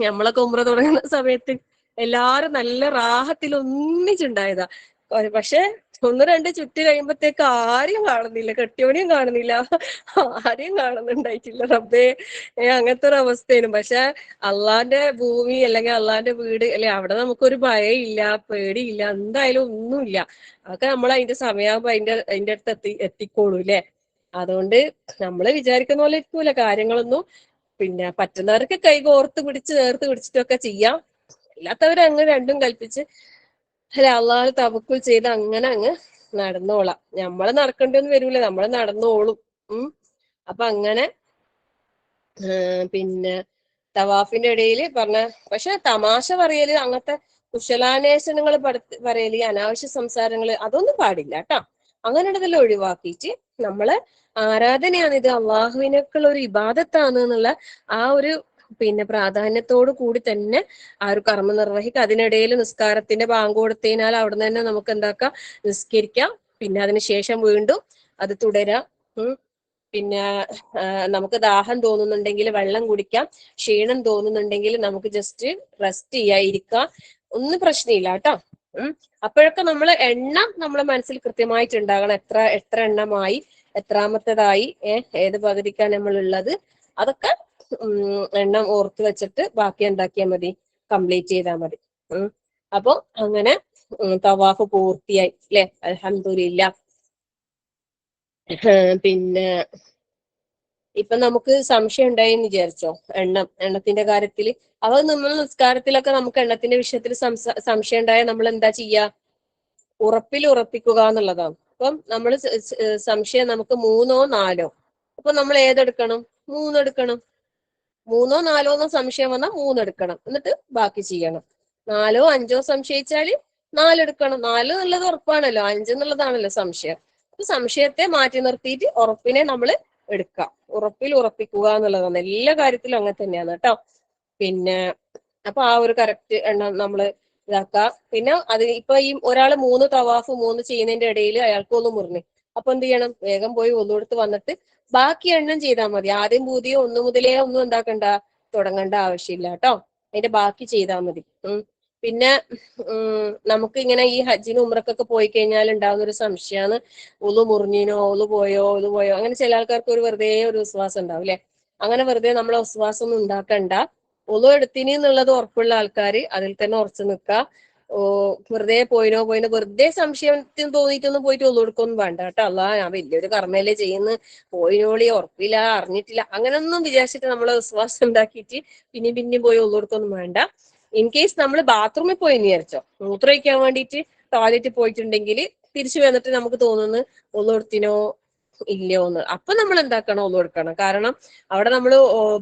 നമ്മളൊക്കെ ഉംറ തുടങ്ങുന്ന സമയത്ത് എല്ലാരും നല്ല റാഹത്തിൽ ഒന്നിച്ചുണ്ടായതാ. പക്ഷെ 1-2 ചുറ്റ് കഴിയുമ്പോഴത്തേക്ക് ആരെയും കാണുന്നില്ല, കെട്ടിയോനെയും കാണുന്നില്ല, ആരെയും കാണുന്നുണ്ടായിട്ടില്ല റബ്ബേ. അങ്ങനത്തെ ഒരു അവസ്ഥയാണ്. പക്ഷെ അള്ളാന്റെ ഭൂമി അല്ലെങ്കിൽ അള്ളാന്റെ വീട് അല്ലെ, അവിടെ നമുക്കൊരു ഭയമില്ല, പേടിയില്ല, എന്തായാലും ഒന്നുമില്ല. അതൊക്കെ നമ്മൾ അതിന്റെ സമയമാകുമ്പോ അതിന്റെ അടുത്ത് എത്തിക്കോളൂ അല്ലെ. അതുകൊണ്ട് നമ്മള് വിചാരിക്കുന്ന പോലെ ഇരിക്കൂല കാര്യങ്ങളൊന്നും. പിന്നെ പറ്റുന്നവർക്ക് കൈ കോർത്ത് പിടിച്ച് ചേർത്ത് പിടിച്ചിട്ടൊക്കെ ചെയ്യാം. അല്ലാത്തവർ അങ്ങ് രണ്ടും കൽപ്പിച്ച് അല്ലെ അള്ളാഹ് തവക്കുൽ ചെയ്ത് അങ്ങനെ അങ്ങ് നടന്നോളാം. നമ്മള് നടക്കേണ്ടൊന്നും വരൂല, നമ്മള് നടന്നോളും. അപ്പൊ അങ്ങനെ പിന്നെ തവാഫിന്റെ ഇടയിൽ പറഞ്ഞ, പക്ഷെ തമാശ പറയല്, അങ്ങനത്തെ കുശലാന്വേഷണങ്ങൾ പറയല്, അനാവശ്യ സംസാരങ്ങള് അതൊന്നും പാടില്ല കേട്ടോ. അങ്ങനെയുള്ളതെല്ലാം ഒഴിവാക്കിയിട്ട് നമ്മള് ആരാധനയാണ്, ഇത് അള്ളാഹുവിനേക്കുള്ള ഒരു ഇബാദത്താണ് എന്നുള്ള ആ ഒരു പിന്നെ പ്രാധാന്യത്തോടു കൂടി തന്നെ ആ ഒരു കർമ്മം നിർവഹിക്കുക. അതിനിടയിൽ നിസ്കാരത്തിന്റെ ബാങ്ക് കൊടുത്തതിനാൽ അവിടെ തന്നെ നമുക്ക് എന്താക്കാം, നിസ്കരിക്കാം. പിന്നെ അതിനുശേഷം വീണ്ടും അത് തുടരാം. പിന്നെ നമുക്ക് ദാഹം തോന്നുന്നുണ്ടെങ്കിൽ വെള്ളം കുടിക്കാം, ക്ഷീണം തോന്നുന്നുണ്ടെങ്കിൽ നമുക്ക് ജസ്റ്റ് റെസ്റ്റ് ചെയ്യാതിരിക്കാം, ഒന്നും പ്രശ്നമില്ല കേട്ടോ. അപ്പോഴൊക്കെ നമ്മൾ എണ്ണം നമ്മളെ മനസ്സിൽ കൃത്യമായിട്ട് ഉണ്ടാകണം. എത്ര എണ്ണമായി, എത്രാമത്തേതായി, ഏത് പകുതിക്കാണ് നമ്മൾ ഉള്ളത്, അതൊക്കെ എണ്ണം ഓർത്ത് വെച്ചിട്ട് ബാക്കി എന്താക്കിയാൽ മതി, കംപ്ലീറ്റ് ചെയ്താൽ മതി. അപ്പൊ അങ്ങനെ തവാഫ് പൂർത്തിയായി അല്ലെ, അൽഹംദുലില്ലാ. പിന്നെ ഇപ്പൊ നമുക്ക് സംശയം ഉണ്ടായെന്ന് വിചാരിച്ചോ എണ്ണത്തിന്റെ കാര്യത്തിൽ. അപ്പൊ നമ്മൾ നിസ്കാരത്തിലൊക്കെ നമുക്ക് എണ്ണത്തിന്റെ വിഷയത്തിൽ സംശയം ഉണ്ടായാൽ നമ്മൾ എന്താ ചെയ്യാ, ഉറപ്പിക്കുക എന്നുള്ളതാണ്. അപ്പം നമ്മൾ സംശയം നമുക്ക് 3-ഓ 4-ഓ, അപ്പൊ നമ്മൾ ഏതെടുക്കണം, 3 എടുക്കണം. 3-ഓ 4-ഓ സംശയം വന്നാൽ 3 എടുക്കണം, എന്നിട്ട് ബാക്കി ചെയ്യണം. 4-ഓ 5-ഓ സംശയിച്ചാല് 4 എടുക്കണം. 4 എന്നുള്ളത് ഉറപ്പാണല്ലോ, 5 എന്നുള്ളതാണല്ലോ സംശയം. അപ്പൊ സംശയത്തെ മാറ്റി നിർത്തിയിട്ട് ഉറപ്പിനെ നമ്മൾ എടുക്കുക, ഉറപ്പിക്കുക എന്നുള്ളതാണ്. എല്ലാ കാര്യത്തിലും അങ്ങനെ തന്നെയാണ് കേട്ടോ. പിന്നെ അപ്പൊ ആ ഒരു കറക്റ്റ് എണ്ണം നമ്മൾ ഇതാക്കുക. പിന്നെ അത് ഇപ്പൊ ഈ ഒരാള് 3 തവാഫ് 3 ചെയ്യുന്നതിന്റെ ഇടയിൽ അയാൾക്ക് ഒന്ന് മുറിഞ്ഞു, അപ്പൊ എന്ത് ചെയ്യണം, വേഗം പോയി ഒന്നുകൊടുത്ത് വന്നിട്ട് ബാക്കി എണ്ണം ചെയ്താൽ മതി. ആദ്യം പുതിയ 1 മുതലേ ഒന്നും എന്താക്കണ്ട, തുടങ്ങേണ്ട ആവശ്യമില്ല കേട്ടോ. അതിന്റെ ബാക്കി ചെയ്താൽ മതി. പിന്നെ നമുക്ക് ഇങ്ങനെ ഈ ഹജ്ജിന് ഉംറക്കൊക്കെ പോയി കഴിഞ്ഞാൽ ഉണ്ടാകുന്ന ഒരു സംശയമാണ്, ഒളു മുറിഞ്ഞിനോ, ഒളു പോയോ അങ്ങനെ ചില ആൾക്കാർക്ക് ഒരു വെറുതെ ഒരു വിശ്വാസം ഉണ്ടാവും അല്ലെ. അങ്ങനെ വെറുതെ നമ്മളെ വിശ്വാസം ഒന്നും ഉണ്ടാക്കണ്ട. ഒളു എടുത്തിന് എന്നുള്ളത് ഉറപ്പുള്ള ആൾക്കാർ അതിൽ തന്നെ ഉറച്ചു നിൽക്കുക. വെറുതെ പോയിനോ വെറുതെ സംശയത്തിന് തോന്നിയിട്ടൊന്നും പോയിട്ട് ഒളു എടുക്കൊന്നും വേണ്ട കേട്ടോ. ഞാൻ വലിയൊരു കർമ്മയിലേ ചെയ്യുന്നു, പോയിനോളി ഉറപ്പില്ല, അറിഞ്ഞിട്ടില്ല, അങ്ങനൊന്നും വിചാരിച്ചിട്ട് നമ്മളെ വിശ്വാസം ഉണ്ടാക്കിയിട്ട് പിന്നെയും പോയി ഒളു എടുക്കൊന്നും വേണ്ട. ഇൻ കേസ് നമ്മൾ ബാത്റൂമിൽ പോയി വിചാരിച്ചോ, മൂത്രമൊഴിക്കാൻ വേണ്ടിയിട്ട് ടോയ്ലറ്റിൽ പോയിട്ടുണ്ടെങ്കിൽ തിരിച്ചു വന്നിട്ട് നമുക്ക് തോന്നുന്നു ഒളു എടുത്തിനോ ഇല്ലയോ എന്ന്, അപ്പൊ നമ്മൾ എന്താക്കണം, ഒളു എടുക്കണം. കാരണം അവിടെ നമ്മൾ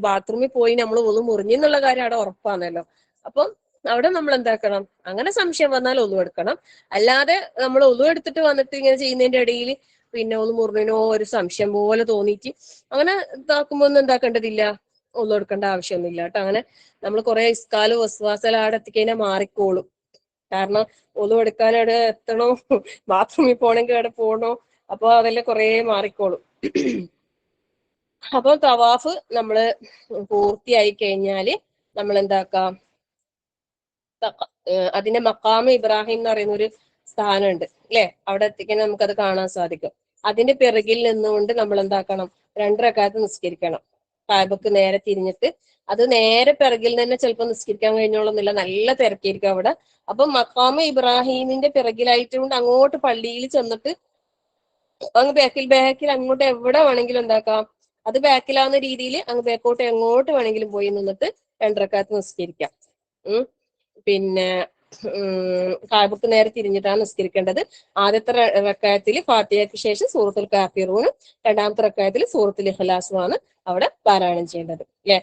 ബാത്റൂമിൽ പോയി നമ്മൾ ഒളു മുറിഞ്ഞെന്നുള്ള കാര്യം അവിടെ ഉറപ്പാണല്ലോ. അപ്പം അവിടെ നമ്മൾ എന്താക്കണം, അങ്ങനെ സംശയം വന്നാൽ ഒളു എടുക്കണം. അല്ലാതെ നമ്മൾ ഒളു എടുത്തിട്ട് വന്നിട്ട് ഇങ്ങനെ ചെയ്യുന്നതിന്റെ ഇടയിൽ പിന്നെ ഒളു മുറിഞ്ഞോ ഒരു സംശയം പോലെ തോന്നിയിട്ട് അങ്ങനെ ഇതാക്കുമ്പോ ഒന്നും എന്താക്കേണ്ടതില്ല, ഒളു എടുക്കേണ്ട ആവശ്യമൊന്നുമില്ല കേട്ടോ. അങ്ങനെ നമ്മൾ കുറെ ഇസ്കാല് വസ്വാസല അവിടെ എത്തിക്കഴിഞ്ഞാൽ മാറിക്കോളും. കാരണം ഒളു എടുക്കാൻ അവിടെ എത്തണോ, ബാത്റൂമിൽ പോണെങ്കിൽ അവിടെ പോകണോ, അപ്പൊ അതെല്ലാം കുറെ മാറിക്കോളും. അപ്പൊ തവാഫ് നമ്മള് പൂർത്തിയായി കഴിഞ്ഞാല് നമ്മൾ എന്താക്കാം, അതിന്റെ മക്കാമ് ഇബ്രാഹിം എന്ന് പറയുന്ന ഒരു സ്ഥാനമുണ്ട് അല്ലെ, അവിടെ എത്തിക്കാൻ നമുക്കത് കാണാൻ സാധിക്കും. അതിന്റെ പിറകിൽ നിന്നുകൊണ്ട് നമ്മൾ എന്താക്കണം, 2 റക്അത്ത് നിസ്കരിക്കണം. കാബക്ക് നേരെ തിരിഞ്ഞിട്ട്, അത് നേരെ പിറകിൽ തന്നെ ചിലപ്പോൾ നിസ്കരിക്കാൻ കഴിഞ്ഞോളന്നില്ല, നല്ല തിരക്കിയിരിക്കും അവിടെ. അപ്പൊ മക്കാമ് ഇബ്രാഹിമിന്റെ പിറകിലായിട്ട് കൊണ്ട് അങ്ങോട്ട് പള്ളിയിൽ ചെന്നിട്ട് അങ്ങ് ബാക്കിൽ അങ്ങോട്ട് എവിടെ വേണമെങ്കിലും എന്താക്കാം, അത് ബാക്കിലാവുന്ന രീതിയിൽ അങ്ങ് ബാക്കോട്ട് എങ്ങോട്ട് വേണമെങ്കിലും പോയി നിന്നിട്ട് 2 റക്അത്ത് നിസ്കരിക്കാം. പിന്നെ കാബക്ക് നേരെ തിരിഞ്ഞിട്ടാണ് നിസ്കരിക്കേണ്ടത്. ആദ്യത്തെ റക്അത്തിൽ ഫാത്തിഹയ്ക്ക് ശേഷം സൂറത്തുൽ കാഫിറൂനും, രണ്ടാമത്തെ റക്അത്തിൽ സൂറത്തുൽ ഇഖ്ലാസുമാണ് അവിടെ പാരായണം ചെയ്യേണ്ടത് അല്ലെ.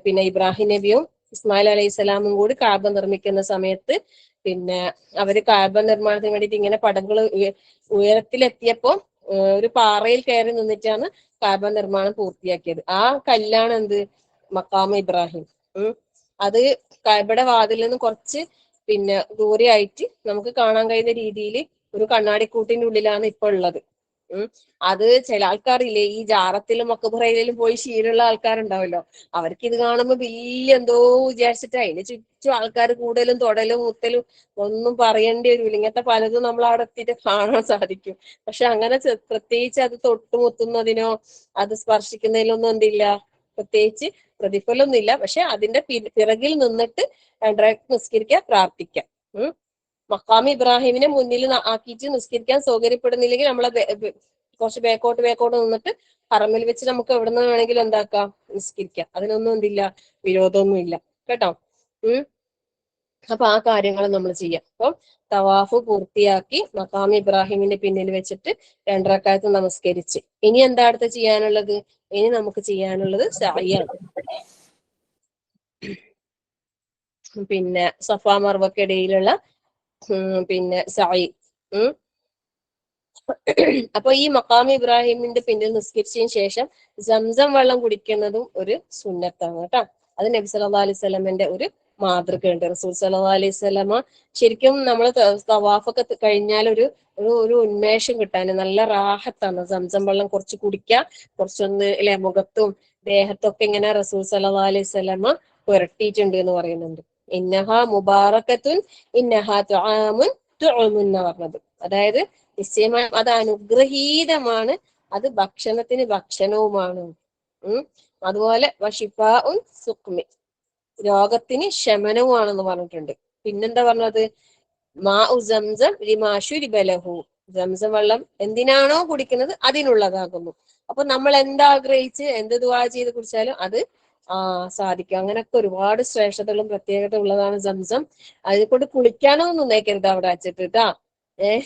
പിന്നെ ഇബ്രാഹിം നബിയും ഇസ്മായിൽ അലൈഹി സ്വലാമും കൂടി കാബ നിർമ്മിക്കുന്ന സമയത്ത് പിന്നെ അവര് കാബ നിർമ്മാണത്തിന് വേണ്ടിയിട്ട് ഇങ്ങനെ പടങ്ങൾ ഉയരത്തിലെത്തിയപ്പോ ഒരു പാറയിൽ കയറി നിന്നിട്ടാണ് കാബ നിർമ്മാണം പൂർത്തിയാക്കിയത്. ആ കല്ലാണ് എന്ത്, മക്കാമ ഇബ്രാഹിം. അത് കാബയുടെ വാതിൽ നിന്ന് കുറച്ച് പിന്നെ ദൂരെയായിട്ട് നമുക്ക് കാണാൻ കഴിയുന്ന രീതിയിൽ ഒരു കണ്ണാടിക്കൂട്ടിന്റെ ഉള്ളിലാണ് ഇപ്പൊ ഉള്ളത്. അത് ചില ആൾക്കാരില്ലേ, ഈ ജാറത്തിലും മക്കബറയിലും പോയി ശീലമുള്ള ആൾക്കാരുണ്ടാവല്ലോ, അവർക്ക് ഇത് കാണുമ്പോ വലിയ എന്തോ വിചാരിച്ചിട്ട് അതിന് ചുറ്റും ആൾക്കാർ കൂടുതലും തൊടലും മുത്തലും ഒന്നും പറയേണ്ടി വരില്ല. ഇങ്ങനത്തെ പലതും നമ്മൾ അവിടെ എത്തിയിട്ട് കാണാൻ സാധിക്കും. പക്ഷെ അങ്ങനെ പ്രത്യേകിച്ച് അത് തൊട്ടുമുത്തുന്നതിനോ അത് സ്പർശിക്കുന്നതിലൊന്നും എന്തില്ല, പ്രത്യേകിച്ച് പ്രതിഫലമൊന്നുമില്ല. പക്ഷെ അതിന്റെ പിറകിൽ നിന്നിട്ട് 2 റക്അത്ത് നിസ്കരിക്കുക, പ്രാർത്ഥിക്കാം. മക്കാമി ഇബ്രാഹിമിനെ മുന്നിൽ ആക്കിയിട്ട് നിസ്കരിക്കാൻ സൗകര്യപ്പെടുന്നില്ലെങ്കിൽ നമ്മളെ കുറച്ച് ബേക്കോട്ട് നിന്നിട്ട് ഹറമിൽ വെച്ച് നമുക്ക് എവിടെ നിന്ന് വേണമെങ്കിലും എന്താക്കാം, നിസ്കരിക്കാം. അതിനൊന്നും എന്തില്ല, വിരോധമൊന്നും ഇല്ല കേട്ടോ. അപ്പൊ ആ കാര്യങ്ങൾ നമ്മൾ ചെയ്യാം. അപ്പം തവാഫ് പൂർത്തിയാക്കി മക്കാമി ഇബ്രാഹിമിന്റെ പിന്നിൽ വെച്ചിട്ട് 2 റക്അത്ത് നമസ്കരിച്ച് ഇനി എന്താ അടുത്ത് ചെയ്യാനുള്ളത്? ഇനി നമുക്ക് ചെയ്യാനുള്ളത് സഅയാണ്. പിന്നെ സഫാ മർവക്കിടയിലുള്ള പിന്നെ സഅയ്. അപ്പൊ ഈ മക്കാമി ഇബ്രാഹിമിന്റെ പിന്നിൽ നിസ്കരിച്ചതിന് ശേഷം സംസം വെള്ളം കുടിക്കുന്നതും ഒരു സുന്നത്താണ് കേട്ടോ. അത് നബി സല്ലല്ലാഹു അലൈഹി വസല്ലമയുടെ ഒരു മാതൃകയുണ്ട്. റസൂൽ സല്ലല്ലാഹു അലൈഹി വസല്ലമ ശരിക്കും നമ്മൾ തവാഫൊക്കെ കഴിഞ്ഞാൽ ഒരു ഒരു ഉന്മേഷം കിട്ടാൻ നല്ല റാഹത്താണ്. സംസം വെള്ളം കുറച്ച് കുടിക്കുക, കുറച്ചൊന്ന് അല്ലെ മുഖത്തും ദേഹത്തൊക്കെ ഇങ്ങനെ റസൂൽ സല്ലല്ലാഹു അലൈഹി വസല്ലമ പുരട്ടിയിട്ടുണ്ട് എന്ന് പറയുന്നുണ്ട്. ഇന്നഹ മുബാറകത്തുൻ ഇന്നഹ തുആമുൻ തുഅമുൻ എന്ന് പറഞ്ഞത്, അതായത് നിശ്ചയമായും അത് അനുഗ്രഹീതമാണ്, അത് ഭക്ഷണത്തിന് ഭക്ഷണവുമാണ്. അതുപോലെ വഷിഫാഉൻ സുഖ്മി, രോഗത്തിന് ശമനവുമാണെന്ന് പറഞ്ഞിട്ടുണ്ട്. പിന്നെന്താ പറഞ്ഞത്? മാഉ സംസം ലിമാ ശുരിബ ലഹു, സംസം വെള്ളം എന്തിനാണോ കുടിക്കുന്നത് അതിനുള്ളതാകുന്നു. അപ്പൊ നമ്മൾ എന്താഗ്രഹിച്ച് എന്ത് ദുആ ചെയ്ത് കുടിച്ചാലും അത് സാധിക്കും. അങ്ങനൊക്കെ ഒരുപാട് ശ്രേഷ്ഠതകളും പ്രത്യേകത ഉള്ളതാണ് സംസം. അതിനെക്കൊണ്ട് കുളിക്കാനൊന്നും നേക്കരുത് അവിടെ വച്ചിട്ട് കേട്ടാ.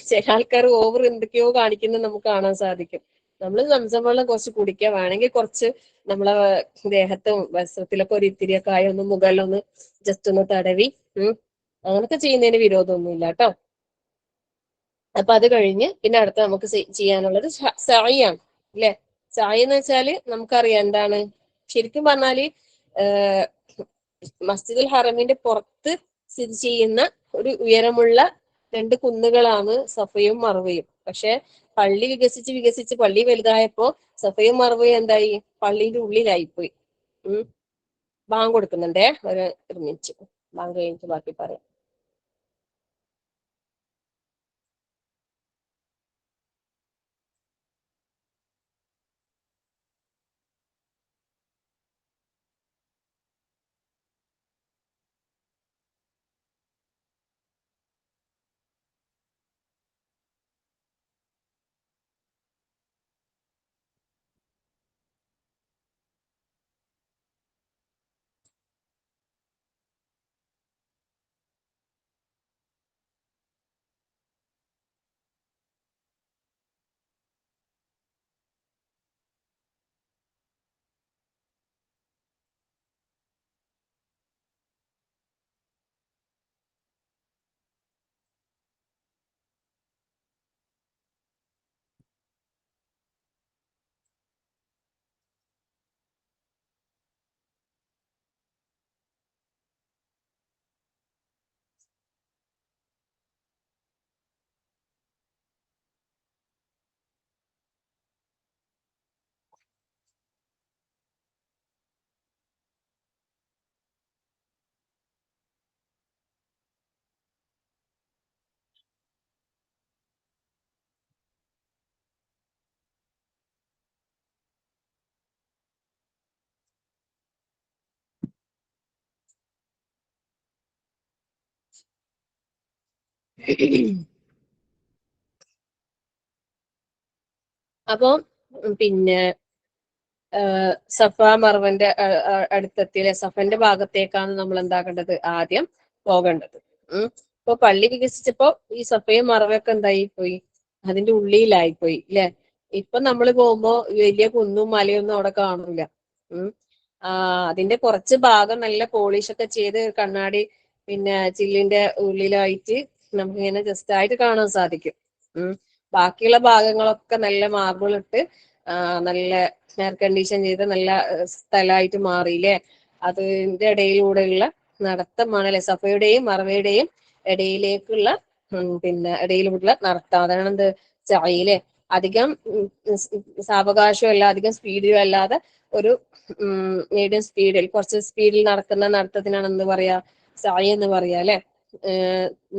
ചില ആൾക്കാർ ഓവർ എന്തൊക്കെയോ കാണിക്കുന്നത് നമുക്ക് കാണാൻ സാധിക്കും. നമ്മൾ സംസം വെള്ളം കുറച്ച് കുടിക്കുക, വേണമെങ്കിൽ കുറച്ച് നമ്മളെ ദേഹത്തും വസ്ത്രത്തിലൊക്കെ ഒരു ഇത്തിരിയൊക്കെ ആയി ഒന്ന് മുകളിലൊന്ന് ജസ്റ്റ് ഒന്ന് തടവി അങ്ങനൊക്കെ ചെയ്യുന്നതിന് വിരോധമൊന്നുമില്ല കേട്ടോ. അപ്പൊ അത് കഴിഞ്ഞ് പിന്നെ അടുത്ത നമുക്ക് ചെയ്യാനുള്ളത് സഅയാണ് അല്ലെ. സഅയ് എന്ന് വെച്ചാല് നമുക്കറിയാം എന്താണ്, ശരിക്കും പറഞ്ഞാല് മസ്ജിദുൽ ഹറമിന്റെ പുറത്ത് സ്ഥിതി ചെയ്യുന്ന ഒരു ഉയരമുള്ള 2 കുന്നുകളാണ് സഫയും മർവയും. പക്ഷെ പള്ളി വികസിച്ച് പള്ളി വലുതായപ്പോ സഫയും മർവയും എന്തായി, പള്ളിയുടെ ഉള്ളിലായിപ്പോയി. ബാങ്ക് കൊടുക്കുന്നുണ്ടേ, ഒരു മിനിറ്റ്, ബാങ്ക് കഴിഞ്ഞിട്ട് ബാക്കി പറയാം. അപ്പൊ പിന്നെ സഫ മർവന്റെ അടുത്തെത്തിയില്ലേ, സഫന്റെ ഭാഗത്തേക്കാണ് നമ്മൾ എന്താക്കേണ്ടത്, ആദ്യം പോകേണ്ടത്. ഇപ്പൊ പള്ളി വികസിച്ചപ്പോ ഈ സഫയും മറവയൊക്കെ എന്തായി പോയി, അതിന്റെ ഉള്ളിലായിപ്പോയി അല്ലെ. ഇപ്പൊ നമ്മൾ പോകുമ്പോ വലിയ കുന്നും മലയൊന്നും അവിടെ കാണൂല. അതിന്റെ കുറച്ച് ഭാഗം നല്ല പോളിഷ് ഒക്കെ ചെയ്ത് കണ്ണാടി പിന്നെ ചില്ലിന്റെ ഉള്ളിലായിട്ട് നമുക്ക് ഇങ്ങനെ ജസ്റ്റ് ആയിട്ട് കാണാൻ സാധിക്കും. ബാക്കിയുള്ള ഭാഗങ്ങളൊക്കെ നല്ല മാർബിൾ ഇട്ട് നല്ല എയർ കണ്ടീഷൻ ചെയ്ത് നല്ല സ്ഥലമായിട്ട് മാറിയില്ലേ. അതിന്റെ ഇടയിലൂടെയുള്ള നടത്തമാണല്ലേ, സഫയുടെയും മറവയുടെയും ഇടയിലേക്കുള്ള പിന്നെ ഇടയിലൂടെയുള്ള നടത്തം. അതാണ് എന്ത്, ചായയിലെ അധികം സാവകാശം അല്ല, അധികം സ്പീഡിലും അല്ലാതെ ഒരു മീഡിയം സ്പീഡിൽ, കുറച്ച് സ്പീഡിൽ നടക്കുന്ന നടത്തത്തിനാണ് എന്ത് പറയാ, സായി എന്ന് പറയാ അല്ലെ.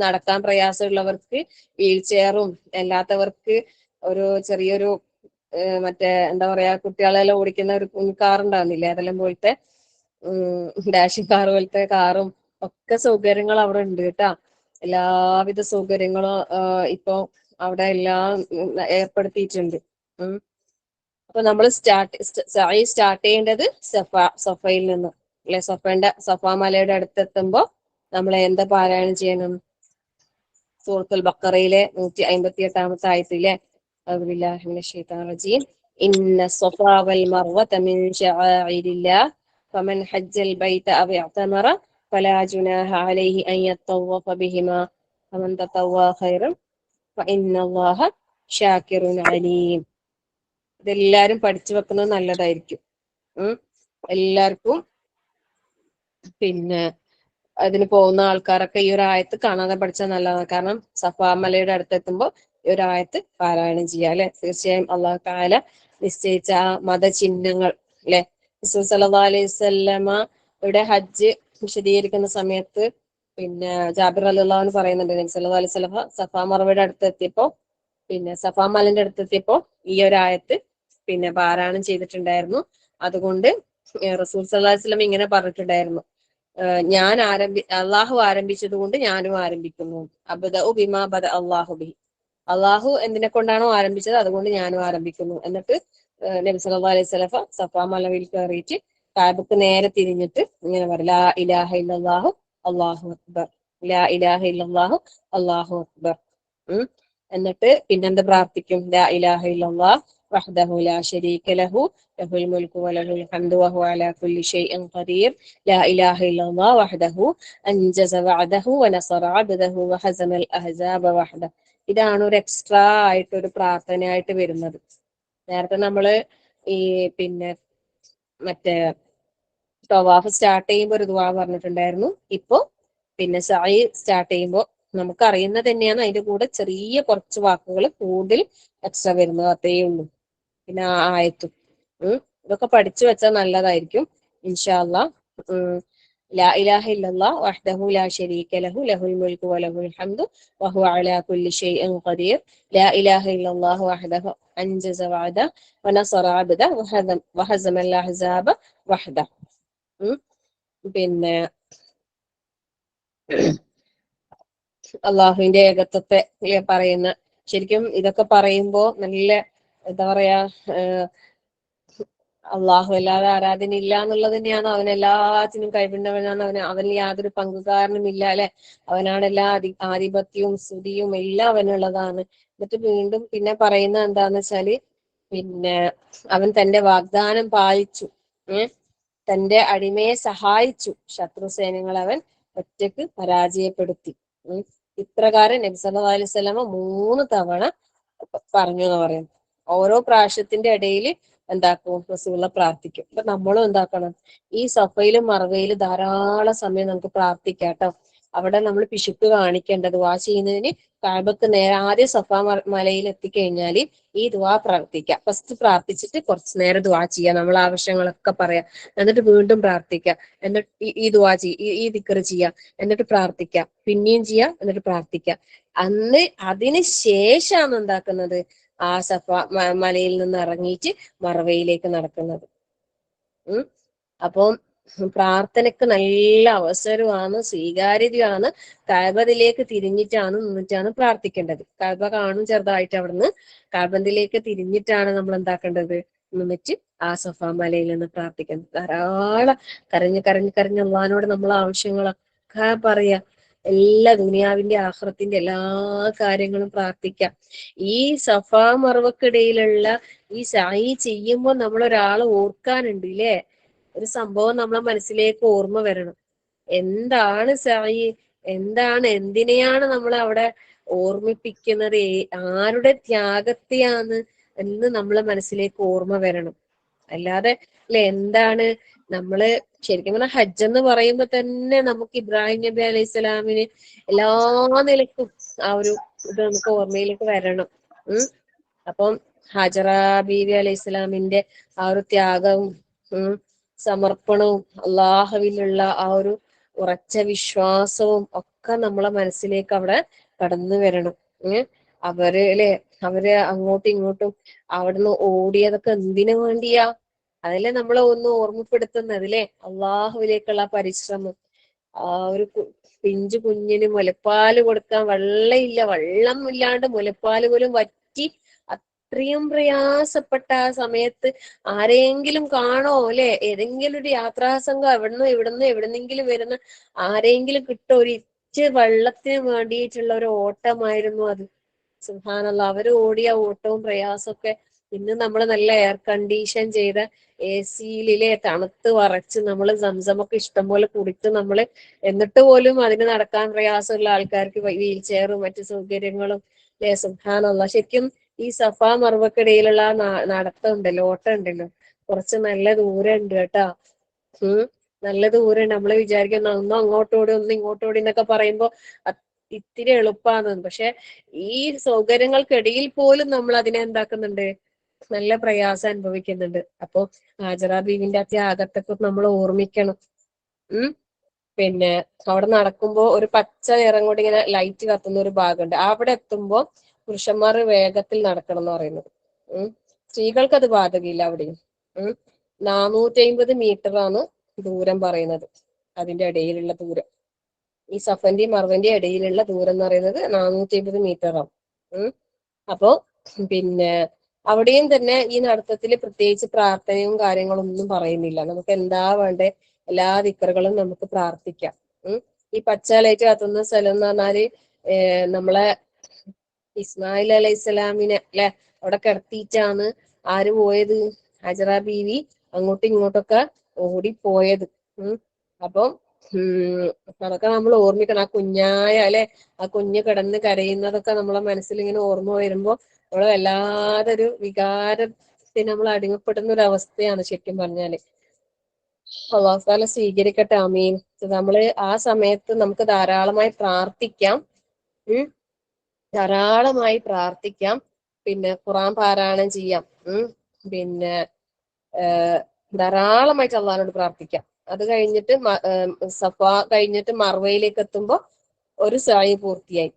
നടക്കാൻ പ്രയാസമുള്ളവർക്ക്, വീൽ ചെയറും അല്ലാത്തവർക്ക് ഒരു ചെറിയൊരു മറ്റേ എന്താ പറയാ, കുട്ടികളെല്ലാം ഓടിക്കുന്ന ഒരു കാർ ഉണ്ടാവുന്നില്ലേ, അതെല്ലാം പോലത്തെ ഡാഷിംഗ് കാർ പോലത്തെ കാറും ഒക്കെ സൗകര്യങ്ങൾ അവിടെ ഉണ്ട് കേട്ടാ. എല്ലാവിധ സൗകര്യങ്ങളും ഇപ്പൊ അവിടെ എല്ലാം ഏർപ്പെടുത്തിയിട്ടുണ്ട്. അപ്പൊ നമ്മൾ സ്റ്റാർട്ട് ചെയ്യേണ്ടത് സഫയിൽ നിന്ന് അല്ലെ. സഫ മലയുടെ അടുത്തെത്തുമ്പോ നമ്മൾ എന്താ പാരായണം ചെയ്യണം, സൂറത്തുൽ ബഖറയിലെ 158-ാമത്തെ ആയത്തിലെ ഇന്ന الصفا والمروة من شعائر الله فمن حج البيت أو اعتمر فلا جناح عليه أن يطوف بهما فمن تطوع خيرا فإن الله شاكر عليم. ഇതെല്ലാരും പഠിച്ചു വെക്കുന്നത് നല്ലതായിരിക്കും. എല്ലാവർക്കും പിന്നെ അതിന് പോകുന്ന ആൾക്കാരൊക്കെ ഈ ഒരു ആയത്ത് കാണാതെ പഠിച്ചാൽ നല്ലതാണ്. കാരണം സഫാ മലയുടെ അടുത്തെത്തുമ്പോൾ ഈ ഒരു ആയത്ത് പാരായണം ചെയ്യുക അല്ലെ. തീർച്ചയായും അള്ളാഹു തആല നിശ്ചയിച്ച ആ മതചിഹ്നങ്ങൾ അല്ലെ. റസൂൽ സല്ലല്ലാഹു അലൈഹി വസല്ലമ ഇവിടെ ഹജ്ജ് വിശദീകരിക്കുന്ന സമയത്ത് പിന്നെ ജാബിർ റളിയല്ലാഹു അൻഹു പറയുന്നുണ്ട്, നബി സല്ലല്ലാഹു അലൈഹി വസല്ലമ സഫാ മർവയുടെ അടുത്തെത്തിയപ്പോ, പിന്നെ സഫാ മലന്റെ അടുത്തെത്തിയപ്പോ ഈ ഒരു ആയത്ത് പിന്നെ പാരായണം ചെയ്തിട്ടുണ്ടായിരുന്നു. അതുകൊണ്ട് റസൂൽ സല്ലല്ലാഹു അലൈഹി വസല്ലം ഇങ്ങനെ പറഞ്ഞിട്ടുണ്ടായിരുന്നു, ഞാൻ അള്ളാഹു ആരംഭിച്ചത് കൊണ്ട് ഞാനും ആരംഭിക്കുന്നു. അബ്ദഉ ബിമാ ബദ അല്ലാഹു ബിഹി, അള്ളാഹു എന്തിനെ കൊണ്ടാണോ ആരംഭിച്ചത് അതുകൊണ്ട് ഞാനും ആരംഭിക്കുന്നു. എന്നിട്ട് നബി സല്ലല്ലാഹു അലൈഹി വസല്ലം സഫാ മലയിൽ കയറിയിട്ട് കാബക്ക് നേരെ തിരിഞ്ഞിട്ട് ഇങ്ങനെ പറയും, ലാ ഇലാഹ ഇല്ലല്ലാഹു അല്ലാഹു അക്ബർ, ലാ ഇലാഹ ഇല്ലല്ലാഹു അല്ലാഹു അക്ബർ. എന്നിട്ട് പിന്നെന്ത് പ്രാർത്ഥിക്കും, ലാ ഇലാഹ ഇല്ലല്ലാഹ് വഹ്ദഹു ലാ ശരീക ലഹു ലഹുൽ മുൽക്കു വലഹുൽ ഹംദു വഹുവ അലാ കുല്ലി ഷൈഇൻ ഖദീർ ലാ ഇലാഹ ഇല്ലല്ലാഹ് വഹ്ദഹു അൻജസ വഅദഹു വനസറ അബ്ദഹു വഹസമൽ അഹ്സാബ വഹ്ദഹു. ഇതാണ് ഒരു എക്സ്ട്രാ ആയിട്ട് ഒരു പ്രാർത്ഥനയായിട്ട് വരുന്നത്. നേരത്തെ നമ്മള് ഈ പിന്നെ മറ്റേ തവാഫ് സ്റ്റാർട്ട് ചെയ്യുമ്പോൾ ഒരു ദുആ പറഞ്ഞിട്ടുണ്ടായിരുന്നു. ഇപ്പൊ പിന്നെ സഅയ് സ്റ്റാർട്ട് ചെയ്യുമ്പോൾ നമുക്ക് അറിയുന്നത് തന്നെയാണ്, അതിന്റെ കൂടെ ചെറിയ കുറച്ച് വാക്കുകൾ കൂടുതൽ എക്സ്ട്രാ വരുന്നത്, അതേ ഉള്ളൂ. പിന്നെ ആയത്തും ഇതൊക്കെ പഠിച്ചു വെച്ചാൽ നല്ലതായിരിക്കും ഇൻഷാ അല്ലാഹ്. ലാ ഇലാഹ ഇല്ലല്ലാഹ് വഹ്ദഹു ലാ ശരീക ലഹു ലഹുൽ മുൽക്കു വലഹുൽ ഹംദു വഹുവ അലാ കുല്ലി ഷൈഇൻ ഖദീർ ലാ ഇലാഹ ഇല്ലല്ലാഹു വഹ്ദഹു അൻജസ വഅദഹു വനസറ അബ്ദഹു വഹസമൽ അഹ്സാബ വഹ്ദഹു. പിന്നെ അള്ളാഹുവിന്റെ ഏകത്വത്തെ പറയുന്ന, ശരിക്കും ഇതൊക്കെ പറയുമ്പോ നല്ല എന്താ പറയാ, അള്ളാഹു അല്ലാതെ ആരാധനയില്ല എന്നുള്ളത് തന്നെയാണ്. അവൻ എല്ലാത്തിനും കഴിവുള്ളവനാണ്, അവന് യാതൊരു പങ്കുകാരനും ഇല്ല അല്ലെ. അവനാണ് എല്ലാ ആധിപത്യവും സ്തുതിയും എല്ലാം അവനുള്ളതാണ്. എന്നിട്ട് വീണ്ടും പിന്നെ പറയുന്ന എന്താന്ന് വെച്ചാല്, പിന്നെ അവൻ തന്റെ വാഗ്ദാനം പാലിച്ചു, തന്റെ അടിമയെ സഹായിച്ചു, ശത്രുസേനകൾ അവൻ ഒറ്റക്ക് പരാജയപ്പെടുത്തി. ഇപ്രകാരം നബി സല്ലല്ലാഹു അലൈഹി വസല്ലമ 3 തവണ പറഞ്ഞു എന്ന് പറയുന്നു. ഓരോ പ്രാവശ്യത്തിന്റെ ഇടയിൽ എന്താക്കും, റസൂലുള്ള പ്രാർത്ഥിക്കും. അപ്പൊ നമ്മളും എന്താക്കണം, ഈ സഫയിലും മറവയിലും ധാരാളം സമയം നമുക്ക് പ്രാർത്ഥിക്കാം കേട്ടോ. അവിടെ നമ്മൾ പിശുക്ക് കാണിക്കേണ്ട, ദുആ ചെയ്യുന്നതിന് കഅബക്ക് നേരെ ആദ്യം സഫാ മലയിൽ എത്തിക്കഴിഞ്ഞാൽ ഈ ദുആ പ്രാർത്ഥിക്കാം. ഫസ്റ്റ് പ്രാർത്ഥിച്ചിട്ട് കുറച്ചു നേരം ദുആ ചെയ്യാം, നമ്മൾ ആവശ്യങ്ങളൊക്കെ പറയാം, എന്നിട്ട് വീണ്ടും പ്രാർത്ഥിക്കാം, എന്നിട്ട് ഈ ദുആ ഈ ദിക്ർ ചെയ്യാം, എന്നിട്ട് പ്രാർത്ഥിക്കാം, പിന്നെയും ചെയ്യാം, എന്നിട്ട് പ്രാർത്ഥിക്കാം. അതിന് ശേഷമാണ് എന്താക്കുന്നത്, ആ സഫ മലയിൽ നിന്ന് ഇറങ്ങിയിട്ട് മറവയിലേക്ക് നടക്കുന്നത്. അപ്പം പ്രാർത്ഥനയ്ക്ക് നല്ല അവസരമാണ്, സ്വീകാര്യതയാണ്. കഅബയിലേക്ക് തിരിഞ്ഞിട്ടാണ് നിന്നിട്ടാണ് പ്രാർത്ഥിക്കേണ്ടത്. കഅബ കാണും ചെറുതായിട്ട് അവിടുന്ന്. കഅബയിലേക്ക് തിരിഞ്ഞിട്ടാണ് നമ്മൾ എന്താക്കേണ്ടത്, നിന്നിട്ട് ആ സഫാ മലയിൽ നിന്ന് പ്രാർത്ഥിക്കുന്നത്. ധാരാളം കരഞ്ഞ് അള്ളഹാനോട് നമ്മളെ ആവശ്യങ്ങളൊക്കെ പറയാ. എല്ലാ ദുനിയാവിന്റെ ആഖിറത്തിന്റെ എല്ലാ കാര്യങ്ങളും പ്രാർത്ഥിക്കാം. ഈ സഫാ മർവക്കിടയിലുള്ള ഈ സഈ ചെയ്യുമ്പോൾ നമ്മൾ ഒരാളെ ഓർക്കാനുണ്ട് ഇല്ലേ? ഒരു സംഭവം നമ്മളെ മനസ്സിലേക്ക് ഓർമ്മ വരണം. എന്താണ് സഈ, എന്തിനെയാണ് നമ്മൾ അവിടെ ഓർമ്മിപ്പിക്കുന്നത്, ആരുടെ ത്യാഗത്തെയാണ് എന്ന് നമ്മളെ മനസ്സിലേക്ക് ഓർമ്മ വരണം. അല്ലാതെ അല്ലെ, എന്താണ് നമ്മള് ശരിക്കും പറഞ്ഞാൽ ഹജ്ജ് എന്ന് പറയുമ്പോ തന്നെ നമുക്ക് ഇബ്രാഹിം നബി അലൈഹി സ്വലാമിന് എല്ലാ നിലക്കും ആ ഒരു ഇത് നമുക്ക് ഓർമ്മയിലേക്ക് വരണം. അപ്പം ഹാജറ ബീവി അലൈഹി സ്വലാമിന്റെ ആ ഒരു ത്യാഗവും സമർപ്പണവും അള്ളാഹുവിലുള്ള ആ ഒരു ഉറച്ച വിശ്വാസവും ഒക്കെ നമ്മളെ മനസ്സിലേക്ക് അവിടെ കടന്നു വരണം. അവര് അങ്ങോട്ടും ഇങ്ങോട്ടും അവിടുന്ന് ഓടിയതൊക്കെ എന്തിനു വേണ്ടിയാ? അതല്ലേ നമ്മളെ ഒന്ന് ഓർമ്മപ്പെടുത്തുന്നത് അല്ലേ? അള്ളാഹുവിലേക്കുള്ള പരിശ്രമം. ആ ഒരു പിഞ്ചു കുഞ്ഞിന് മുലപ്പാല് കൊടുക്കാൻ വെള്ളം ഇല്ലാണ്ട് മുലപ്പാല് പോലും വറ്റി അത്രയും പ്രയാസപ്പെട്ട ആ സമയത്ത് ആരെങ്കിലും കാണോ അല്ലെ? ഏതെങ്കിലും ഒരു യാത്രാസംഘം എവിടുന്നെങ്കിലും വരുന്ന ആരെങ്കിലും കിട്ടോ? ഒരു ഇച്ച് വെള്ളത്തിന് വേണ്ടിയിട്ടുള്ള ഒരു ഓട്ടമായിരുന്നു അത്. സുബ്ഹാനല്ലാഹ്, അവര് ഓടിയ ഓട്ടവും പ്രയാസമൊക്കെ ഇന്ന് നമ്മൾ നല്ല എയർ കണ്ടീഷൻ ചെയ്ത AC-യിലെ തണുത്ത് വറച്ച് നമ്മൾ സംസമൊക്കെ ഇഷ്ടം പോലെ കുടിച്ച് നമ്മള്, എന്നിട്ട് പോലും അതിന് നടക്കാൻ പ്രയാസമുള്ള ആൾക്കാർക്ക് വീൽ ചെയറും മറ്റു സൗകര്യങ്ങളും അല്ലെ? സുബ്ഹാനല്ലാഹ്, ശരിക്കും ഈ സഫാ മർവക്കിടയിലുള്ള നടത്തം ഉണ്ടല്ലോ, ഓട്ടം ഉണ്ടല്ലോ, കുറച്ച് നല്ല ദൂരം ഉണ്ട് കേട്ടാ. നല്ല ദൂരം. നമ്മള് വിചാരിക്കുന്ന ഒന്നും അങ്ങോട്ടോടി ഒന്നും ഇങ്ങോട്ടോടി എന്നൊക്കെ പറയുമ്പോ ഇത്തിരി എളുപ്പമാണ്. പക്ഷെ ഈ സൗകര്യങ്ങൾക്കിടയിൽ പോലും നമ്മൾ അതിനെ എന്താക്കുന്നുണ്ട്, നല്ല പ്രയാസം അനുഭവിക്കുന്നുണ്ട്. അപ്പൊ ഹാജറ ബീവിന്റെ ആ ത്യാഗത്തൊക്കെ നമ്മൾ ഓർമ്മിക്കണം. പിന്നെ അവിടെ നടക്കുമ്പോ ഒരു പച്ച നിറം കൊണ്ട് ഇങ്ങനെ ലൈറ്റ് കത്തുന്ന ഒരു ഭാഗമുണ്ട്. അവിടെ എത്തുമ്പോ പുരുഷന്മാർ വേഗത്തിൽ നടക്കണം എന്ന് പറയുന്നത്. സ്ത്രീകൾക്ക് അത് ബാധകയില്ല അവിടെയും. 450 മീറ്ററാണ് ദൂരം പറയുന്നത്. അതിന്റെ ഇടയിലുള്ള ദൂരം, ഈ സഫന്റെയും മർവന്റെയും ഇടയിലുള്ള ദൂരം എന്ന് പറയുന്നത് 450 മീറ്ററാണ്. അപ്പോ പിന്നെ അവിടെയും തന്നെ ഈ നടത്തത്തിൽ പ്രത്യേകിച്ച് പ്രാർത്ഥനയും കാര്യങ്ങളും ഒന്നും പറയുന്നില്ല. നമുക്ക് എന്താ വേണ്ടേ എല്ലാ ദിക്റുകളും നമുക്ക് പ്രാർത്ഥിക്കാം. ഈ പച്ച ലൈറ്റ് കത്തുന്ന സ്ഥലം എന്ന് പറഞ്ഞാല് നമ്മളെ ഇസ്മായിൽ അലൈഹി സ്വലാമിനെ അല്ലെ അവിടെ കിടത്തിയിട്ടാണ് ആര് പോയത്? ഹജറ ബീവി അങ്ങോട്ടും ഇങ്ങോട്ടൊക്കെ ഓടിപ്പോയത്. അപ്പം അതൊക്കെ നമ്മൾ ഓർമ്മിക്കണം. ആ കുഞ്ഞായ അല്ലെ, ആ കുഞ്ഞ് കിടന്ന് കരയുന്നതൊക്കെ നമ്മളെ മനസ്സിൽ ഇങ്ങനെ ഓർമ്മ വരുമ്പോ നമ്മള് വല്ലാതൊരു വികാരത്തിന് നമ്മൾ അടിമപ്പെടുന്ന ഒരു അവസ്ഥയാണ് ശരിക്കും പറഞ്ഞാല്. അല്ലാഹു തആല സ്വീകരിക്കട്ടെ, ആമീൻ. നമ്മള് ആ സമയത്ത് നമുക്ക് ധാരാളമായി പ്രാർത്ഥിക്കാം. ധാരാളമായി പ്രാർത്ഥിക്കാം. പിന്നെ ഖുർആൻ പാരായണം ചെയ്യാം. പിന്നെ ധാരാളമായിട്ട് അള്ളാഹിനോട് പ്രാർത്ഥിക്കാം. അത് കഴിഞ്ഞിട്ട് സഫ കഴിഞ്ഞിട്ട് മർവയിലേക്ക് എത്തുമ്പോ ഒരു സായി പൂർത്തിയായി.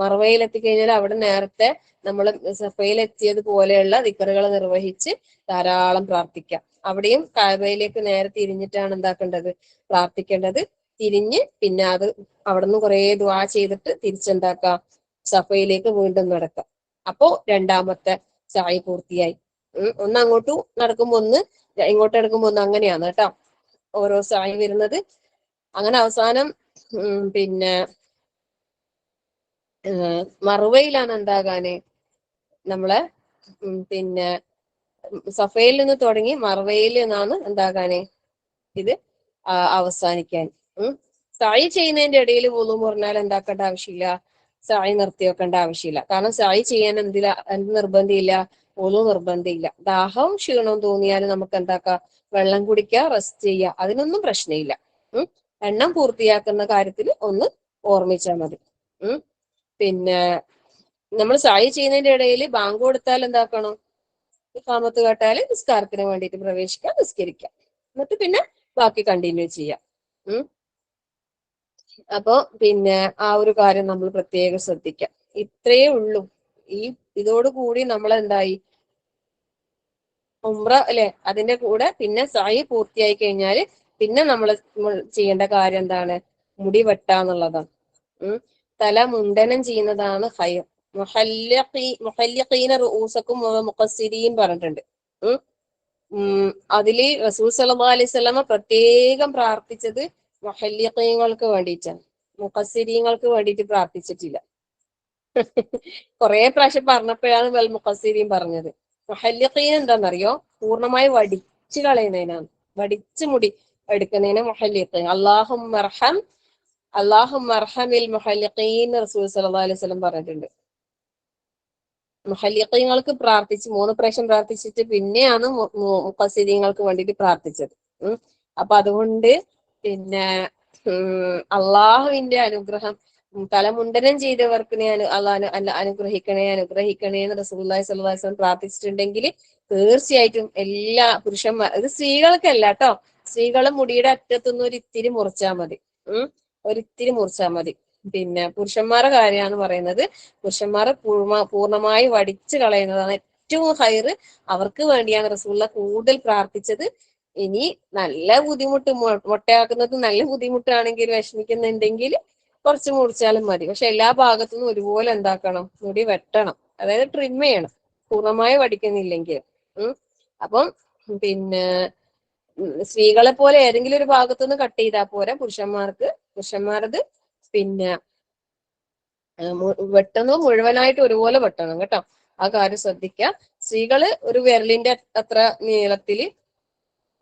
മർവയിൽ എത്തിക്കഴിഞ്ഞാൽ അവിടെ നേരത്തെ നമ്മൾ സഫയിൽ എത്തിയത് പോലെയുള്ള ദിക്റുകൾ നിർവഹിച്ച് ധാരാളം പ്രാർത്ഥിക്കാം. അവിടെയും കഅബയിലേക്ക് നേരെ തിരിഞ്ഞിട്ടാണ് എന്താക്കേണ്ടത്, പ്രാർത്ഥിക്കേണ്ടത്. തിരിഞ്ഞ് പിന്നെ അത് അവിടുന്ന് കുറെ ദുആ ചെയ്തിട്ട് തിരിച്ചെന്താക്കാം, സഫയിലേക്ക് വീണ്ടും നടക്കാം. അപ്പോ രണ്ടാമത്തെ സായി പൂർത്തിയായി. ഒന്ന് അങ്ങോട്ടും നടക്കുമ്പോ ഒന്ന് ഇങ്ങോട്ട് നടക്കുമ്പോ ഒന്ന്, അങ്ങനെയാണ് കേട്ടോ ഓരോ സായി വരുന്നത്. അങ്ങനെ അവസാനം പിന്നെ മറുവയിലാണ് എന്താകാന് നമ്മളെ പിന്നെ സഫയിൽ നിന്ന് തുടങ്ങി മറുവയിൽ നിന്നാണ് എന്താകാന് ഇത് അവസാനിക്കാൻ. സായി ചെയ്യുന്നതിന്റെ ഇടയിൽ വുളു പറഞ്ഞാൽ എന്താക്കേണ്ട ആവശ്യമില്ല, സായി നിർത്തി വെക്കേണ്ട ആവശ്യമില്ല. കാരണം സായി ചെയ്യാൻ എന്ത് നിർബന്ധമില്ല, വുളു നിർബന്ധമില്ല. ദാഹവും ക്ഷീണവും തോന്നിയാൽ നമുക്ക് എന്താക്കാം, വെള്ളം കുടിക്കുക, റെസ്റ്റ് ചെയ്യുക, അതിനൊന്നും പ്രശ്നമില്ല. എണ്ണം പൂർത്തിയാക്കുന്ന കാര്യത്തിൽ ഒന്ന് ഓർമ്മിച്ചാൽ മതി. പിന്നെ നമ്മൾ സായി ചെയ്യുന്നതിന്റെ ഇടയിൽ ബാങ്ക് കൊടുത്താൽ എന്താക്കണം, ഇഖാമത്ത് കേട്ടാല് നിസ്കാരത്തിന് വേണ്ടിയിട്ട് പ്രവേശിക്കാം, നിസ്കരിക്കാം, എന്നിട്ട് പിന്നെ ബാക്കി കണ്ടിന്യൂ ചെയ്യാം. അപ്പൊ പിന്നെ ആ ഒരു കാര്യം നമ്മൾ പ്രത്യേകം ശ്രദ്ധിക്കാം. ഇത്രയേ ഉള്ളൂ. ഇതോടുകൂടി നമ്മൾ എന്തായി, ഉംറ അല്ലെ, അതിന്റെ കൂടെ പിന്നെ സായി പൂർത്തിയായി കഴിഞ്ഞാല് പിന്നെ നമ്മൾ ചെയ്യേണ്ട കാര്യം എന്താണ്? മുടി വെട്ടാന്നുള്ളതാണ്. തല മുണ്ടനം ചെയ്യുന്നതാണ് ഹൈർ. മുഹല്ലിഖീന റൂസക്കും മുഖസ്സിരീൻ പറഞ്ഞിട്ടുണ്ട്. അതില് റസൂൽ സല്ലല്ലാഹു അലൈഹി വസല്ലമ പ്രത്യേകം പ്രാർത്ഥിച്ചത് മുഹല്ലിഖീങ്ങൾക്ക് വേണ്ടിയിട്ടാണ്, മുഖസ്സിരീങ്ങൾക്ക് വേണ്ടിയിട്ട് പ്രാർത്ഥിച്ചിട്ടില്ല. കുറെ പ്രാവശ്യം പറഞ്ഞപ്പോഴാണ് വൽ മുഖസ്സിരീൻ പറഞ്ഞത്. മുഹല്ലിഖീൻ എന്താണെന്നറിയോ? പൂർണ്ണമായി വടിച്ചു കളയുന്നതിനാണ്, വടിച്ചു മുടി എടുക്കുന്നതിന് മുഹല്ലിഖീൻ. അല്ലാഹുമ്മർഹമിൽ മുഹല്ലിഖീൻ റസൂൽ സല്ലല്ലാഹു അലൈഹി വസല്ലം പറഞ്ഞിട്ടുണ്ട്. മുഹല്ലിഖീങ്ങൾക്ക് പ്രാർത്ഥിച്ച് 3 പ്രാവശ്യം പ്രാർത്ഥിച്ചിട്ട് പിന്നെയാണ് മുഖസ്സിരീങ്ങൾക്ക് വേണ്ടിയിട്ട് പ്രാർത്ഥിച്ചത്. അപ്പൊ അതുകൊണ്ട് പിന്നെ അള്ളാഹുവിന്റെ അനുഗ്രഹം തലമുണ്ടനം ചെയ്തവർക്ക് അനുഗ്രഹിക്കണേ എന്ന് റസൂലുള്ളാഹി സ്വല്ലല്ലാഹു അലൈഹി വസല്ലം പ്രാർത്ഥിച്ചിട്ടുണ്ടെങ്കിൽ തീർച്ചയായിട്ടും എല്ലാ പുരുഷന്മാർ, ഇത് സ്ത്രീകൾക്കല്ല കേട്ടോ, സ്ത്രീകളും മുടിയുടെ അറ്റത്തുനിന്ന് ഒരിത്തിരി മുറിച്ചാൽ മതി, ഒരിത്തിരി മുറിച്ചാൽ മതി. പിന്നെ പുരുഷന്മാരുടെ കാര്യമാണ് പറയുന്നത്. പുരുഷന്മാരെ പൂർണ്ണമായി വടിച്ചു കളയുന്നതാണ് ഏറ്റവും ഹൈർ. അവർക്ക് വേണ്ടിയാണ് റസൂലുള്ള കൂടുതൽ പ്രാർത്ഥിച്ചത്. ഇനി നല്ല ബുദ്ധിമുട്ട്, മൊട്ടയാക്കുന്നത് നല്ല ബുദ്ധിമുട്ടാണെങ്കിൽ, വിഷമിക്കുന്നുണ്ടെങ്കിൽ കുറച്ച് മുറിച്ചാലും മതി. പക്ഷെ എല്ലാ ഭാഗത്തുനിന്നും ഒരുപോലെ എന്താക്കണം? മുടി വെട്ടണം, അതായത് ട്രിം ചെയ്യണം, പൂർണ്ണമായി വടിക്കുന്നില്ലെങ്കിൽ. അപ്പം പിന്നെ സ്ത്രീകളെ പോലെ ഏതെങ്കിലും ഒരു ഭാഗത്തുനിന്ന് കട്ട് ചെയ്താൽ പോരാ. പുരുഷന്മാരത് പിന്നെ വെട്ടുന്നത് മുഴുവനായിട്ട് ഒരുപോലെ വെട്ടണം കേട്ടോ. ആ കാര്യം ശ്രദ്ധിക്കുക. സ്ത്രീകള് ഒരു വിരലിന്റെ അത്ര നീളത്തില്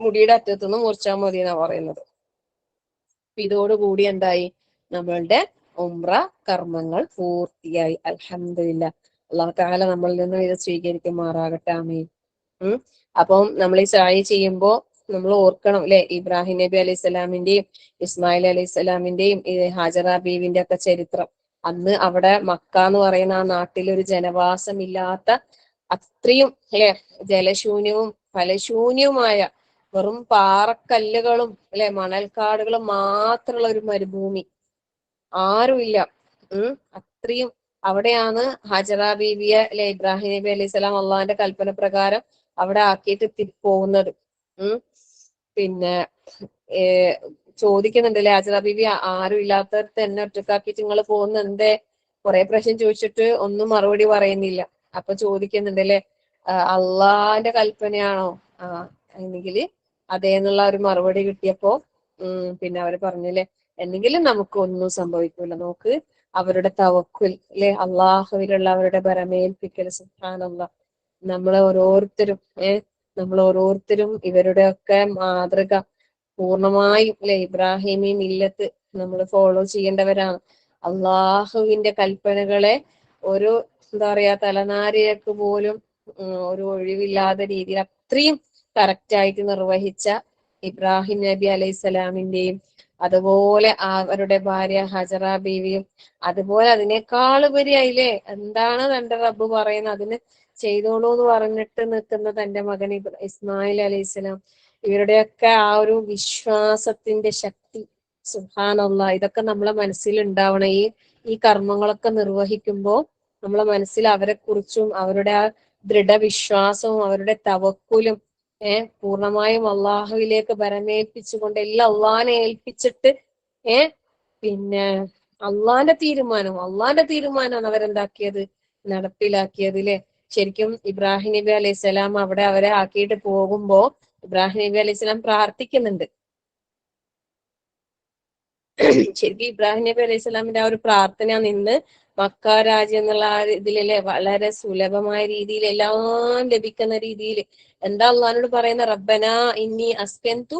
മുടിയുടെ അറ്റത്തുനിന്ന് മുറിച്ചാൽ മതി എന്നാ പറയുന്നത്. ഇതോടുകൂടി എന്തായി? നമ്മളുടെ ഉംറ കർമ്മങ്ങൾ പൂർത്തിയായി. അൽഹംദുലില്ലാഹ്. അല്ലാഹു തആല നമ്മളിൽ നിന്ന് ഇത് സ്വീകരിക്കുമാറാകട്ടെ. ആമീൻ. അപ്പം നമ്മൾ ഈ സഅയ് ചെയ്യുമ്പോൾ നമ്മൾ ഓർക്കണം അല്ലെ, ഇബ്രാഹിം നബി അലൈഹി സ്വലാമിന്റെയും ഇസ്മായിൽ അലൈഹി സ്വലാമിന്റെയും ഹാജറ ബീവിന്റെ ഒക്കെ ചരിത്രം. അന്ന് അവിടെ മക്ക എന്ന് പറയുന്ന ആ നാട്ടിൽ ഒരു ജനവാസമില്ലാത്ത, അത്രയും അല്ലെ ജലശൂന്യവും ഫലശൂന്യവുമായ വെറും പാറക്കല്ലുകളും അല്ലെ മണൽക്കാടുകളും മാത്രമുള്ള ഒരു മരുഭൂമി, ആരുമില്ല. അത്രയും അവിടെയാണ് ഹാജറ ബീവിയെ അല്ലെ ഇബ്രാഹിം നബി അലൈഹി സ്വലാം അള്ളാഹിന്റെ കൽപ്പന പ്രകാരം അവിടെ ആക്കിയിട്ട് പോകുന്നത്. പിന്നെ ചോദിക്കുന്നുണ്ടല്ലേ, ഹാജറ ബീവി ആരും ഇല്ലാത്തടത്ത് എന്നെ ഒറ്റക്കാക്കിയിട്ട് നിങ്ങൾ പോകുന്ന എന്തേ? കുറെ പ്രാവശ്യം ചോദിച്ചിട്ട് ഒന്നും മറുപടി പറയുന്നില്ല. അപ്പൊ ചോദിക്കുന്നുണ്ടല്ലേ, അള്ളാന്റെ കൽപ്പനയാണോ? എന്നെങ്കിൽ അതേന്നുള്ള ഒരു മറുപടി കിട്ടിയപ്പോ പിന്നെ അവര് പറഞ്ഞില്ലേ, എന്നെങ്കിലും നമുക്ക് ഒന്നും സംഭവിക്കൂല, നോക്ക് അവരുടെ തവക്കുൽ അല്ലെ, അള്ളാഹുവിലുള്ള അവരുടെ ബരമേൽപ്പിക്കൽ. സുബ്ഹാനല്ലാഹ്. നമ്മളെ ഓരോരുത്തരും ഇവരുടെയൊക്കെ മാതൃക പൂർണ്ണമായും അല്ലെ ഇബ്രാഹിമി മില്ലത്ത് നമ്മൾ ഫോളോ ചെയ്യേണ്ടവരാണ്. അള്ളാഹുവിന്റെ കൽപ്പനകളെ ഒരു എന്താ പറയാ തലനാരിഴക്ക് പോലും ഒരു ഒഴിവില്ലാത്ത രീതിയിൽ അത്രയും കറക്റ്റായിട്ട് നിർവഹിച്ച ഇബ്രാഹിം നബി അലൈഹി സ്വലാമിന്റെയും അതുപോലെ അവരുടെ ഭാര്യ ഹജറ ബീവിയും, അതുപോലെ അതിനേക്കാൾ ഉപരിയായില്ലേ, എന്താണ് തന്റെ റബ്ബ് പറയുന്നത് അതിന് ചെയ്തോളൂ എന്ന് പറഞ്ഞിട്ട് നിൽക്കുന്ന തന്റെ മകൻ ഇസ്മായിൽ അലൈഹിസ്സലാം. ഇവരുടെയൊക്കെ ആ ഒരു വിശ്വാസത്തിന്റെ ശക്തി, സുബ്ഹാനല്ലാഹ്. ഇതൊക്കെ നമ്മളെ മനസ്സിൽ ഉണ്ടാവണം. ഈ കർമ്മങ്ങളൊക്കെ നിർവഹിക്കുമ്പോൾ നമ്മളെ മനസ്സിൽ അവരെ കുറിച്ചും അവരുടെ ആ ദൃഢവിശ്വാസവും അവരുടെ തവക്കുലും പൂർണ്ണമായും അള്ളാഹുവിലേക്ക് ബരമേൽപ്പിച്ചുകൊണ്ട് എല്ലാം അള്ളാഹിനെ ഏൽപ്പിച്ചിട്ട് പിന്നെ അള്ളാന്റെ തീരുമാനമാണ് അവരെന്താക്കിയത്? നടപ്പിലാക്കിയത് ല്ലേ. ശരിക്കും ഇബ്രാഹിം നബി അലൈഹി സ്വലാം അവിടെ അവരെ ആക്കിയിട്ട് പോകുമ്പോ ഇബ്രാഹിം നബി അലൈഹി സ്വലാം പ്രാർത്ഥിക്കുന്നുണ്ട്. ശരിക്കും ഇബ്രാഹിം നബി അലൈഹി സ്വലാമിന്റെ ആ ഒരു പ്രാർത്ഥന നിന്ന് മക്ക രാജ്യം എന്നുള്ള ആ ഇതിലല്ലേ വളരെ സുലഭമായ രീതിയിൽ എല്ലാം ലഭിക്കുന്ന രീതിയിൽ എന്താ അള്ളഹാനോട് പറയുന്ന? റബ്ബന ഇന്നി അസ്കൻതു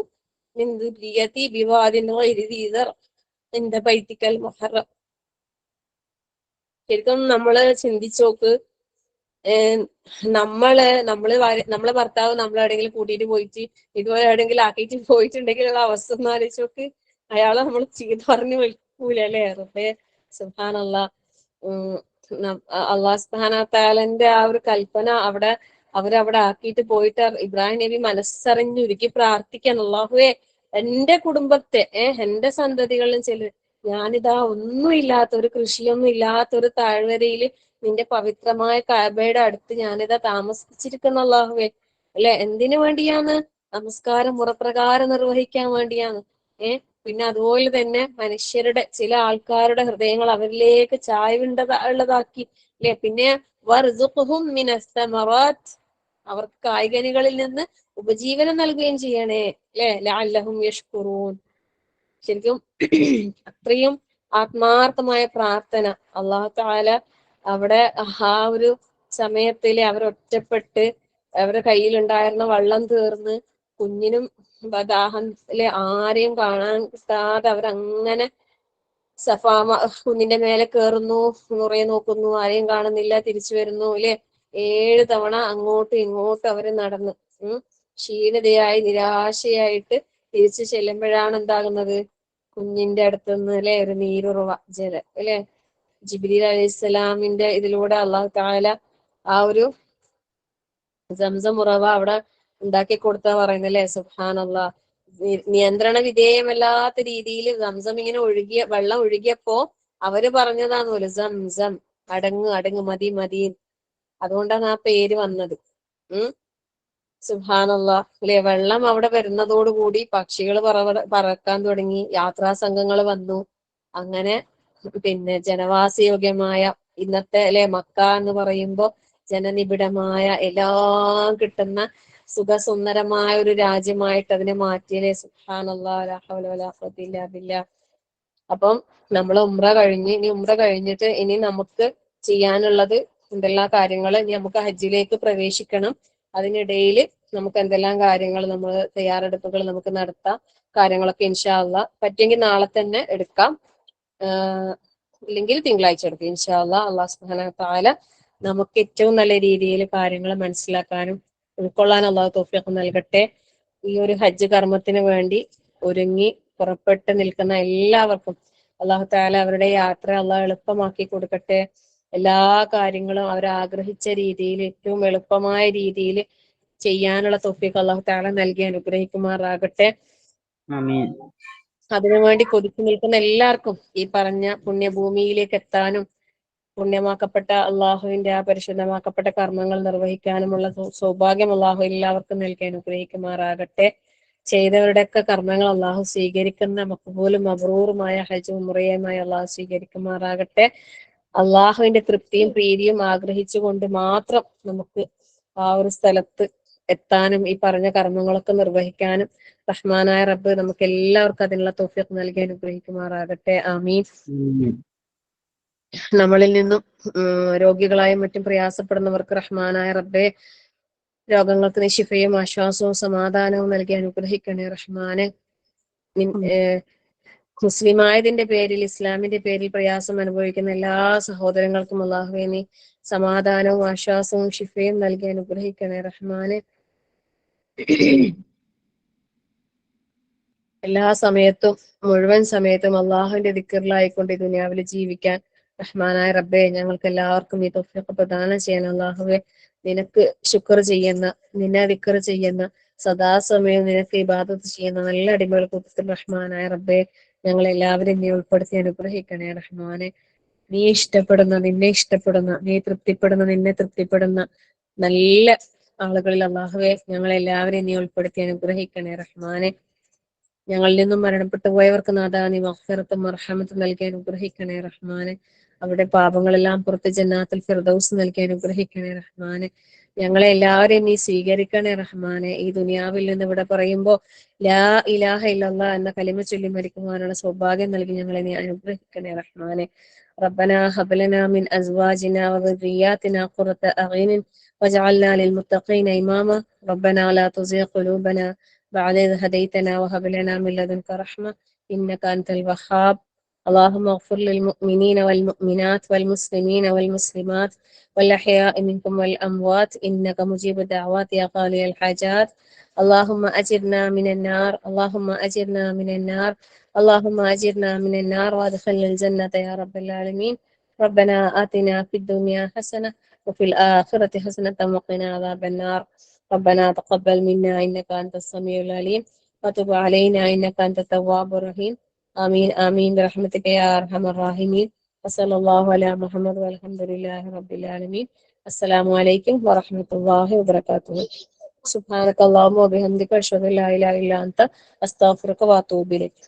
മിൻ ദുർരിയതി ബിവാദിൻ ഗൈരി ദീ ദർ ഇൻദ ബൈതിക്കൽ മുഹറം. ശരിക്കും നമ്മള് ചിന്തിച്ചു നോക്ക്, നമ്മളെ ഭർത്താവ് നമ്മളെവിടെയെങ്കിലും കൂട്ടിയിട്ട് പോയിട്ട് ഇതുപോലെ എവിടെയെങ്കിലും ആക്കിയിട്ട് പോയിട്ടുണ്ടെങ്കിലുള്ള അവസ്ഥ ഒന്ന് ആലോചിച്ച് നോക്ക്. അയാളെ നമ്മൾ ചീത്ത പറഞ്ഞു വിളിക്കൂല അല്ലേ? റബ്ബേ സുബ്ഹാനല്ലാഹ്. അള്ളാഹു സുബ്ഹാനഹു തആലന്റെ ആ ഒരു കൽപ്പന അവരവിടെ ആക്കിയിട്ട് പോയിട്ട് ഇബ്രാഹിം നബി മനസ്സറിഞ്ഞുരുക്കി പ്രാർത്ഥിക്കാൻ, അള്ളാഹുവേ എന്റെ കുടുംബത്തെ എന്റെ സന്തതികളിലും ഞാനിതാ ഒന്നും ഇല്ലാത്ത ഒരു കൃഷിയൊന്നും ഇല്ലാത്ത ഒരു താഴ്വരയിൽ നിന്റെ പവിത്രമായ കഅബയുടെ അടുത്ത് ഞാനിതാ താമസിച്ചിരിക്കുന്ന അള്ളാഹുവേ അല്ലെ, എന്തിനു വേണ്ടിയാണ്? നമസ്കാരം മുറപ്രകാരം നിർവഹിക്കാൻ വേണ്ടിയാണ്. പിന്നെ അതുപോലെ തന്നെ മനുഷ്യരുടെ ചില ആൾക്കാരുടെ ഹൃദയങ്ങൾ അവരിലേക്ക് ഉള്ളതാക്കി അല്ലെ. പിന്നെ വർസുഖ്ഹും മിനസ് സമറാത്ത്, അവർക്ക് കായ്കനികളിൽ നിന്ന് ഉപജീവനം നൽകുകയും ചെയ്യണേ അല്ലെ. ലഅല്ലഹും യഷ്കുറൂൻ. ശരിക്കും അത്രയും ആത്മാർത്ഥമായ പ്രാർത്ഥന. അല്ലാഹു തആല അവിടെ ആ ഒരു സമയത്തില് അവരൊറ്റപ്പെട്ട് അവരുടെ കയ്യിലുണ്ടായിരുന്ന വെള്ളം തീർന്ന് കുഞ്ഞിനും ദാഹത്തില് ആരെയും കാണാൻ കിട്ടാതെ അവരങ്ങനെ കുഞ്ഞിന്റെ മേലെ കയറുന്നു, നുറയെ നോക്കുന്നു, ആരെയും കാണുന്നില്ല, തിരിച്ചു വരുന്നു അല്ലെ. 7 തവണ അങ്ങോട്ടും ഇങ്ങോട്ടും അവര് നടന്ന് ക്ഷീണിതയായി നിരാശയായിട്ട് തിരിച്ചു ചെല്ലുമ്പോഴാണ് എന്താകുന്നത്, കുഞ്ഞിന്റെ അടുത്തുനിന്ന് അല്ലെ ഒരു നീരുറവ ജലം അല്ലെ. ജിബ്രീൽ അലൈഹിസ്സലാമിന്റെ ഇതിലൂടെ അള്ളാഹു തആല ആ ഒരു സംസം ഉറവ അവിടെ ഉണ്ടാക്കി കൊടുത്താ പറയുന്നത് അല്ലെ. സുബ്ഹാനല്ലാഹ്. നിയന്ത്രണ വിധേയമല്ലാത്ത രീതിയിൽ സംസം ഇങ്ങനെ വെള്ളം ഒഴുകിയപ്പോ അവര് പറഞ്ഞതാന്ന് പോലും, സംസം അടങ്ങ് മതി മതി. അതുകൊണ്ടാണ് ആ പേര് വന്നത്. സുബ്ഹാനല്ലാഹ് അല്ലെ. വെള്ളം അവിടെ വരുന്നതോടുകൂടി പക്ഷികൾ പറക്കാൻ തുടങ്ങി, യാത്രാ സംഘങ്ങൾ വന്നു. അങ്ങനെ പിന്നെ ജനവാസയോഗ്യമായ ഇന്നത്തെ അല്ലെ മക്ക എന്ന് പറയുമ്പോ ജനനിബിഡമായ എല്ലാം കിട്ടുന്ന സുഖസുന്ദരമായ ഒരു രാജ്യമായിട്ട് അതിനെ മാറ്റിയല്ലേ. സുബ്ഹാനല്ലാഹ്, ലാ ഹൗല വലാ ഖുവത ഇല്ലാ ബില്ലാഹ്. അപ്പം നമ്മൾ ഉംറ കഴിഞ്ഞിട്ട് ഇനി നമുക്ക് ചെയ്യാനുള്ളത് എന്തെല്ലാം കാര്യങ്ങൾ, ഇനി നമുക്ക് ഹജ്ജിലേക്ക് പ്രവേശിക്കണം. അതിനിടയിൽ നമുക്ക് എന്തെല്ലാം കാര്യങ്ങൾ നമ്മൾ തയ്യാറെടുപ്പുകൾ നമുക്ക് നടത്താം. കാര്യങ്ങളൊക്കെ ഇൻഷാ അല്ലാഹ് പറ്റുമെങ്കിൽ നാളെ തന്നെ എടുക്കാം, ഇല്ലെങ്കിൽ തിങ്കളാഴ്ച എടുക്കാം ഇൻഷാ അല്ലാഹ്. അല്ലാഹു സുബ്ഹാനഹു വ തആല നമുക്ക് ഏറ്റവും നല്ല രീതിയിൽ കാര്യങ്ങൾ മനസ്സിലാക്കാനും ഉൾക്കൊള്ളാനും അല്ലാഹു തൗഫീഖ് നൽകട്ടെ. ഈ ഒരു ഹജ്ജ് കർമ്മത്തിന് വേണ്ടി ഒരുങ്ങി പുറപ്പെട്ട് നിൽക്കുന്ന എല്ലാവർക്കും അല്ലാഹു തആല അവരുടെ യാത്ര അല്ലാഹു എളുപ്പമാക്കി കൊടുക്കട്ടെ. എല്ലാ കാര്യങ്ങളും അവർ ആഗ്രഹിച്ച രീതിയിൽ ഏറ്റവും എളുപ്പമായ രീതിയിൽ ചെയ്യാനുള്ള തൗഫീഖ് അല്ലാഹു തആല നൽകി അനുഗ്രഹിക്കുമാറാകട്ടെ. അതിനുവേണ്ടി കൊതിച്ചു നിൽക്കുന്ന എല്ലാവർക്കും ഈ പറഞ്ഞ പുണ്യഭൂമിയിലേക്ക് എത്താനും പുണ്യമാക്കപ്പെട്ട അള്ളാഹുവിന്റെ ആ പരിശുദ്ധമാക്കപ്പെട്ട കർമ്മങ്ങൾ നിർവഹിക്കാനുമുള്ള സൗഭാഗ്യം അള്ളാഹു എല്ലാവർക്കും നൽകി അനുഗ്രഹിക്കുമാറാകട്ടെ. ചെയ്തവരുടെയൊക്കെ കർമ്മങ്ങൾ അള്ളാഹു സ്വീകരിക്കുന്ന മഖ്ബൂലും മബ്റൂറുമായ ഹജ്ജ് ഉംറയുമായി അള്ളാഹു സ്വീകരിക്കുമാറാകട്ടെ. അള്ളാഹുവിന്റെ തൃപ്തിയും പ്രീതിയും ആഗ്രഹിച്ചുകൊണ്ട് മാത്രം നമുക്ക് ആ ഒരു സ്ഥലത്ത് എത്താനും ഈ പറഞ്ഞ കർമ്മങ്ങളൊക്കെ നിർവഹിക്കാനും റഹ്മാനായ റബ്ബ് നമുക്ക് എല്ലാവർക്കും അതിനുള്ള തൗഫീഖ് നൽകി അനുഗ്രഹിക്കുമാറാകട്ടെ. ആമീൻ. നമ്മളിൽ നിന്നും രോഗികളായും മറ്റും പ്രയാസപ്പെടുന്നവർക്ക് റഹ്മാനായ റബ്ബെ രോഗങ്ങൾക്ക് നിശിഫയും ആശ്വാസവും സമാധാനവും നൽകി അനുഗ്രഹിക്കണേ റഹ്മാനെ. മുസ്ലിമായതിന്റെ പേരിൽ ഇസ്ലാമിന്റെ പേരിൽ പ്രയാസം അനുഭവിക്കുന്ന എല്ലാ സഹോദരങ്ങൾക്കും അല്ലാഹുവേ നീ സമാധാനവും ആശ്വാസവും ഷിഫയും നൽകി അനുഗ്രഹിക്കണേ റഹ്മാനെ. എല്ലാ സമയത്തും മുഴുവൻ സമയത്തും അള്ളാഹുവിന്റെ ദിക്റിലായിക്കൊണ്ട് ഈ ദുനിയാവിൽ ജീവിക്കാൻ റഹ്മാനായ റബ്ബെ ഞങ്ങൾക്ക് എല്ലാവർക്കും ഈ തൗഫീഖ് പ്രദാനം ചെയ്യാൻ അള്ളാഹുവെ. നിനക്ക് ശുക്ർ ചെയ്യുന്ന, നിന്നെ ദിക്ർ ചെയ്യുന്ന, സദാസമയം നിനക്ക് ഇബാദത്ത് ചെയ്യുന്ന നല്ല അടിമകൾ കൂട്ടത്തിൽ റഹ്മാനായ റബ്ബെ ഞങ്ങളെല്ലാവരും നീ ഉൾപ്പെടുത്തി അനുഗ്രഹിക്കണേ റഹ്മാനെ. നീ ഇഷ്ടപ്പെടുന്ന, നിന്നെ ഇഷ്ടപ്പെടുന്ന, നീ തൃപ്തിപ്പെടുന്ന, നിന്നെ തൃപ്തിപ്പെടുന്ന നല്ല ആളുകളിൽ അള്ളാഹുവെ ഞങ്ങളെല്ലാവരെയും നീ ഉൾപ്പെടുത്തി അനുഗ്രഹിക്കണേ റഹ്മാനെ. ഞങ്ങളിൽ നിന്നും മരണപ്പെട്ടു പോയവർക്ക് നാഥാ നീ മഗ്ഫിറത്തും മർഹമത്തും നൽകി അനുഗ്രഹിക്കണേ റഹ്മാനെ. അവരുടെ പാപങ്ങളെല്ലാം പുറത്ത് ജന്നാത്തുൽ ഫിർദൗസ് നൽകി അനുഗ്രഹിക്കണേ റഹ്മാനെ. ഞങ്ങളെ എല്ലാവരെയും നീ സ്വീകരിക്കണേ റഹ്മാനെ. ഈ ദുനിയാവിൽ നിന്ന് ഇവിടെ പറയുമ്പോ ലാ ഇലാഹ ഇല്ലല്ലാഹ് എന്ന കലിമ ചൊല്ലി മരിക്കുവാനുള്ള സൗഭാഗ്യം നൽകി ഞങ്ങളെ നീ അനുഗ്രഹിക്കണേ റഹ്മാനെ. റബ്ബനാ ഹബ് ലനാ മിൻ അസ്വാജിനാ വദുർരിയാതിനാ ഖുറത അഅ്യുനിൻ വജഅൽനാ ലിൽമുത്തഖീന ഇമാമാ റബ്ബനാ ലാ തുസിഗ് ഖുലൂബനാ بعد إذ هديتنا وهب لنا من لدنك رحمة إنك أنت الوهاب. اللهم اغفر للمؤمنين والمؤمنات والمسلمين والمسلمات والأحياء منكم والأموات إنك مجيب الدعوات يا قاضي الحاجات. اللهم أجرنا من النار، اللهم أجرنا من النار، اللهم أجرنا من النار وادخلنا الجنة يا رب العالمين. ربنا آتنا في الدنيا حسنة وفي الآخرة حسنة وقنا عذاب النار. ربنا تقبل منا إنك أنت السميع العليم وتب علينا إنك أنت التواب الرحيم. آمين آمين برحمتك يا أرحم الراحمين. وصلى الله على محمد والحمد لله رب العالمين. السلام عليكم ورحمة الله وبركاته. സുബ്ഹാനക്കല്ലാഹുമ്മ വബിഹംദിക അഷ്ഹദു അല്ലാ ഇലാഹ ഇല്ല അൻത അസ്തഗ്ഫിറുക വഅതൂബു ഇലൈക്.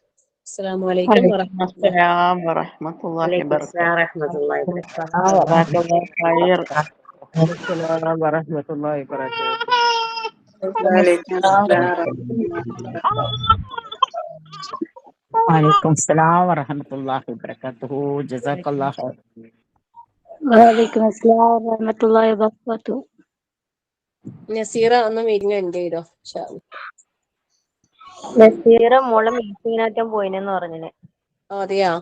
അസ്സലാമു അലൈക്കും വലൈക്കും വറഹ്മത്തുള്ളാഹി. അസ്സലാം വറഹ്മത്തുള്ളാഹി വലൈക്കും വബറകാതുഹു. അസ്സലാം വറഹ്മത്തുള്ളാഹി വബറകാതുഹു. ജസാക്കല്ലാഹു ഖൈർ. السلام ورحمة الله وبركاته. വലൈക്കും അസ്സലാം വറഹ്മത്തുള്ളാഹി വബറകാതുഹു. وعليكم السلام ورحمة الله وبركاته. جزاك الله خير. വലൈക്കും അസ്സലാം വറഹ്മത്തുള്ളാഹി വബറകാതുഹു. നസീറ ഒന്ന് മീറ്റിംഗ് എൻഡ് ചെയ്തോ ഇൻഷാ അല്ലാ. നസീറ മോളെ മീറ്റിങ്ങിനാറ്റം പോയിനെന്ന് പറഞ്ഞിന്. അതെയാ?